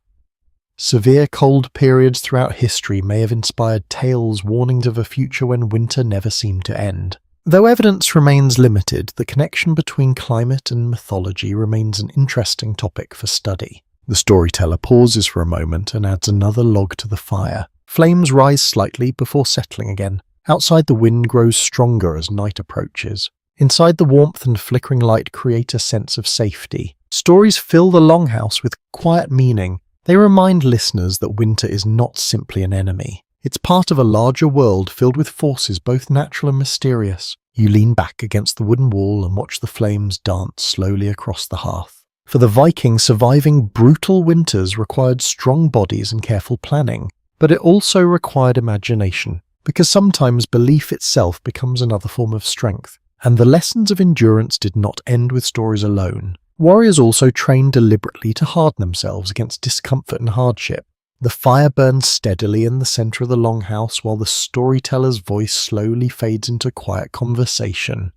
Severe cold periods throughout history may have inspired tales warning of a future when winter never seemed to end. Though evidence remains limited, the connection between climate and mythology remains an interesting topic for study. The storyteller pauses for a moment and adds another log to the fire. Flames rise slightly before settling again. Outside, the wind grows stronger as night approaches. Inside, the warmth and flickering light create a sense of safety. Stories fill the longhouse with quiet meaning. They remind listeners that winter is not simply an enemy. It's part of a larger world filled with forces both natural and mysterious. You lean back against the wooden wall and watch the flames dance slowly across the hearth. For the Vikings, surviving brutal winters required strong bodies and careful planning, but it also required imagination. Because sometimes belief itself becomes another form of strength, and the lessons of endurance did not end with stories alone. Warriors also trained deliberately to harden themselves against discomfort and hardship. The fire burns steadily in the center of the longhouse while the storyteller's voice slowly fades into quiet conversation.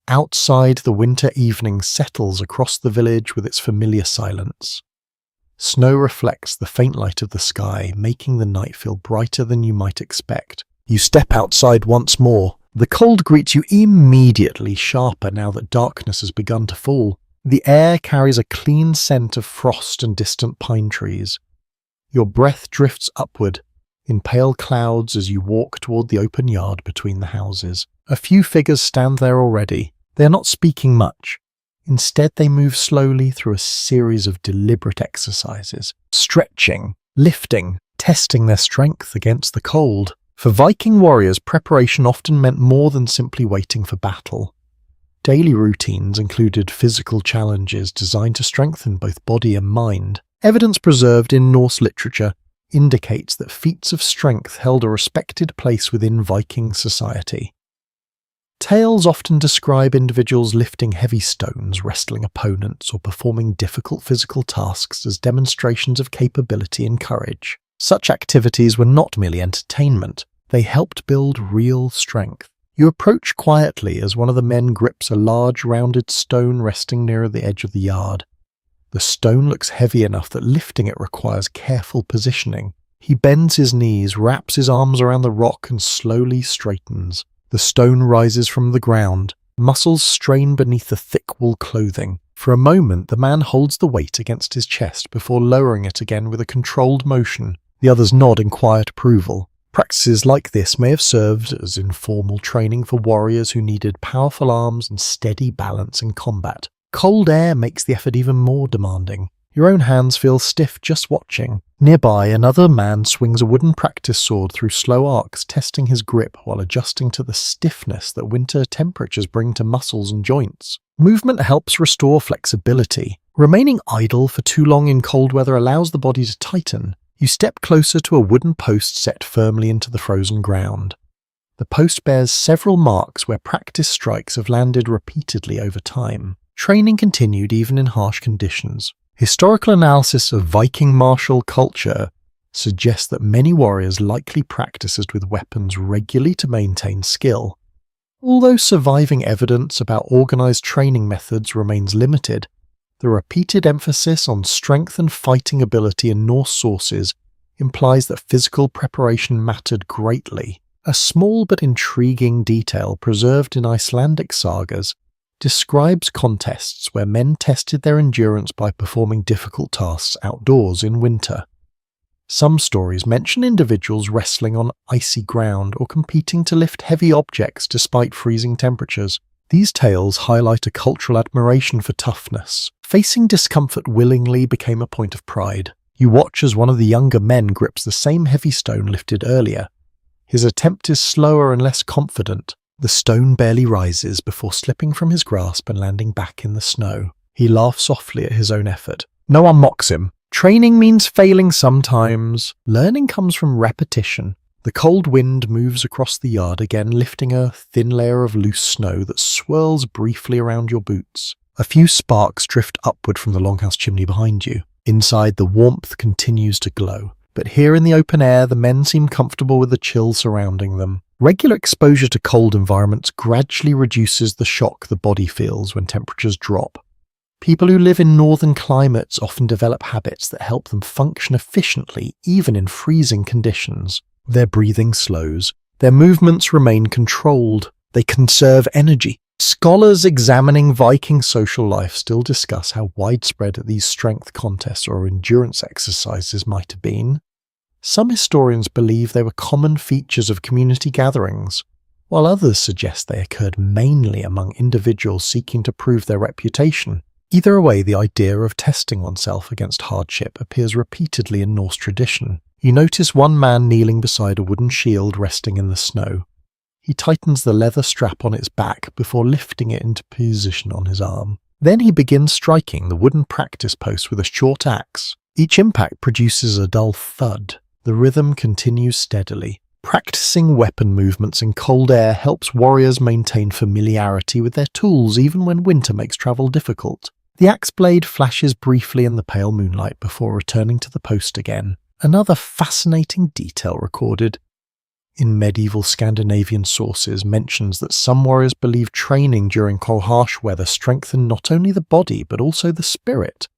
Outside, the winter evening settles across the village with its familiar silence. Snow reflects the faint light of the sky, making the night feel brighter than you might expect. You step outside once more. The cold greets you immediately, sharper now that darkness has begun to fall. The air carries a clean scent of frost and distant pine trees. Your breath drifts upward in pale clouds as you walk toward the open yard between the houses. A few figures stand there already. They are not speaking much. Instead, they move slowly through a series of deliberate exercises, stretching, lifting, testing their strength against the cold. For Viking warriors, preparation often meant more than simply waiting for battle. Daily routines included physical challenges designed to strengthen both body and mind. Evidence preserved in Norse literature indicates that feats of strength held a respected place within Viking society. Tales often describe individuals lifting heavy stones, wrestling opponents, or performing difficult physical tasks as demonstrations of capability and courage. Such activities were not merely entertainment, they helped build real strength. You approach quietly as one of the men grips a large rounded stone resting near the edge of the yard. The stone looks heavy enough that lifting it requires careful positioning. He bends his knees, wraps his arms around the rock, and slowly straightens. The stone rises from the ground. Muscles strain beneath the thick wool clothing. For a moment, the man holds the weight against his chest before lowering it again with a controlled motion. The others nod in quiet approval. Practices like this may have served as informal training for warriors who needed powerful arms and steady balance in combat. Cold air makes the effort even more demanding. Your own hands feel stiff just watching. Nearby, another man swings a wooden practice sword through slow arcs, testing his grip while adjusting to the stiffness that winter temperatures bring to muscles and joints. Movement helps restore flexibility. Remaining idle for too long in cold weather allows the body to tighten. You step closer to a wooden post set firmly into the frozen ground. The post bears several marks where practice strikes have landed repeatedly over time. Training continued even in harsh conditions. Historical analysis of Viking martial culture suggests that many warriors likely practiced with weapons regularly to maintain skill. Although surviving evidence about organized training methods remains limited, the repeated emphasis on strength and fighting ability in Norse sources implies that physical preparation mattered greatly. A small but intriguing detail preserved in Icelandic sagas describes contests where men tested their endurance by performing difficult tasks outdoors in winter. Some stories mention individuals wrestling on icy ground or competing to lift heavy objects despite freezing temperatures. These tales highlight a cultural admiration for toughness. Facing discomfort willingly became a point of pride. You watch as one of the younger men grips the same heavy stone lifted earlier. His attempt is slower and less confident. The stone barely rises before slipping from his grasp and landing back in the snow. He laughs softly at his own effort. No one mocks him. Training means failing sometimes. Learning comes from repetition. The cold wind moves across the yard again, lifting a thin layer of loose snow that swirls briefly around your boots. A few sparks drift upward from the longhouse chimney behind you. Inside, the warmth continues to glow. But here in the open air, the men seem comfortable with the chill surrounding them. Regular exposure to cold environments gradually reduces the shock the body feels when temperatures drop. People who live in northern climates often develop habits that help them function efficiently even in freezing conditions. Their breathing slows. Their movements remain controlled. They conserve energy. Scholars examining Viking social life still discuss how widespread these strength contests or endurance exercises might have been. Some historians believe they were common features of community gatherings, while others suggest they occurred mainly among individuals seeking to prove their reputation. Either way, the idea of testing oneself against hardship appears repeatedly in Norse tradition. You notice one man kneeling beside a wooden shield resting in the snow. He tightens the leather strap on its back before lifting it into position on his arm. Then he begins striking the wooden practice post with a short axe. Each impact produces a dull thud. The rhythm continues steadily. Practicing weapon movements in cold air helps warriors maintain familiarity with their tools even when winter makes travel difficult. The axe blade flashes briefly in the pale moonlight before returning to the post again. Another fascinating detail recorded in medieval Scandinavian sources mentions that some warriors believed training during cold, harsh weather strengthened not only the body but also the spirit.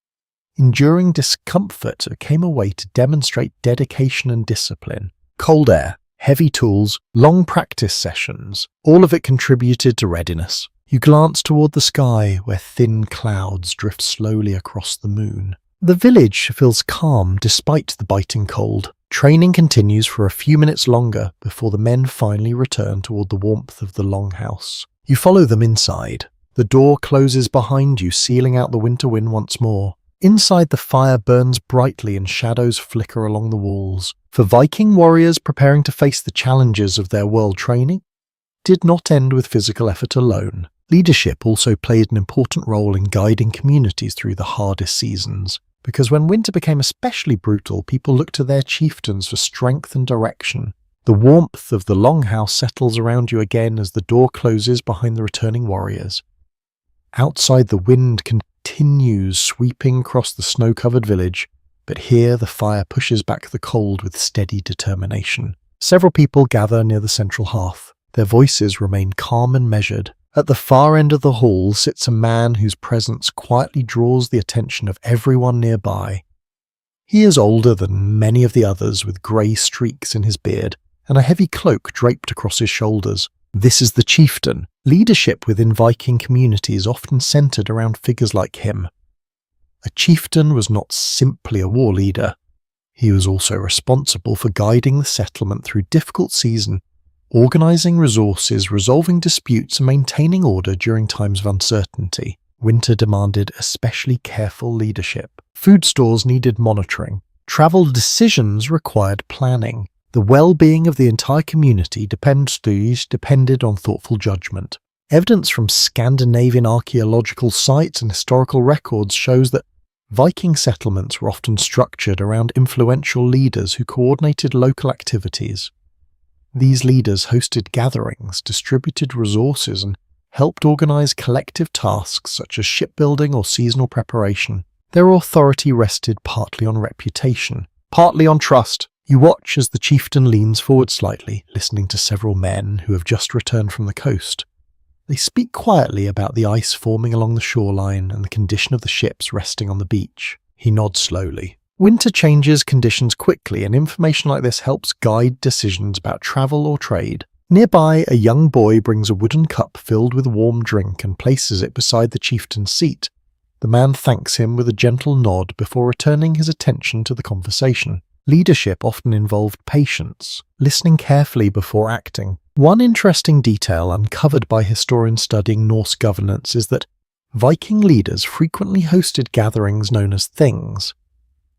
Enduring discomfort became a way to demonstrate dedication and discipline. Cold air, heavy tools, long practice sessions, all of it contributed to readiness. You glance toward the sky where thin clouds drift slowly across the moon. The village feels calm despite the biting cold. Training continues for a few minutes longer before the men finally return toward the warmth of the longhouse. You follow them inside. The door closes behind you, sealing out the winter wind once more. Inside, the fire burns brightly and shadows flicker along the walls. For Viking warriors preparing to face the challenges of their world training, did not end with physical effort alone. Leadership also played an important role in guiding communities through the hardest seasons, because when winter became especially brutal, people looked to their chieftains for strength and direction. The The warmth of the longhouse settles around you again as the door closes behind the returning warriors. Outside, the wind continues sweeping across the snow-covered village, but here the fire pushes back the cold with steady determination. Several people gather near the central hearth. Their voices remain calm and measured. At the far end of the hall sits a man whose presence quietly draws the attention of everyone nearby. He is older than many of the others, with grey streaks in his beard and a heavy cloak draped across his shoulders. This is the chieftain. Leadership within Viking communities often centered around figures like him. A chieftain was not simply a war leader. He was also responsible for guiding the settlement through difficult seasons, organizing resources, resolving disputes, and maintaining order during times of uncertainty. Winter demanded especially careful leadership. Food stores needed monitoring. Travel decisions required planning. The well-being of the entire community depended on thoughtful judgment. Evidence from Scandinavian archaeological sites and historical records shows that Viking settlements were often structured around influential leaders who coordinated local activities. These leaders hosted gatherings, distributed resources, and helped organize collective tasks such as shipbuilding or seasonal preparation. Their authority rested partly on reputation, partly on trust. You watch as the chieftain leans forward slightly, listening to several men who have just returned from the coast. They speak quietly about the ice forming along the shoreline and the condition of the ships resting on the beach. He nods slowly. Winter changes conditions quickly, and information like this helps guide decisions about travel or trade. Nearby, a young boy brings a wooden cup filled with warm drink and places it beside the chieftain's seat. The man thanks him with a gentle nod before returning his attention to the conversation. Leadership often involved patience, listening carefully before acting. One interesting detail uncovered by historians studying Norse governance is that Viking leaders frequently hosted gatherings known as things.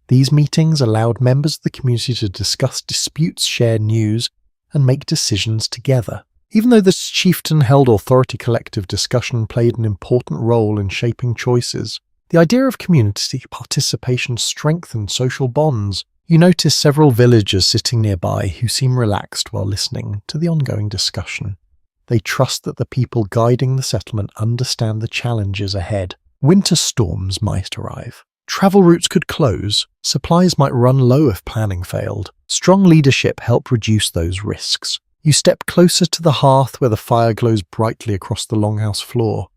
These meetings allowed members of the community to discuss disputes, share news, and make decisions together. Even though the chieftain held authority, collective discussion played an important role in shaping choices. The idea of community participation strengthened social bonds. You notice several villagers sitting nearby who seem relaxed while listening to the ongoing discussion. They trust that the people guiding the settlement understand the challenges ahead. Winter storms might arrive. Travel routes could close. Supplies might run low if planning failed. Strong leadership helped reduce those risks. You step closer to the hearth where the fire glows brightly across the longhouse floor.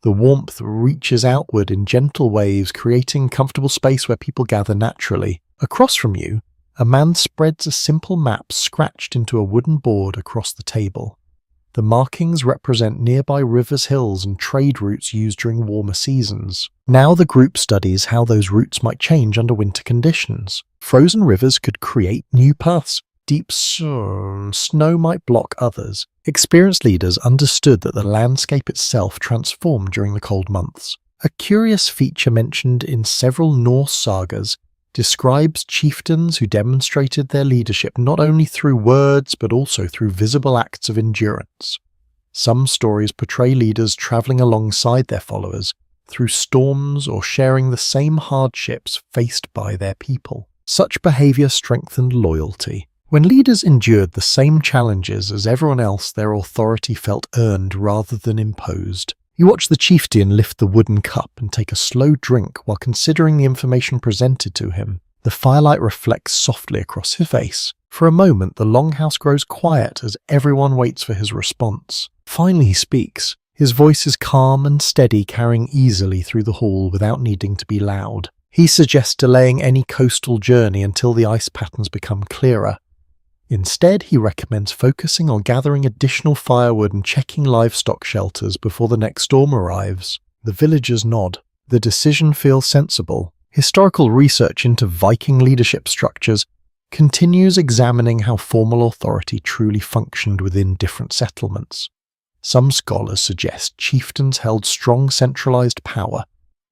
The warmth reaches outward in gentle waves, creating comfortable space where people gather naturally. Across from you, a man spreads a simple map scratched into a wooden board across the table. The markings represent nearby rivers, hills, and trade routes used during warmer seasons. Now the group studies how those routes might change under winter conditions. Frozen rivers could create new paths. Deep snow might block others. Experienced leaders understood that the landscape itself transformed during the cold months. A curious feature mentioned in several Norse sagas describes chieftains who demonstrated their leadership not only through words but also through visible acts of endurance. Some stories portray leaders traveling alongside their followers through storms or sharing the same hardships faced by their people. Such behavior strengthened loyalty. When leaders endured the same challenges as everyone else, their authority felt earned rather than imposed. You watch the chieftain lift the wooden cup and take a slow drink while considering the information presented to him. The firelight reflects softly across his face. For a moment, the longhouse grows quiet as everyone waits for his response. Finally he speaks. His voice is calm and steady, carrying easily through the hall without needing to be loud. He suggests delaying any coastal journey until the ice patterns become clearer. Instead, he recommends focusing on gathering additional firewood and checking livestock shelters before the next storm arrives. The villagers nod. The decision feels sensible. Historical research into Viking leadership structures continues examining how formal authority truly functioned within different settlements. Some scholars suggest chieftains held strong centralized power,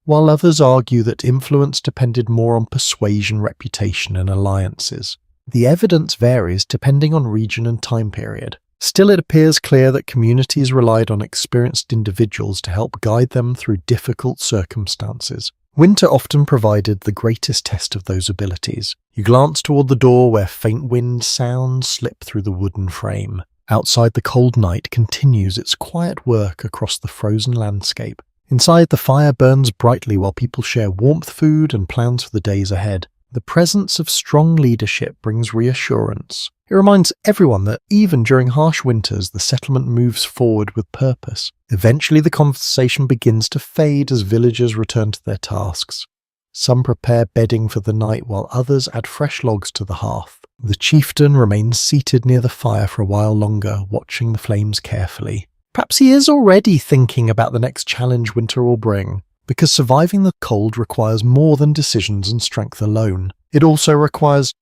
while others argue that influence depended more on persuasion, reputation, and alliances. The evidence varies depending on region and time period. Still, it appears clear that communities relied on experienced individuals to help guide them through difficult circumstances. Winter often provided the greatest test of those abilities. You glance toward the door where faint wind sounds slip through the wooden frame. Outside, the cold night continues its quiet work across the frozen landscape. Inside, the fire burns brightly while people share warmth, food, and plans for the days ahead. The presence of strong leadership brings reassurance. It reminds everyone that even during harsh winters, the settlement moves forward with purpose. Eventually, the conversation begins to fade as villagers return to their tasks. Some prepare bedding for the night while others add fresh logs to the hearth. The chieftain remains seated near the fire for a while longer, watching the flames carefully. Perhaps he is already thinking about the next challenge winter will bring, because surviving the cold requires more than decisions and strength alone. It also requires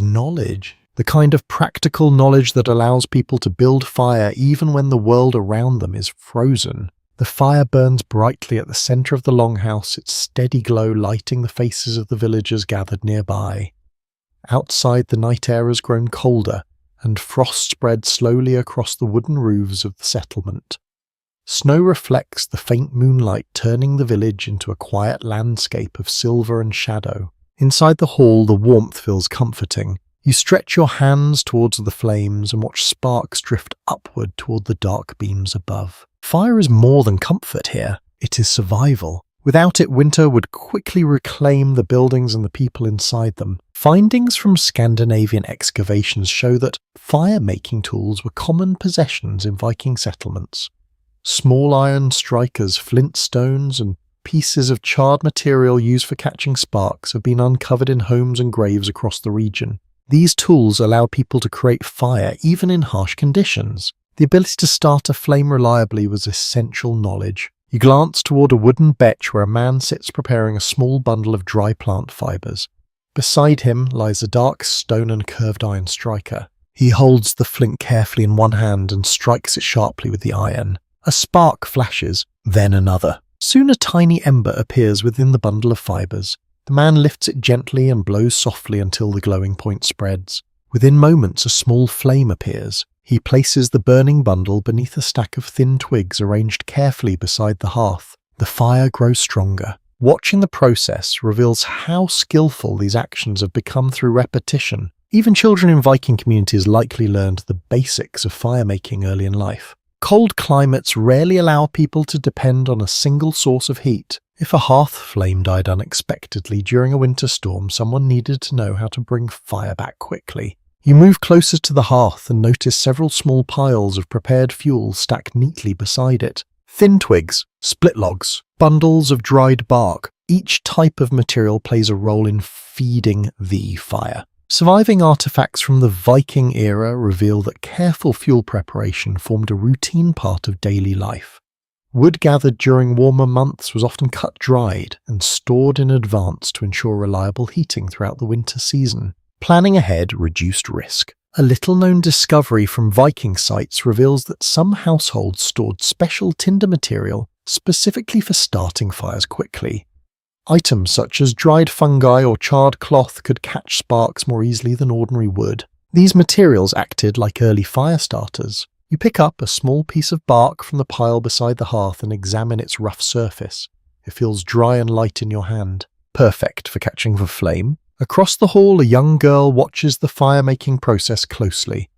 knowledge, the kind of practical knowledge that allows people to build fire even when the world around them is frozen. The fire burns brightly at the center of the longhouse, its steady glow lighting the faces of the villagers gathered nearby. Outside, the night air has grown colder, and frost spreads slowly across the wooden roofs of the settlement. Snow reflects the faint moonlight, turning the village into a quiet landscape of silver and shadow. Inside the hall, the warmth feels comforting. You stretch your hands towards the flames and watch sparks drift upward toward the dark beams above. Fire is more than comfort here. It is survival. Without it, winter would quickly reclaim the buildings and the people inside them. Findings from Scandinavian excavations show that fire-making tools were common possessions in Viking settlements. Small iron strikers, flint stones, and pieces of charred material used for catching sparks have been uncovered in homes and graves across the region. These tools allow people to create fire even in harsh conditions. The ability to start a flame reliably was essential knowledge. You glance toward a wooden bench where a man sits preparing a small bundle of dry plant fibers. Beside him lies a dark stone and curved iron striker. He holds the flint carefully in one hand and strikes it sharply with the iron. A spark flashes, then another. Soon a tiny ember appears within the bundle of fibers. The man lifts it gently and blows softly until the glowing point spreads. Within moments, a small flame appears. He places the burning bundle beneath a stack of thin twigs arranged carefully beside the hearth. The fire grows stronger. Watching the process reveals how skillful these actions have become through repetition. Even children in Viking communities likely learned the basics of fire-making early in life. Cold climates rarely allow people to depend on a single source of heat. If a hearth flame died unexpectedly during a winter storm, someone needed to know how to bring fire back quickly. You move closer to the hearth and notice several small piles of prepared fuel stacked neatly beside it. Thin twigs, split logs, bundles of dried bark. Each type of material plays a role in feeding the fire. Surviving artifacts from the Viking era reveal that careful fuel preparation formed a routine part of daily life. Wood gathered during warmer months was often cut-dried and stored in advance to ensure reliable heating throughout the winter season. Planning ahead reduced risk. A little-known discovery from Viking sites reveals that some households stored special tinder material specifically for starting fires quickly. Items such as dried fungi or charred cloth could catch sparks more easily than ordinary wood. These materials acted like early fire starters. You pick up a small piece of bark from the pile beside the hearth and examine its rough surface. It feels dry and light in your hand, perfect for catching the flame. Across the hall, a young girl watches the fire-making process closely.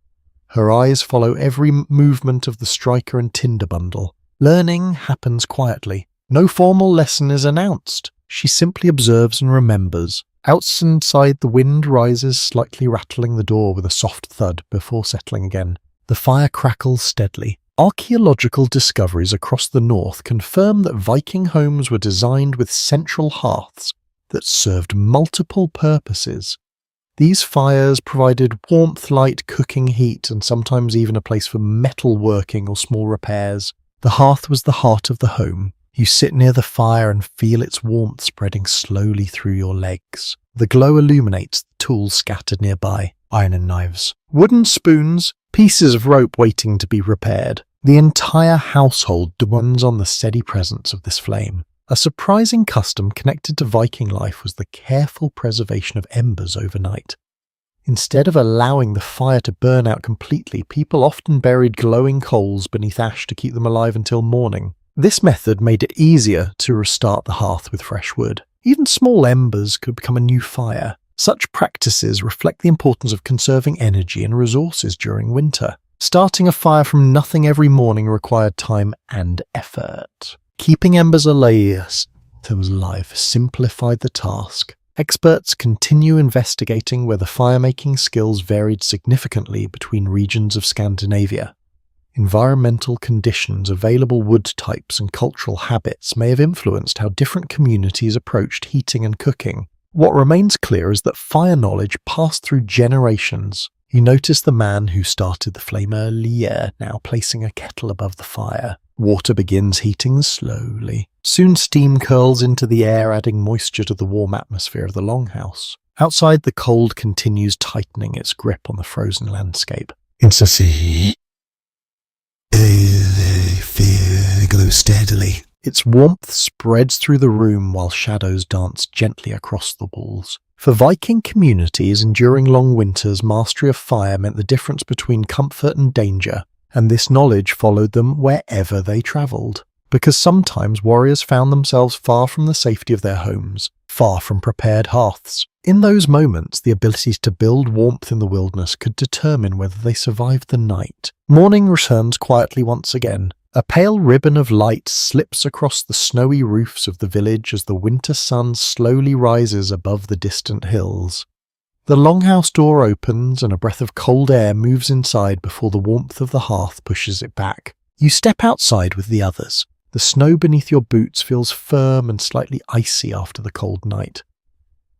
Her eyes follow every movement of the striker and tinder bundle. Learning happens quietly. No formal lesson is announced. She simply observes and remembers. Outside, the wind rises, slightly rattling the door with a soft thud before settling again. The fire crackles steadily. Archaeological discoveries across the north confirm that Viking homes were designed with central hearths that served multiple purposes. These fires provided warmth, light, cooking, heat, and sometimes even a place for metal working or small repairs. The hearth was the heart of the home. You sit near the fire and feel its warmth spreading slowly through your legs. The glow illuminates the tools scattered nearby, iron and knives, wooden spoons, pieces of rope waiting to be repaired. The entire household depends on the steady presence of this flame. A surprising custom connected to Viking life was the careful preservation of embers overnight. Instead of allowing the fire to burn out completely, people often buried glowing coals beneath ash to keep them alive until morning. This method made it easier to restart the hearth with fresh wood. Even small embers could become a new fire. Such practices reflect the importance of conserving energy and resources during winter. Starting a fire from nothing every morning required time and effort. Keeping embers alive simplified the task. Experts continue investigating whether fire-making skills varied significantly between regions of Scandinavia. Environmental conditions, available wood types, and cultural habits may have influenced how different communities approached heating and cooking. What remains clear is that fire knowledge passed through generations. You notice the man who started the flame earlier now placing a kettle above the fire. Water begins heating slowly. Soon steam curls into the air, adding moisture to the warm atmosphere of the longhouse. Outside, the cold continues tightening its grip on the frozen landscape. The fire glows steadily. Its warmth spreads through the room while shadows dance gently across the walls. For Viking communities enduring long winters, mastery of fire meant the difference between comfort and danger, and this knowledge followed them wherever they travelled. Because sometimes warriors found themselves far from the safety of their homes, far from prepared hearths. In those moments, the ability to build warmth in the wilderness could determine whether they survived the night. Morning returns quietly once again. A pale ribbon of light slips across the snowy roofs of the village as the winter sun slowly rises above the distant hills. The longhouse door opens and a breath of cold air moves inside before the warmth of the hearth pushes it back. You step outside with the others. The snow beneath your boots feels firm and slightly icy after the cold night.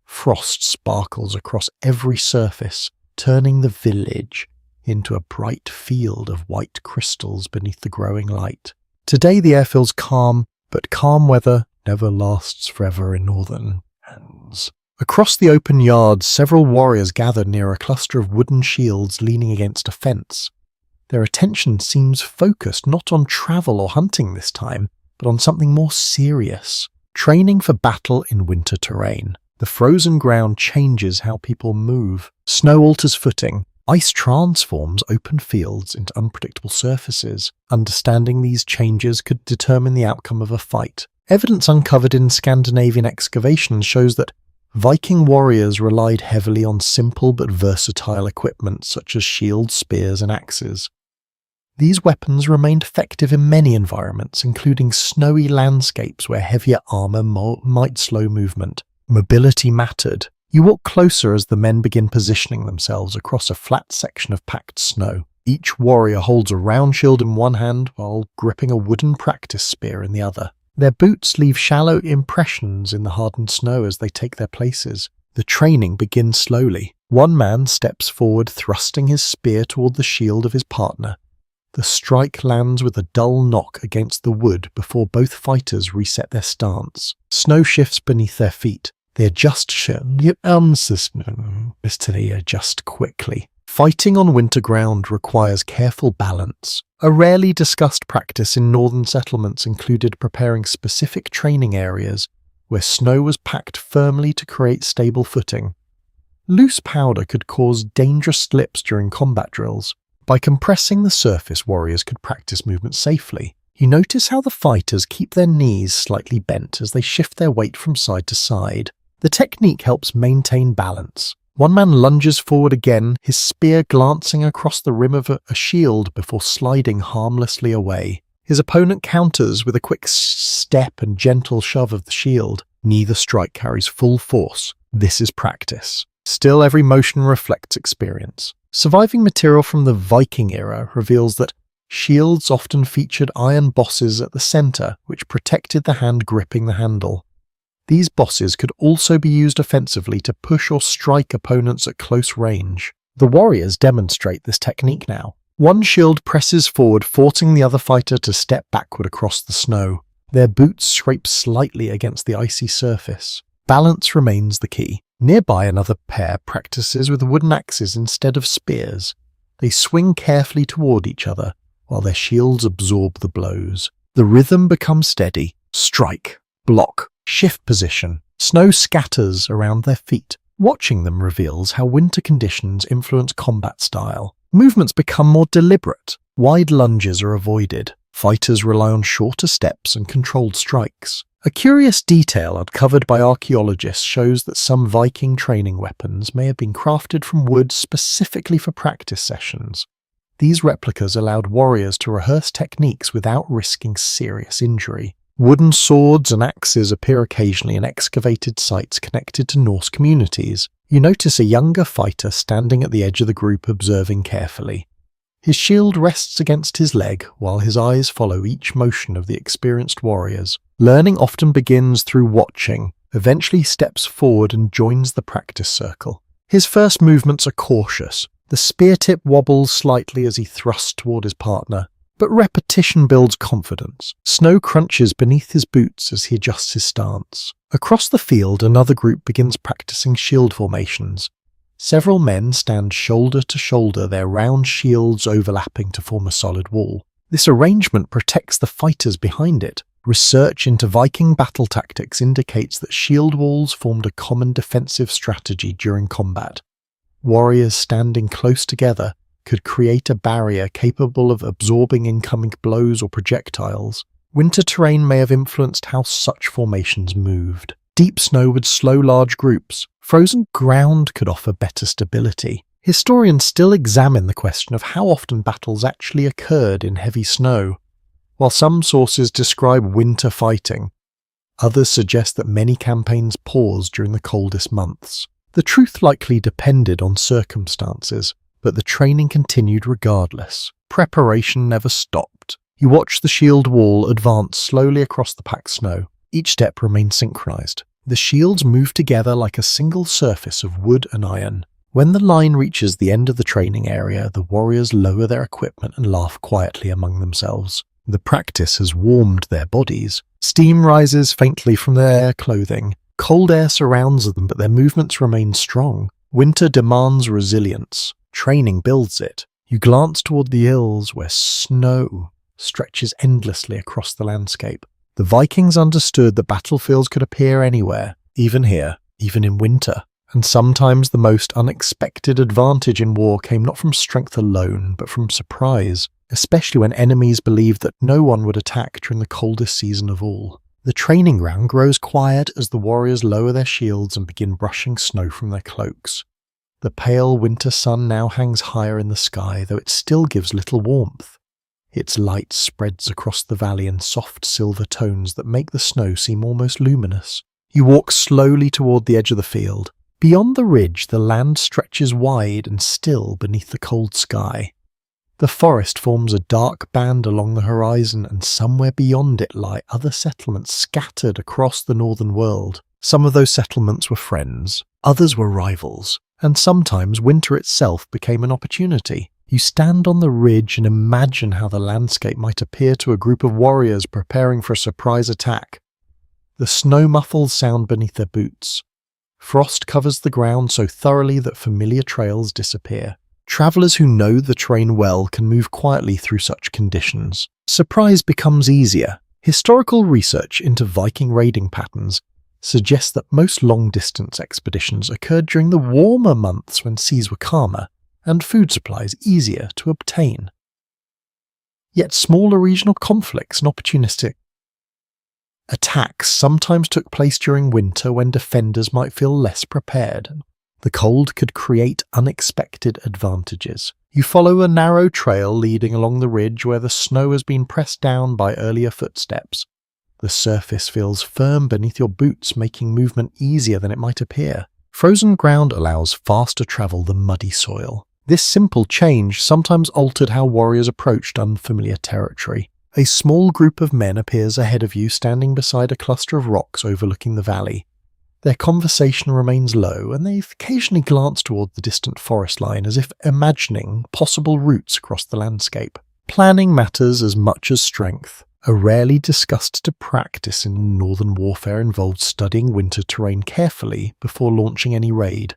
Frost sparkles across every surface, turning the village into a bright field of white crystals beneath the growing light. Today the air feels calm, but calm weather never lasts forever in northern lands. Across the open yard, several warriors gather near a cluster of wooden shields leaning against a fence. Their attention seems focused not on travel or hunting this time, but on something more serious. Training for battle in winter terrain. The frozen ground changes how people move. Snow alters footing. Ice transforms open fields into unpredictable surfaces. Understanding these changes could determine the outcome of a fight. Evidence uncovered in Scandinavian excavations shows that Viking warriors relied heavily on simple but versatile equipment such as shields, spears, and axes. These weapons remained effective in many environments, including snowy landscapes where heavier armour might slow movement. Mobility mattered. You walk closer as the men begin positioning themselves across a flat section of packed snow. Each warrior holds a round shield in one hand while gripping a wooden practice spear in the other. Their boots leave shallow impressions in the hardened snow as they take their places. The training begins slowly. One man steps forward, thrusting his spear toward the shield of his partner. The strike lands with a dull knock against the wood before both fighters reset their stance. Snow shifts beneath their feet. They adjust quickly. Fighting on winter ground requires careful balance. A rarely discussed practice in northern settlements included preparing specific training areas where snow was packed firmly to create stable footing. Loose powder could cause dangerous slips during combat drills. By compressing the surface, warriors could practice movement safely. You notice how the fighters keep their knees slightly bent as they shift their weight from side to side. The technique helps maintain balance. One man lunges forward again, his spear glancing across the rim of a shield before sliding harmlessly away. His opponent counters with a quick step and gentle shove of the shield. Neither strike carries full force. This is practice. Still, every motion reflects experience. Surviving material from the Viking era reveals that shields often featured iron bosses at the centre, which protected the hand gripping the handle. These bosses could also be used offensively to push or strike opponents at close range. The warriors demonstrate this technique now. One shield presses forward, forcing the other fighter to step backward across the snow. Their boots scrape slightly against the icy surface. Balance remains the key. Nearby, another pair practices with wooden axes instead of spears. They swing carefully toward each other, while their shields absorb the blows. The rhythm becomes steady. Strike, block, shift position. Snow scatters around their feet. Watching them reveals how winter conditions influence combat style. Movements become more deliberate. Wide lunges are avoided. Fighters rely on shorter steps and controlled strikes. A curious detail uncovered by archaeologists shows that some Viking training weapons may have been crafted from wood specifically for practice sessions. These replicas allowed warriors to rehearse techniques without risking serious injury. Wooden swords and axes appear occasionally in excavated sites connected to Norse communities. You notice a younger fighter standing at the edge of the group observing carefully. His shield rests against his leg while his eyes follow each motion of the experienced warriors. Learning often begins through watching. Eventually he steps forward and joins the practice circle. His first movements are cautious. The spear tip wobbles slightly as he thrusts toward his partner. But repetition builds confidence. Snow crunches beneath his boots as he adjusts his stance. Across the field, another group begins practicing shield formations. Several men stand shoulder to shoulder, their round shields overlapping to form a solid wall. This arrangement protects the fighters behind it. Research into Viking battle tactics indicates that shield walls formed a common defensive strategy during combat. Warriors standing close together could create a barrier capable of absorbing incoming blows or projectiles. Winter terrain may have influenced how such formations moved. Deep snow would slow large groups. Frozen ground could offer better stability. Historians still examine the question of how often battles actually occurred in heavy snow. While some sources describe winter fighting, others suggest that many campaigns paused during the coldest months. The truth likely depended on circumstances, but the training continued regardless. Preparation never stopped. You watch the shield wall advance slowly across the packed snow. Each step remained synchronized. The shields move together like a single surface of wood and iron. When the line reaches the end of the training area, the warriors lower their equipment and laugh quietly among themselves. The practice has warmed their bodies. Steam rises faintly from their clothing. Cold air surrounds them, but their movements remain strong. Winter demands resilience. Training builds it. You glance toward the hills where snow stretches endlessly across the landscape. The Vikings understood that battlefields could appear anywhere, even here, even in winter. And sometimes the most unexpected advantage in war came not from strength alone, but from surprise, especially when enemies believed that no one would attack during the coldest season of all. The training ground grows quiet as the warriors lower their shields and begin brushing snow from their cloaks. The pale winter sun now hangs higher in the sky, though it still gives little warmth. Its light spreads across the valley in soft silver tones that make the snow seem almost luminous. You walk slowly toward the edge of the field. Beyond the ridge, the land stretches wide and still beneath the cold sky. The forest forms a dark band along the horizon, and somewhere beyond it lie other settlements scattered across the northern world. Some of those settlements were friends, others were rivals, and sometimes winter itself became an opportunity. You stand on the ridge and imagine how the landscape might appear to a group of warriors preparing for a surprise attack. The snow muffles sound beneath their boots. Frost covers the ground so thoroughly that familiar trails disappear. Travelers who know the terrain well can move quietly through such conditions. Surprise becomes easier. Historical research into Viking raiding patterns suggests that most long-distance expeditions occurred during the warmer months when seas were calmer and food supplies easier to obtain. Yet smaller regional conflicts and opportunistic attacks sometimes took place during winter when defenders might feel less prepared. The cold could create unexpected advantages. You follow a narrow trail leading along the ridge where the snow has been pressed down by earlier footsteps. The surface feels firm beneath your boots, making movement easier than it might appear. Frozen ground allows faster travel than muddy soil. This simple change sometimes altered how warriors approached unfamiliar territory. A small group of men appears ahead of you, standing beside a cluster of rocks overlooking the valley. Their conversation remains low, and they occasionally glance toward the distant forest line as if imagining possible routes across the landscape. Planning matters as much as strength. A rarely discussed practice in northern warfare involved studying winter terrain carefully before launching any raid.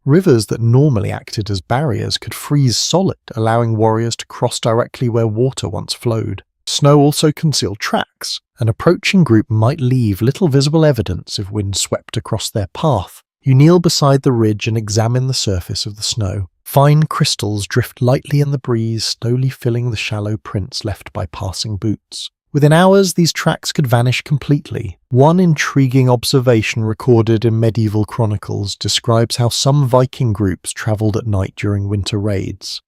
Rivers that normally acted as barriers could freeze solid, allowing warriors to cross directly where water once flowed. Snow also concealed tracks. An approaching group might leave little visible evidence if wind swept across their path. You kneel beside the ridge and examine the surface of the snow. Fine crystals drift lightly in the breeze, slowly filling the shallow prints left by passing boots. Within hours, these tracks could vanish completely. One intriguing observation recorded in medieval chronicles describes how some Viking groups travelled at night during winter raids.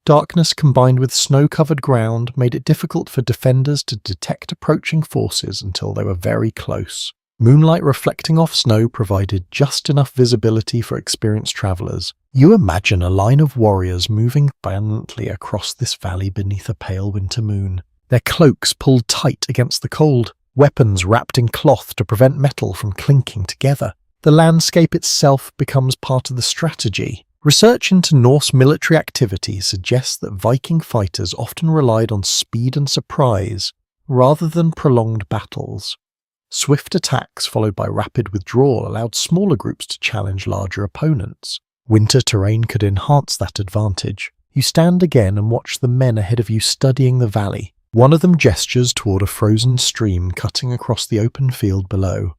Darkness combined with snow-covered ground made it difficult for defenders to detect approaching forces until they were very close. Moonlight reflecting off snow provided just enough visibility for experienced travellers. You imagine a line of warriors moving violently across this valley beneath a pale winter moon. Their cloaks pulled tight against the cold, weapons wrapped in cloth to prevent metal from clinking together. The landscape itself becomes part of the strategy. Research into Norse military activity suggests that Viking fighters often relied on speed and surprise rather than prolonged battles. Swift attacks followed by rapid withdrawal allowed smaller groups to challenge larger opponents. Winter terrain could enhance that advantage. You stand again and watch the men ahead of you studying the valley. One of them gestures toward a frozen stream cutting across the open field below.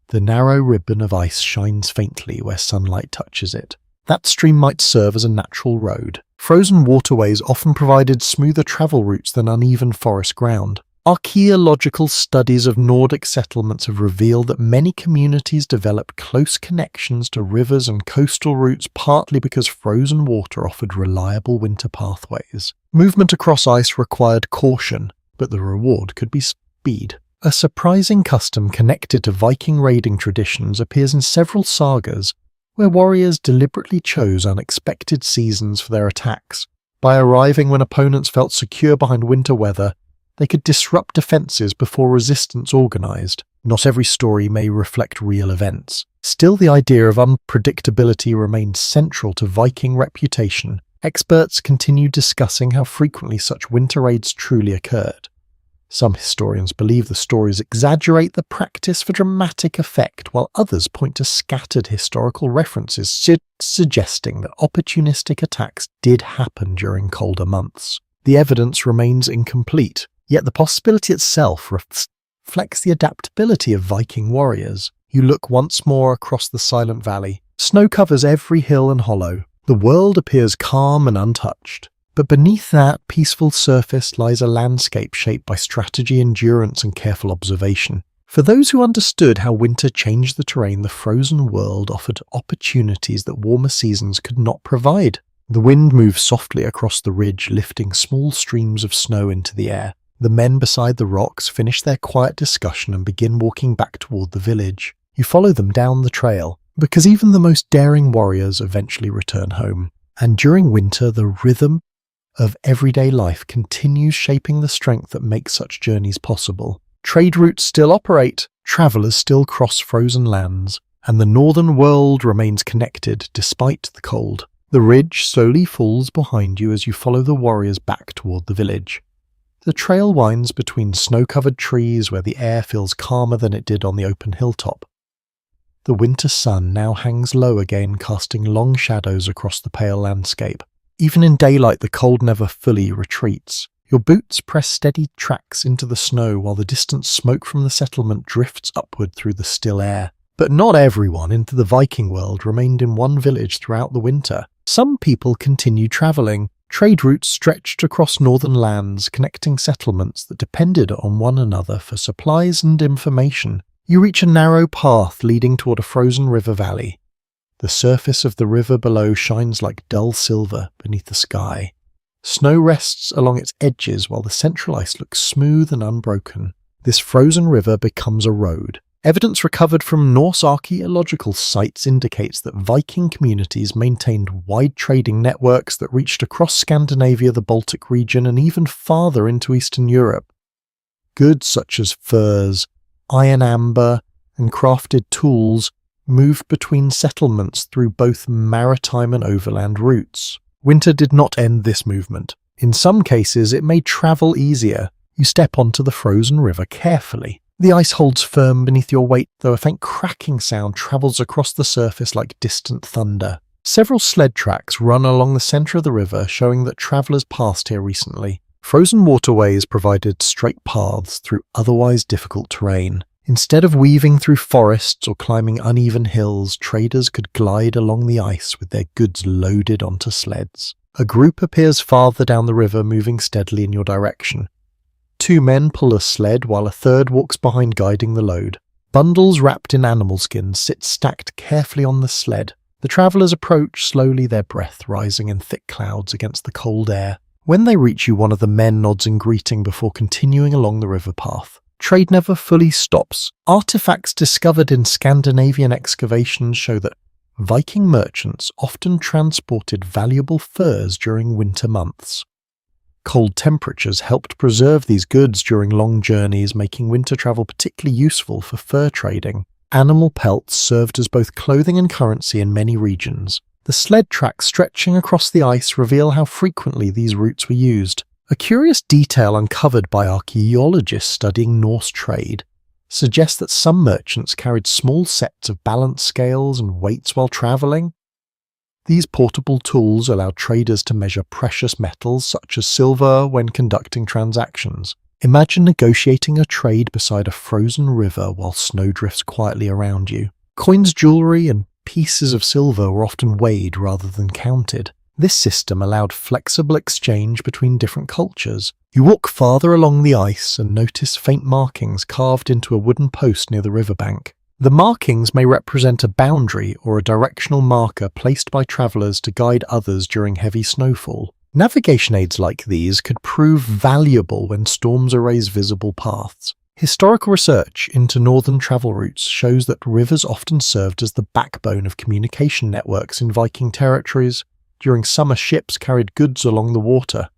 The narrow ribbon of ice shines faintly where sunlight touches it. That stream might serve as a natural road. Frozen waterways often provided smoother travel routes than uneven forest ground. Archaeological studies of Nordic settlements have revealed that many communities developed close connections to rivers and coastal routes partly because frozen water offered reliable winter pathways. Movement across ice required caution, but the reward could be speed. A surprising custom connected to Viking raiding traditions appears in several sagas, where warriors deliberately chose unexpected seasons for their attacks. By arriving when opponents felt secure behind winter weather, they could disrupt defences before resistance organised. Not every story may reflect real events. Still, the idea of unpredictability remained central to Viking reputation. Experts continue discussing how frequently such winter raids truly occurred. Some historians believe the stories exaggerate the practice for dramatic effect, while others point to scattered historical references suggesting that opportunistic attacks did happen during colder months. The evidence remains incomplete, yet the possibility itself reflects the adaptability of Viking warriors. You look once more across the silent valley. Snow covers every hill and hollow. The world appears calm and untouched. But beneath that peaceful surface lies a landscape shaped by strategy, endurance, and careful observation. For those who understood how winter changed the terrain, the frozen world offered opportunities that warmer seasons could not provide. The wind moves softly across the ridge, lifting small streams of snow into the air. The men beside the rocks finish their quiet discussion and begin walking back toward the village. You follow them down the trail, because even the most daring warriors eventually return home. And during winter, the rhythm of everyday life continues shaping the strength that makes such journeys possible. Trade routes still operate, travellers still cross frozen lands, and the northern world remains connected despite the cold. The ridge slowly falls behind you as you follow the warriors back toward the village. The trail winds between snow-covered trees where the air feels calmer than it did on the open hilltop. The winter sun now hangs low again, casting long shadows across the pale landscape. Even in daylight, the cold never fully retreats. Your boots press steady tracks into the snow while the distant smoke from the settlement drifts upward through the still air. But not everyone into the Viking world remained in one village throughout the winter. Some people continued travelling. Trade routes stretched across northern lands, connecting settlements that depended on one another for supplies and information. You reach a narrow path leading toward a frozen river valley. The surface of the river below shines like dull silver beneath the sky. Snow rests along its edges while the central ice looks smooth and unbroken. This frozen river becomes a road. Evidence recovered from Norse archaeological sites indicates that Viking communities maintained wide trading networks that reached across Scandinavia, the Baltic region, and even farther into Eastern Europe. Goods such as furs, iron amber, and crafted tools moved between settlements through both maritime and overland routes. Winter did not end this movement. In some cases, it made travel easier. You step onto the frozen river carefully. The ice holds firm beneath your weight, though a faint cracking sound travels across the surface like distant thunder. Several sled tracks run along the centre of the river, showing that travellers passed here recently. Frozen waterways provided straight paths through otherwise difficult terrain. Instead of weaving through forests or climbing uneven hills, traders could glide along the ice with their goods loaded onto sleds. A group appears farther down the river, moving steadily in your direction. 2 men pull a sled while a third walks behind, guiding the load. Bundles wrapped in animal skins sit stacked carefully on the sled. The travellers approach slowly, their breath rising in thick clouds against the cold air. When they reach you, one of the men nods in greeting before continuing along the river path. Trade never fully stops. Artifacts discovered in Scandinavian excavations show that Viking merchants often transported valuable furs during winter months. Cold temperatures helped preserve these goods during long journeys, making winter travel particularly useful for fur trading. Animal pelts served as both clothing and currency in many regions. The sled tracks stretching across the ice reveal how frequently these routes were used. A curious detail uncovered by archaeologists studying Norse trade suggests that some merchants carried small sets of balance scales and weights while travelling. These portable tools allowed traders to measure precious metals such as silver when conducting transactions. Imagine negotiating a trade beside a frozen river while snow drifts quietly around you. Coins, jewellery, and pieces of silver were often weighed rather than counted. This system allowed flexible exchange between different cultures. You walk farther along the ice and notice faint markings carved into a wooden post near the riverbank. The markings may represent a boundary or a directional marker placed by travellers to guide others during heavy snowfall. Navigation aids like these could prove valuable when storms erase visible paths. Historical research into northern travel routes shows that rivers often served as the backbone of communication networks in Viking territories. During summer, ships carried goods along the water.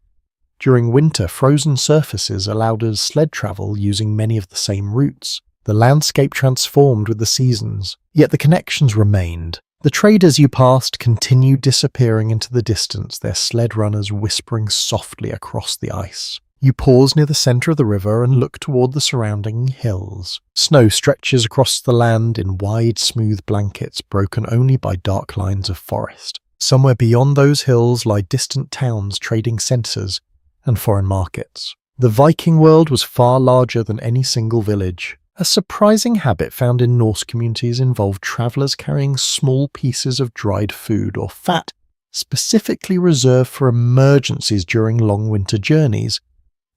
During winter, frozen surfaces allowed us sled travel using many of the same routes. The landscape transformed with the seasons, yet the connections remained. The traders you passed continued disappearing into the distance, their sled runners whispering softly across the ice. You pause near the centre of the river and look toward the surrounding hills. Snow stretches across the land in wide, smooth blankets, broken only by dark lines of forest. Somewhere beyond those hills lie distant towns, trading centres, and foreign markets. The Viking world was far larger than any single village. A surprising habit found in Norse communities involved travellers carrying small pieces of dried food or fat, specifically reserved for emergencies during long winter journeys.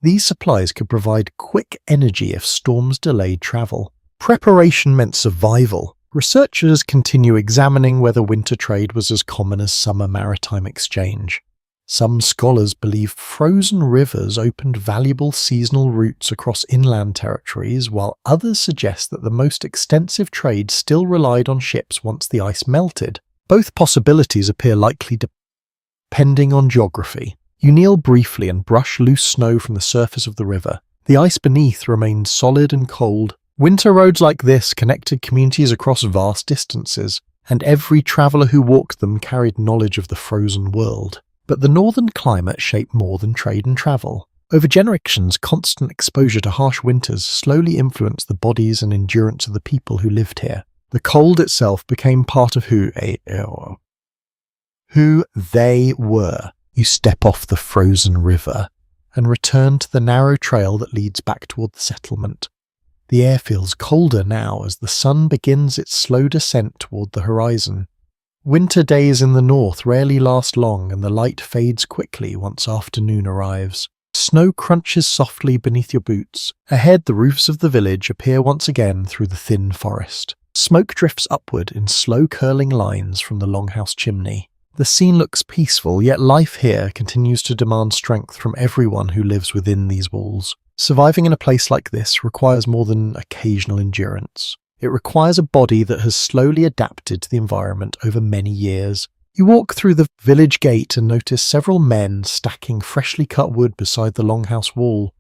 These supplies could provide quick energy if storms delayed travel. Preparation meant survival. Researchers continue examining whether winter trade was as common as summer maritime exchange. Some scholars believe frozen rivers opened valuable seasonal routes across inland territories, while others suggest that the most extensive trade still relied on ships once the ice melted. Both possibilities appear likely depending on geography. You kneel briefly and brush loose snow from the surface of the river. The ice beneath remained solid and cold. Winter roads like this connected communities across vast distances, and every traveller who walked them carried knowledge of the frozen world. But the northern climate shaped more than trade and travel. Over generations, constant exposure to harsh winters slowly influenced the bodies and endurance of the people who lived here. The cold itself became part of who they were. You step off the frozen river and return to the narrow trail that leads back toward the settlement. The air feels colder now as the sun begins its slow descent toward the horizon. Winter days in the north rarely last long, and the light fades quickly once afternoon arrives. Snow crunches softly beneath your boots. Ahead, the roofs of the village appear once again through the thin forest. Smoke drifts upward in slow curling lines from the longhouse chimney. The scene looks peaceful, yet life here continues to demand strength from everyone who lives within these walls. Surviving in a place like this requires more than occasional endurance. It requires a body that has slowly adapted to the environment over many years. You walk through the village gate and notice several men stacking freshly cut wood beside the longhouse wall.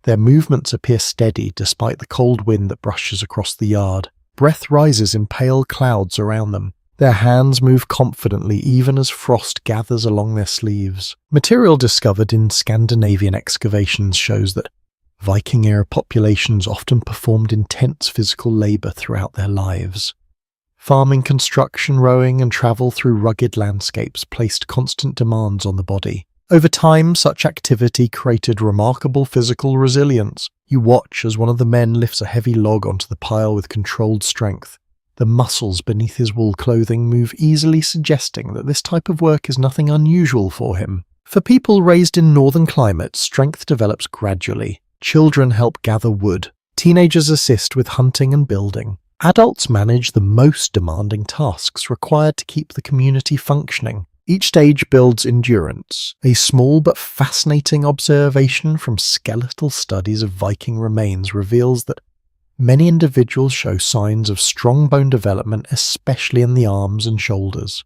Their movements appear steady despite the cold wind that brushes across the yard. Breath rises in pale clouds around them. Their hands move confidently even as frost gathers along their sleeves. Material discovered in Scandinavian excavations shows that Viking-era populations often performed intense physical labour throughout their lives. Farming, construction, rowing, and travel through rugged landscapes placed constant demands on the body. Over time, such activity created remarkable physical resilience. You watch as one of the men lifts a heavy log onto the pile with controlled strength. The muscles beneath his wool clothing move easily, suggesting that this type of work is nothing unusual for him. For people raised in northern climates, strength develops gradually. Children help gather wood. Teenagers assist with hunting and building. Adults manage the most demanding tasks required to keep the community functioning. Each stage builds endurance. A small but fascinating observation from skeletal studies of Viking remains reveals that many individuals show signs of strong bone development, especially in the arms and shoulders.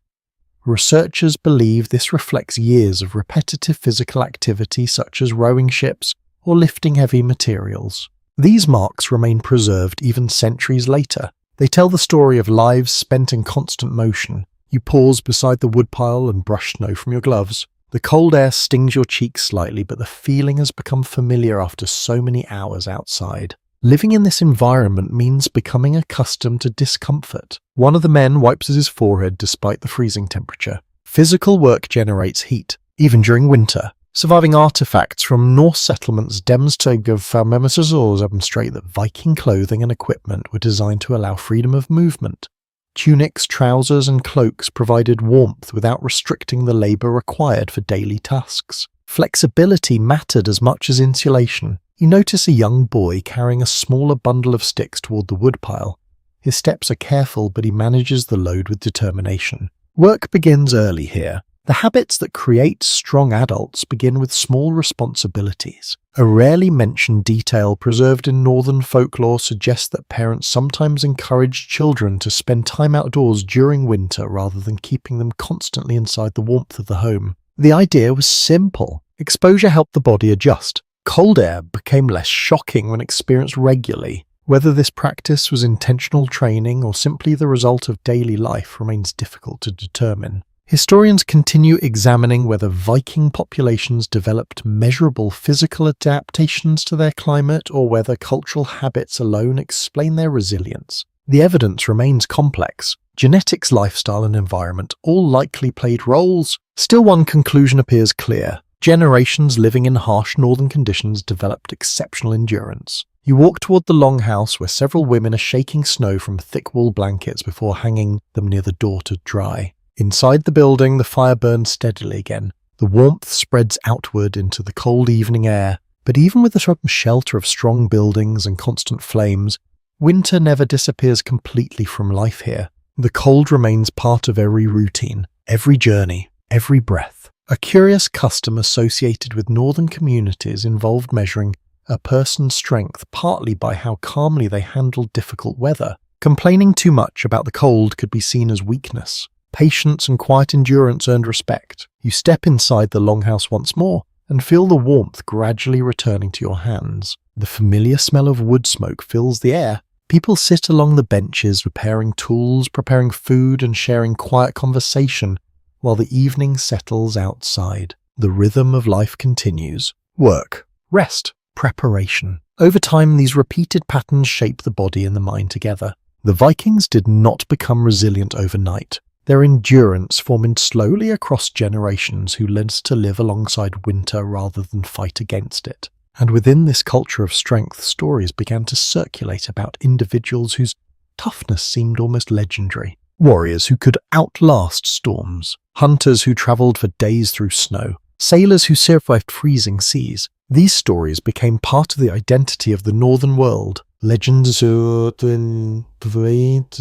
Researchers believe this reflects years of repetitive physical activity such as rowing ships or lifting heavy materials. These marks remain preserved even centuries later. They tell the story of lives spent in constant motion. You pause beside the woodpile and brush snow from your gloves. The cold air stings your cheeks slightly, but the feeling has become familiar after so many hours outside. Living in this environment means becoming accustomed to discomfort. One of the men wipes his forehead despite the freezing temperature. Physical work generates heat, even during winter. Surviving artifacts from Norse settlements demonstrate that Viking clothing and equipment were designed to allow freedom of movement. Tunics, trousers, and cloaks provided warmth without restricting the labour required for daily tasks. Flexibility mattered as much as insulation. You notice a young boy carrying a smaller bundle of sticks toward the woodpile. His steps are careful, but he manages the load with determination. Work begins early here. The habits that create strong adults begin with small responsibilities. A rarely mentioned detail preserved in northern folklore suggests that parents sometimes encourage children to spend time outdoors during winter rather than keeping them constantly inside the warmth of the home. The idea was simple. Exposure helped the body adjust. Cold air became less shocking when experienced regularly. Whether this practice was intentional training or simply the result of daily life remains difficult to determine. Historians continue examining whether Viking populations developed measurable physical adaptations to their climate or whether cultural habits alone explain their resilience. The evidence remains complex. Genetics, lifestyle, and environment all likely played roles. Still, one conclusion appears clear. Generations living in harsh northern conditions developed exceptional endurance. You walk toward the longhouse where several women are shaking snow from thick wool blankets before hanging them near the door to dry. Inside the building, the fire burns steadily again. The warmth spreads outward into the cold evening air. But even with the shelter of strong buildings and constant flames, winter never disappears completely from life here. The cold remains part of every routine, every journey, every breath. A curious custom associated with northern communities involved measuring a person's strength partly by how calmly they handled difficult weather. Complaining too much about the cold could be seen as weakness. Patience and quiet endurance earned respect. You step inside the longhouse once more and feel the warmth gradually returning to your hands. The familiar smell of wood smoke fills the air. People sit along the benches repairing tools, preparing food, and sharing quiet conversation while the evening settles outside. The rhythm of life continues. Work, rest, preparation. Over time, these repeated patterns shape the body and the mind together. The Vikings did not become resilient overnight. Their endurance formed slowly across generations who learned to live alongside winter rather than fight against it. And within this culture of strength, stories began to circulate about individuals whose toughness seemed almost legendary. Warriors who could outlast storms, hunters who travelled for days through snow, sailors who survived freezing seas. These stories became part of the identity of the northern world. Legends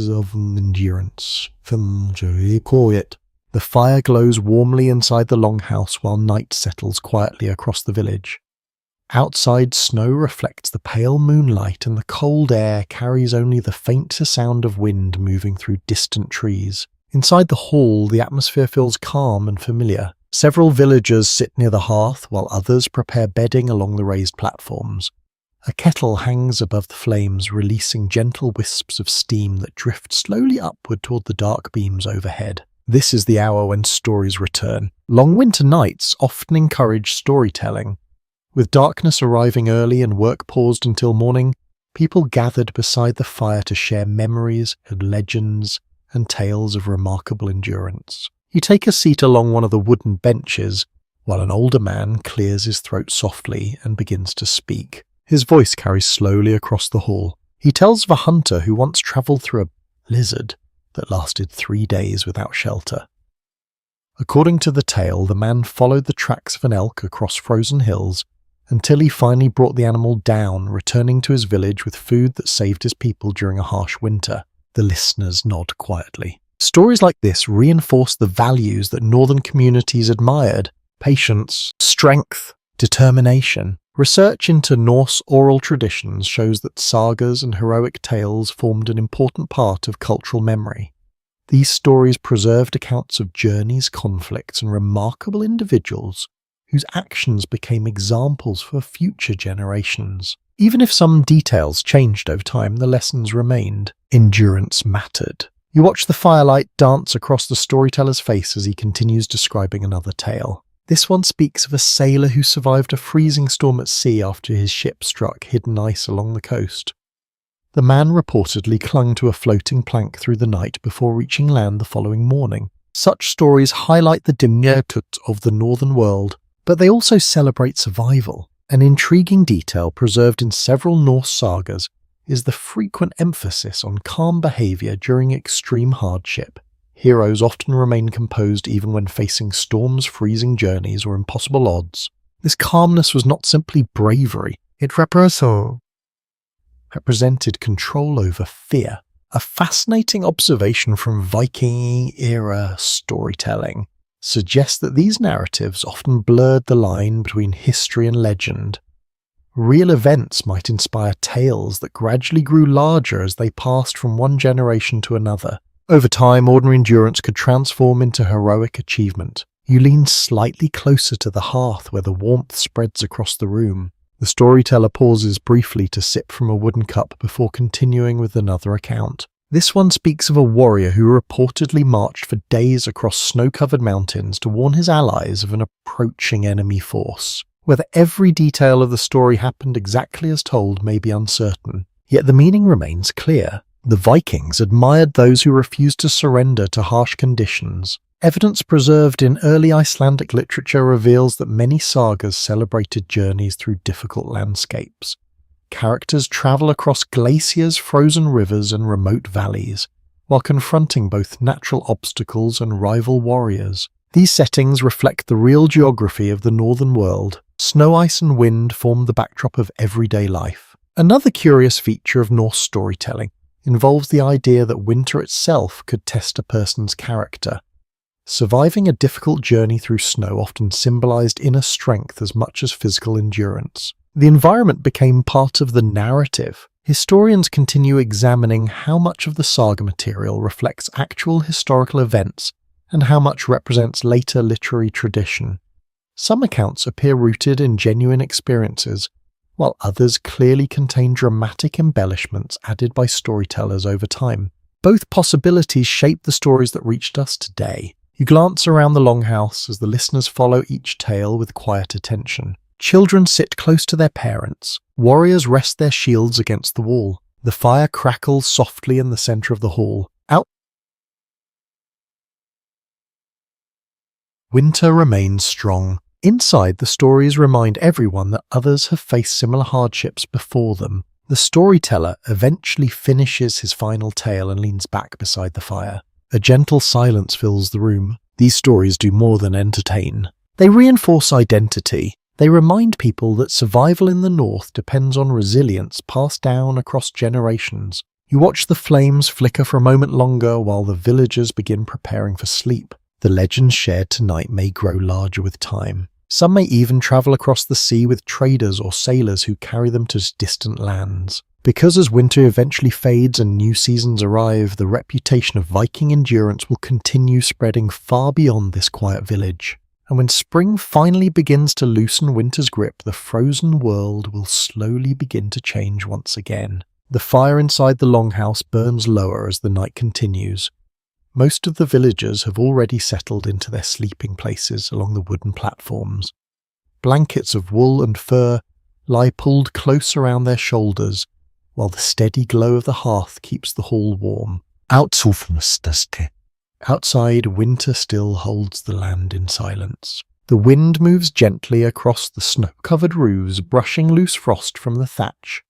of endurance. The fire glows warmly inside the longhouse while night settles quietly across the village. Outside, snow reflects the pale moonlight and the cold air carries only the fainter sound of wind moving through distant trees. Inside the hall, the atmosphere feels calm and familiar. Several villagers sit near the hearth while others prepare bedding along the raised platforms. A kettle hangs above the flames, releasing gentle wisps of steam that drift slowly upward toward the dark beams overhead. This is the hour when stories return. Long winter nights often encourage storytelling. With darkness arriving early and work paused until morning, people gathered beside the fire to share memories and legends and tales of remarkable endurance. You take a seat along one of the wooden benches while an older man clears his throat softly and begins to speak. His voice carries slowly across the hall. He tells of a hunter who once travelled through a blizzard that lasted 3 days without shelter. According to the tale, the man followed the tracks of an elk across frozen hills until he finally brought the animal down, returning to his village with food that saved his people during a harsh winter. The listeners nod quietly. Stories like this reinforce the values that northern communities admired: patience, strength, determination. Research into Norse oral traditions shows that sagas and heroic tales formed an important part of cultural memory. These stories preserved accounts of journeys, conflicts, and remarkable individuals whose actions became examples for future generations. Even if some details changed over time, the lessons remained. Endurance mattered. You watch the firelight dance across the storyteller's face as he continues describing another tale. This one speaks of a sailor who survived a freezing storm at sea after his ship struck hidden ice along the coast. The man reportedly clung to a floating plank through the night before reaching land the following morning. Such stories highlight the dimyertut of the northern world, but they also celebrate survival. An intriguing detail preserved in several Norse sagas is the frequent emphasis on calm behaviour during extreme hardship. Heroes often remain composed even when facing storms, freezing journeys, or impossible odds. This calmness was not simply bravery, it represented control over fear. A fascinating observation from Viking-era storytelling suggests that these narratives often blurred the line between history and legend. Real events might inspire tales that gradually grew larger as they passed from one generation to another. Over time, ordinary endurance could transform into heroic achievement. You lean slightly closer to the hearth where the warmth spreads across the room. The storyteller pauses briefly to sip from a wooden cup before continuing with another account. This one speaks of a warrior who reportedly marched for days across snow-covered mountains to warn his allies of an approaching enemy force. Whether every detail of the story happened exactly as told may be uncertain, yet the meaning remains clear. The Vikings admired those who refused to surrender to harsh conditions. Evidence preserved in early Icelandic literature reveals that many sagas celebrated journeys through difficult landscapes. Characters travel across glaciers, frozen rivers, and remote valleys, while confronting both natural obstacles and rival warriors. These settings reflect the real geography of the northern world. Snow, ice, and wind form the backdrop of everyday life. Another curious feature of Norse storytelling involves the idea that winter itself could test a person's character. Surviving a difficult journey through snow often symbolized inner strength as much as physical endurance. The environment became part of the narrative. Historians continue examining how much of the saga material reflects actual historical events and how much represents later literary tradition. Some accounts appear rooted in genuine experiences, while others clearly contain dramatic embellishments added by storytellers over time. Both possibilities shape the stories that reached us today. You glance around the longhouse as the listeners follow each tale with quiet attention. Children sit close to their parents. Warriors rest their shields against the wall. The fire crackles softly in the center of the hall. Winter remains strong. Inside, the stories remind everyone that others have faced similar hardships before them. The storyteller eventually finishes his final tale and leans back beside the fire. A gentle silence fills the room. These stories do more than entertain. They reinforce identity. They remind people that survival in the North depends on resilience passed down across generations. You watch the flames flicker for a moment longer while the villagers begin preparing for sleep. The legends shared tonight may grow larger with time. Some may even travel across the sea with traders or sailors who carry them to distant lands. Because as winter eventually fades and new seasons arrive, the reputation of Viking endurance will continue spreading far beyond this quiet village. And when spring finally begins to loosen winter's grip, the frozen world will slowly begin to change once again. The fire inside the longhouse burns lower as the night continues. Most of the villagers have already settled into their sleeping places along the wooden platforms. Blankets of wool and fur lie pulled close around their shoulders, while the steady glow of the hearth keeps the hall warm. Outside, winter still holds the land in silence. The wind moves gently across the snow-covered roofs, brushing loose frost from the thatch.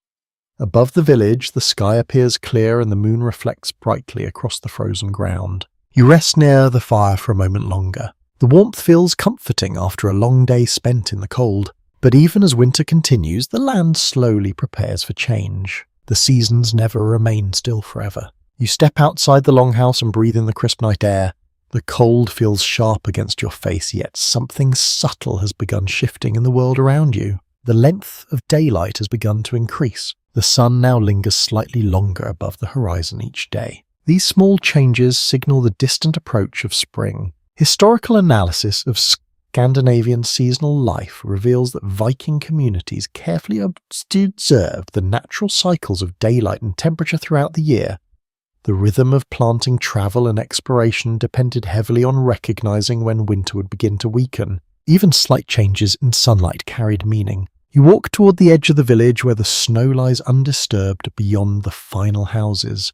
Above the village, the sky appears clear and the moon reflects brightly across the frozen ground. You rest near the fire for a moment longer. The warmth feels comforting after a long day spent in the cold. But even as winter continues, the land slowly prepares for change. The seasons never remain still forever. You step outside the longhouse and breathe in the crisp night air. The cold feels sharp against your face, yet something subtle has begun shifting in the world around you. The length of daylight has begun to increase. The sun now lingers slightly longer above the horizon each day. These small changes signal the distant approach of spring. Historical analysis of Scandinavian seasonal life reveals that Viking communities carefully observed the natural cycles of daylight and temperature throughout the year. The rhythm of planting, travel, and exploration depended heavily on recognizing when winter would begin to weaken. Even slight changes in sunlight carried meaning. You walk toward the edge of the village where the snow lies undisturbed beyond the final houses.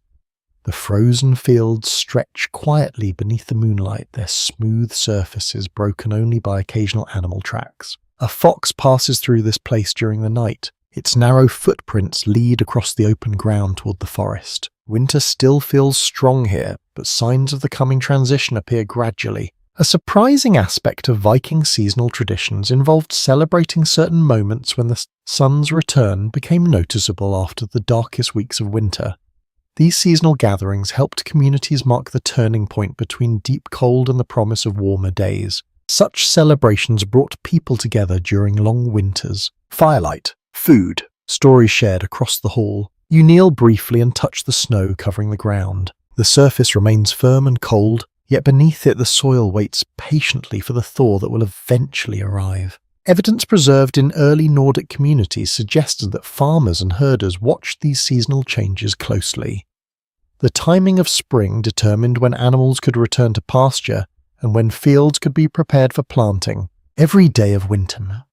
The frozen fields stretch quietly beneath the moonlight, their smooth surfaces broken only by occasional animal tracks. A fox passes through this place during the night. Its narrow footprints lead across the open ground toward the forest. Winter still feels strong here, but signs of the coming transition appear gradually. A surprising aspect of Viking seasonal traditions involved celebrating certain moments when the sun's return became noticeable after the darkest weeks of winter. These seasonal gatherings helped communities mark the turning point between deep cold and the promise of warmer days. Such celebrations brought people together during long winters. Firelight, food, stories shared across the hall. You kneel briefly and touch the snow covering the ground. The surface remains firm and cold, yet beneath it the soil waits patiently for the thaw that will eventually arrive. Evidence preserved in early Nordic communities suggested that farmers and herders watched these seasonal changes closely. The timing of spring determined when animals could return to pasture and when fields could be prepared for planting. Every day of winter.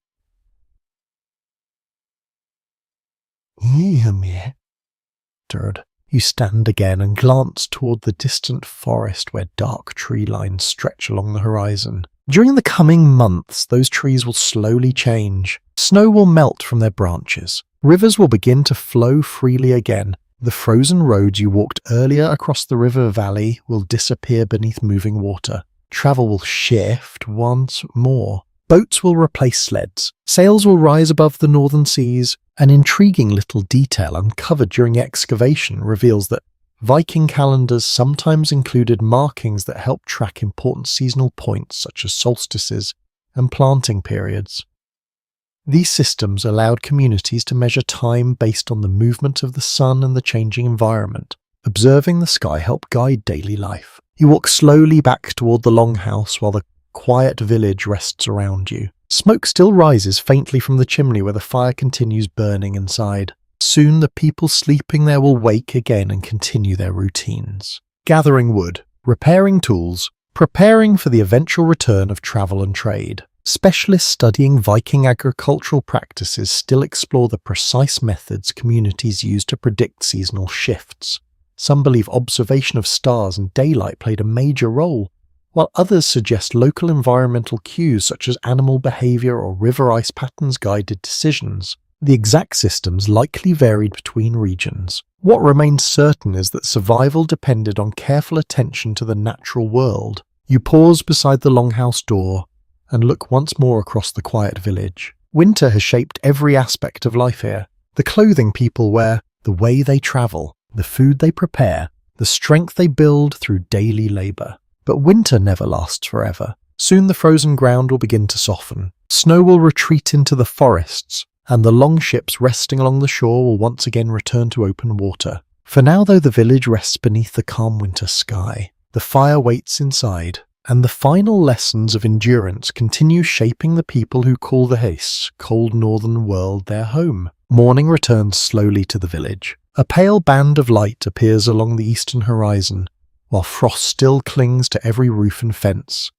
You stand again and glance toward the distant forest where dark tree lines stretch along the horizon. During the coming months, those trees will slowly change. Snow will melt from their branches. Rivers will begin to flow freely again. The frozen roads you walked earlier across the river valley will disappear beneath moving water. Travel will shift once more. Boats will replace sleds. Sails will rise above the northern seas. An intriguing little detail uncovered during excavation reveals that Viking calendars sometimes included markings that helped track important seasonal points such as solstices and planting periods. These systems allowed communities to measure time based on the movement of the sun and the changing environment. Observing the sky helped guide daily life. You walk slowly back toward the longhouse while the quiet village rests around you. Smoke still rises faintly from the chimney where the fire continues burning inside. Soon the people sleeping there will wake again and continue their routines. Gathering wood, repairing tools, preparing for the eventual return of travel and trade. Specialists studying Viking agricultural practices still explore the precise methods communities use to predict seasonal shifts. Some believe observation of stars and daylight played a major role, while others suggest local environmental cues such as animal behavior or river ice patterns guided decisions. The exact systems likely varied between regions. What remains certain is that survival depended on careful attention to the natural world. You pause beside the longhouse door and look once more across the quiet village. Winter has shaped every aspect of life here. The clothing people wear, the way they travel, the food they prepare, the strength they build through daily labor. But winter never lasts forever. Soon the frozen ground will begin to soften. Snow will retreat into the forests, and the longships resting along the shore will once again return to open water. For now, though, the village rests beneath the calm winter sky. The fire waits inside, and the final lessons of endurance continue shaping the people who call the cold northern world their home. Morning returns slowly to the village. A pale band of light appears along the eastern horizon, while frost still clings to every roof and fence.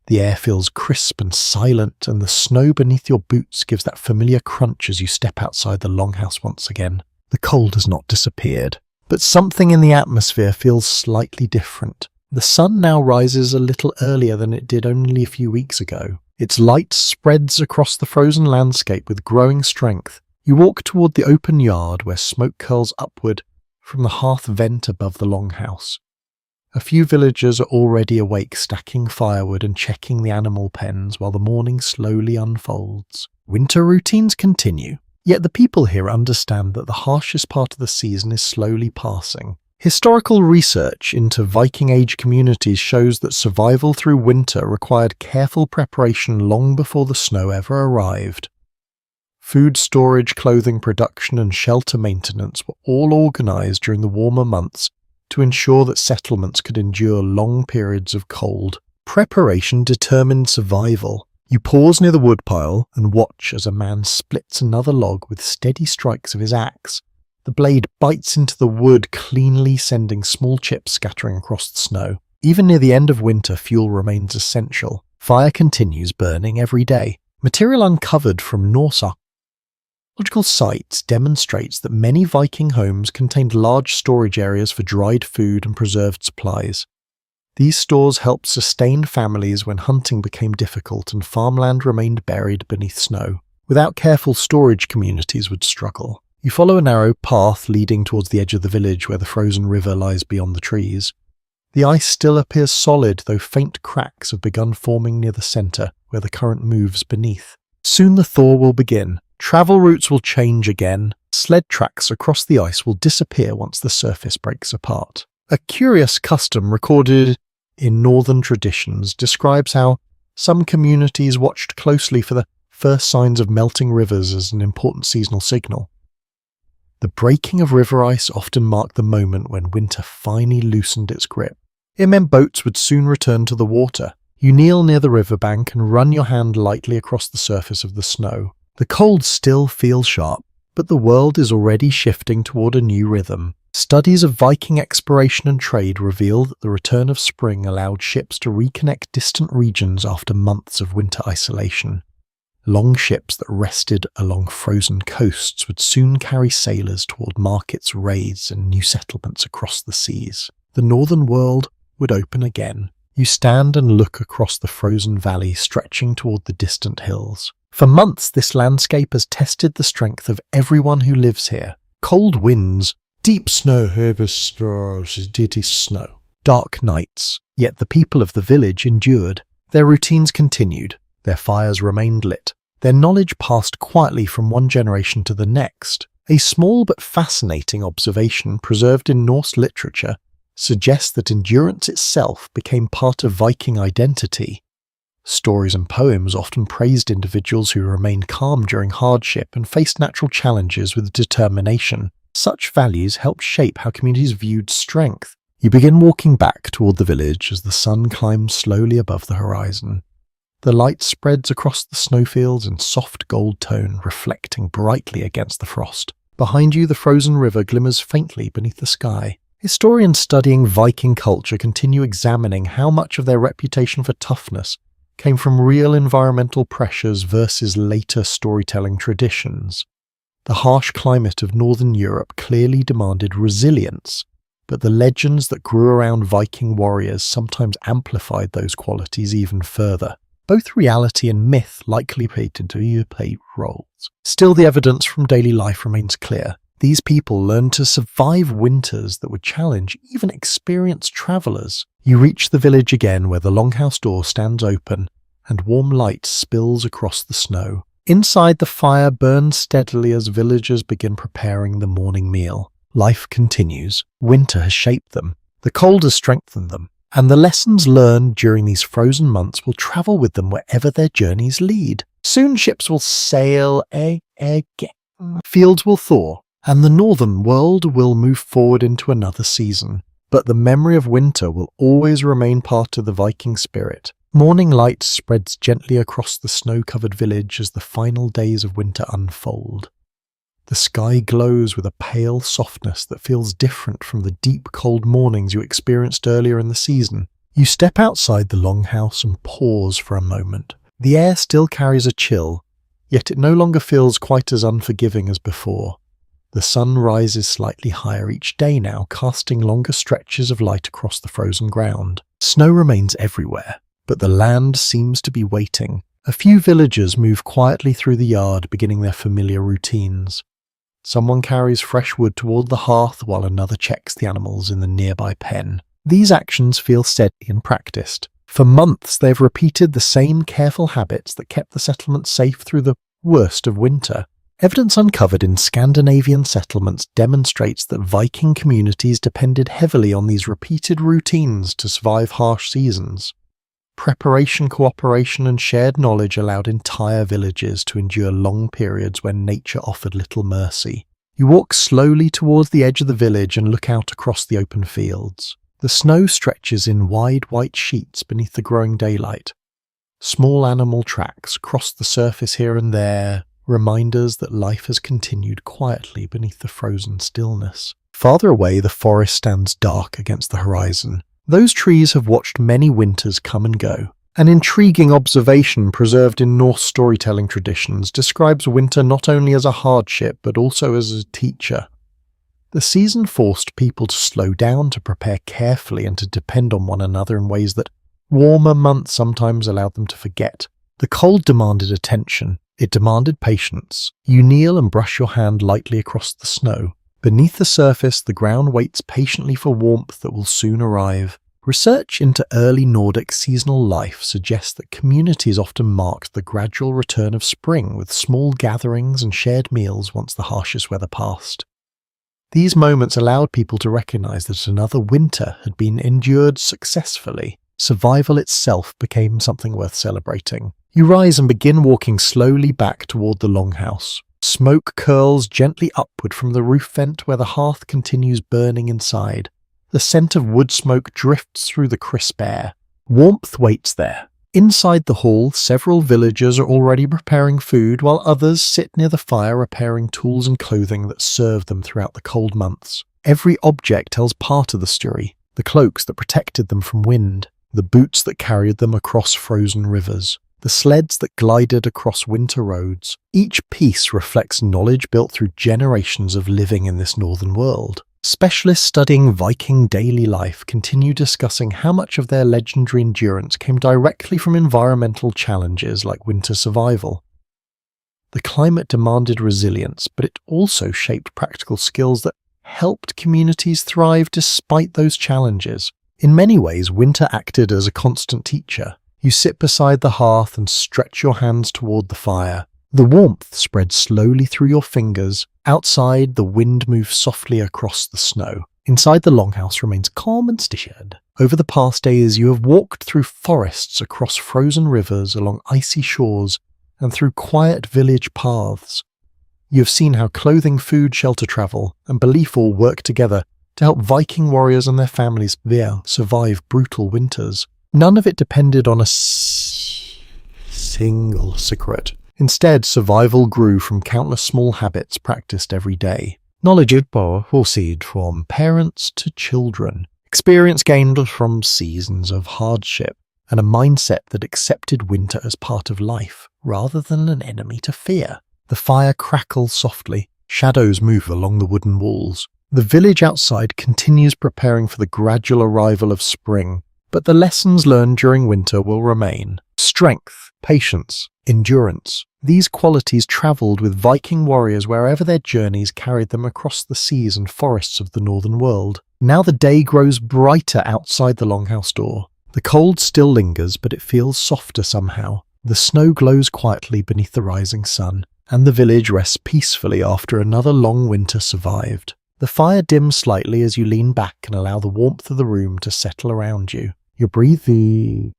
The air feels crisp and silent, and the snow beneath your boots gives that familiar crunch as you step outside the longhouse once again. The cold has not disappeared, but something in the atmosphere feels slightly different. The sun now rises a little earlier than it did only a few weeks ago. Its light spreads across the frozen landscape with growing strength. You walk toward the open yard where smoke curls upward from the hearth vent above the longhouse. A few villagers are already awake, stacking firewood and checking the animal pens while the morning slowly unfolds. Winter routines continue, yet the people here understand that the harshest part of the season is slowly passing. Historical research into Viking Age communities shows that survival through winter required careful preparation long before the snow ever arrived. Food storage, clothing production, and shelter maintenance were all organized during the warmer months to ensure that settlements could endure long periods of cold. Preparation determined survival. You pause near the woodpile and watch as a man splits another log with steady strikes of his axe. The blade bites into the wood cleanly, sending small chips scattering across the snow. Even near the end of winter, fuel remains essential. Fire continues burning every day. Material uncovered from Norse archaeological sites demonstrates that many Viking homes contained large storage areas for dried food and preserved supplies. These stores helped sustain families when hunting became difficult and farmland remained buried beneath snow. Without careful storage, communities would struggle. You follow a narrow path leading towards the edge of the village where the frozen river lies beyond the trees. The ice still appears solid, though faint cracks have begun forming near the centre, where the current moves beneath. Soon the thaw will begin. Travel routes will change again. Sled tracks across the ice will disappear once the surface breaks apart. A curious custom recorded in northern traditions describes how some communities watched closely for the first signs of melting rivers as an important seasonal signal. The breaking of river ice often marked the moment when winter finally loosened its grip. It meant boats would soon return to the water. You kneel near the riverbank and run your hand lightly across the surface of the snow. The cold still feels sharp, but the world is already shifting toward a new rhythm. Studies of Viking exploration and trade reveal that the return of spring allowed ships to reconnect distant regions after months of winter isolation. Long ships that rested along frozen coasts would soon carry sailors toward markets, raids, and new settlements across the seas. The northern world would open again. You stand and look across the frozen valley stretching toward the distant hills. For months, this landscape has tested the strength of everyone who lives here. Cold winds, deep snow, heavy snow, dark nights. Yet the people of the village endured. Their routines continued. Their fires remained lit. Their knowledge passed quietly from one generation to the next. A small but fascinating observation preserved in Norse literature suggests that endurance itself became part of Viking identity. Stories and poems often praised individuals who remained calm during hardship and faced natural challenges with determination. Such values helped shape how communities viewed strength. You begin walking back toward the village as the sun climbs slowly above the horizon. The light spreads across the snowfields in soft gold tone, reflecting brightly against the frost. Behind you, the frozen river glimmers faintly beneath the sky. Historians studying Viking culture continue examining how much of their reputation for toughness came from real environmental pressures versus later storytelling traditions. The harsh climate of northern Europe clearly demanded resilience, but the legends that grew around Viking warriors sometimes amplified those qualities even further. Both reality and myth likely played roles. Still, the evidence from daily life remains clear. These people learned to survive winters that would challenge even experienced travelers. You reach the village again where the longhouse door stands open and warm light spills across the snow. Inside, the fire burns steadily as villagers begin preparing the morning meal. Life continues. Winter has shaped them. The cold has strengthened them. And the lessons learned during these frozen months will travel with them wherever their journeys lead. Soon ships will sail again. Fields will thaw. And the northern world will move forward into another season. But the memory of winter will always remain part of the Viking spirit. Morning light spreads gently across the snow-covered village as the final days of winter unfold. The sky glows with a pale softness that feels different from the deep cold mornings you experienced earlier in the season. You step outside the longhouse and pause for a moment. The air still carries a chill, yet it no longer feels quite as unforgiving as before. The sun rises slightly higher each day now, casting longer stretches of light across the frozen ground. Snow remains everywhere, but the land seems to be waiting. A few villagers move quietly through the yard, beginning their familiar routines. Someone carries fresh wood toward the hearth while another checks the animals in the nearby pen. These actions feel steady and practiced. For months they've repeated the same careful habits that kept the settlement safe through the worst of winter. Evidence uncovered in Scandinavian settlements demonstrates that Viking communities depended heavily on these repeated routines to survive harsh seasons. Preparation, cooperation, and shared knowledge allowed entire villages to endure long periods when nature offered little mercy. You walk slowly towards the edge of the village and look out across the open fields. The snow stretches in wide white sheets beneath the growing daylight. Small animal tracks cross the surface here and there, reminders that life has continued quietly beneath the frozen stillness. Farther away, the forest stands dark against the horizon. Those trees have watched many winters come and go. An intriguing observation preserved in Norse storytelling traditions describes winter not only as a hardship but also as a teacher. The season forced people to slow down, to prepare carefully, and to depend on one another in ways that warmer months sometimes allowed them to forget. The cold demanded attention. It demanded patience. You kneel and brush your hand lightly across the snow. Beneath the surface, the ground waits patiently for warmth that will soon arrive. Research into early Nordic seasonal life suggests that communities often marked the gradual return of spring with small gatherings and shared meals once the harshest weather passed. These moments allowed people to recognize that another winter had been endured successfully. Survival itself became something worth celebrating. You rise and begin walking slowly back toward the longhouse. Smoke curls gently upward from the roof vent where the hearth continues burning inside. The scent of wood smoke drifts through the crisp air. Warmth waits there. Inside the hall, several villagers are already preparing food, while others sit near the fire repairing tools and clothing that served them throughout the cold months. Every object tells part of the story: the cloaks that protected them from wind, the boots that carried them across frozen rivers, the sleds that glided across winter roads. Each piece reflects knowledge built through generations of living in this northern world. Specialists studying Viking daily life continue discussing how much of their legendary endurance came directly from environmental challenges like winter survival. The climate demanded resilience, but it also shaped practical skills that helped communities thrive despite those challenges. In many ways, winter acted as a constant teacher. You sit beside the hearth and stretch your hands toward the fire. The warmth spreads slowly through your fingers. Outside, the wind moves softly across the snow. Inside, the longhouse remains calm and still. Over the past days, you have walked through forests, across frozen rivers, along icy shores, and through quiet village paths. You have seen how clothing, food, shelter, travel, and belief all work together to help Viking warriors and their families survive brutal winters. None of it depended on a single secret. Instead, survival grew from countless small habits practiced every day. Knowledge received from parents to children, experience gained from seasons of hardship, and a mindset that accepted winter as part of life, rather than an enemy to fear. The fire crackles softly, shadows move along the wooden walls. The village outside continues preparing for the gradual arrival of spring, but the lessons learned during winter will remain. Strength, patience, endurance. These qualities travelled with Viking warriors wherever their journeys carried them across the seas and forests of the northern world. Now the day grows brighter outside the longhouse door. The cold still lingers, but it feels softer somehow. The snow glows quietly beneath the rising sun, and the village rests peacefully after another long winter survived. The fire dims slightly as you lean back and allow the warmth of the room to settle around you. Your breathing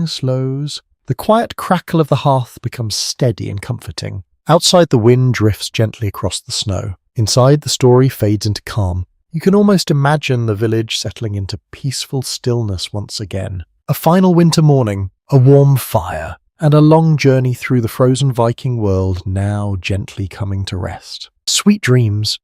slows. The quiet crackle of the hearth becomes steady and comforting. Outside, the wind drifts gently across the snow. Inside, the story fades into calm. You can almost imagine the village settling into peaceful stillness once again. A final winter morning, a warm fire, and a long journey through the frozen Viking world now gently coming to rest. Sweet dreams.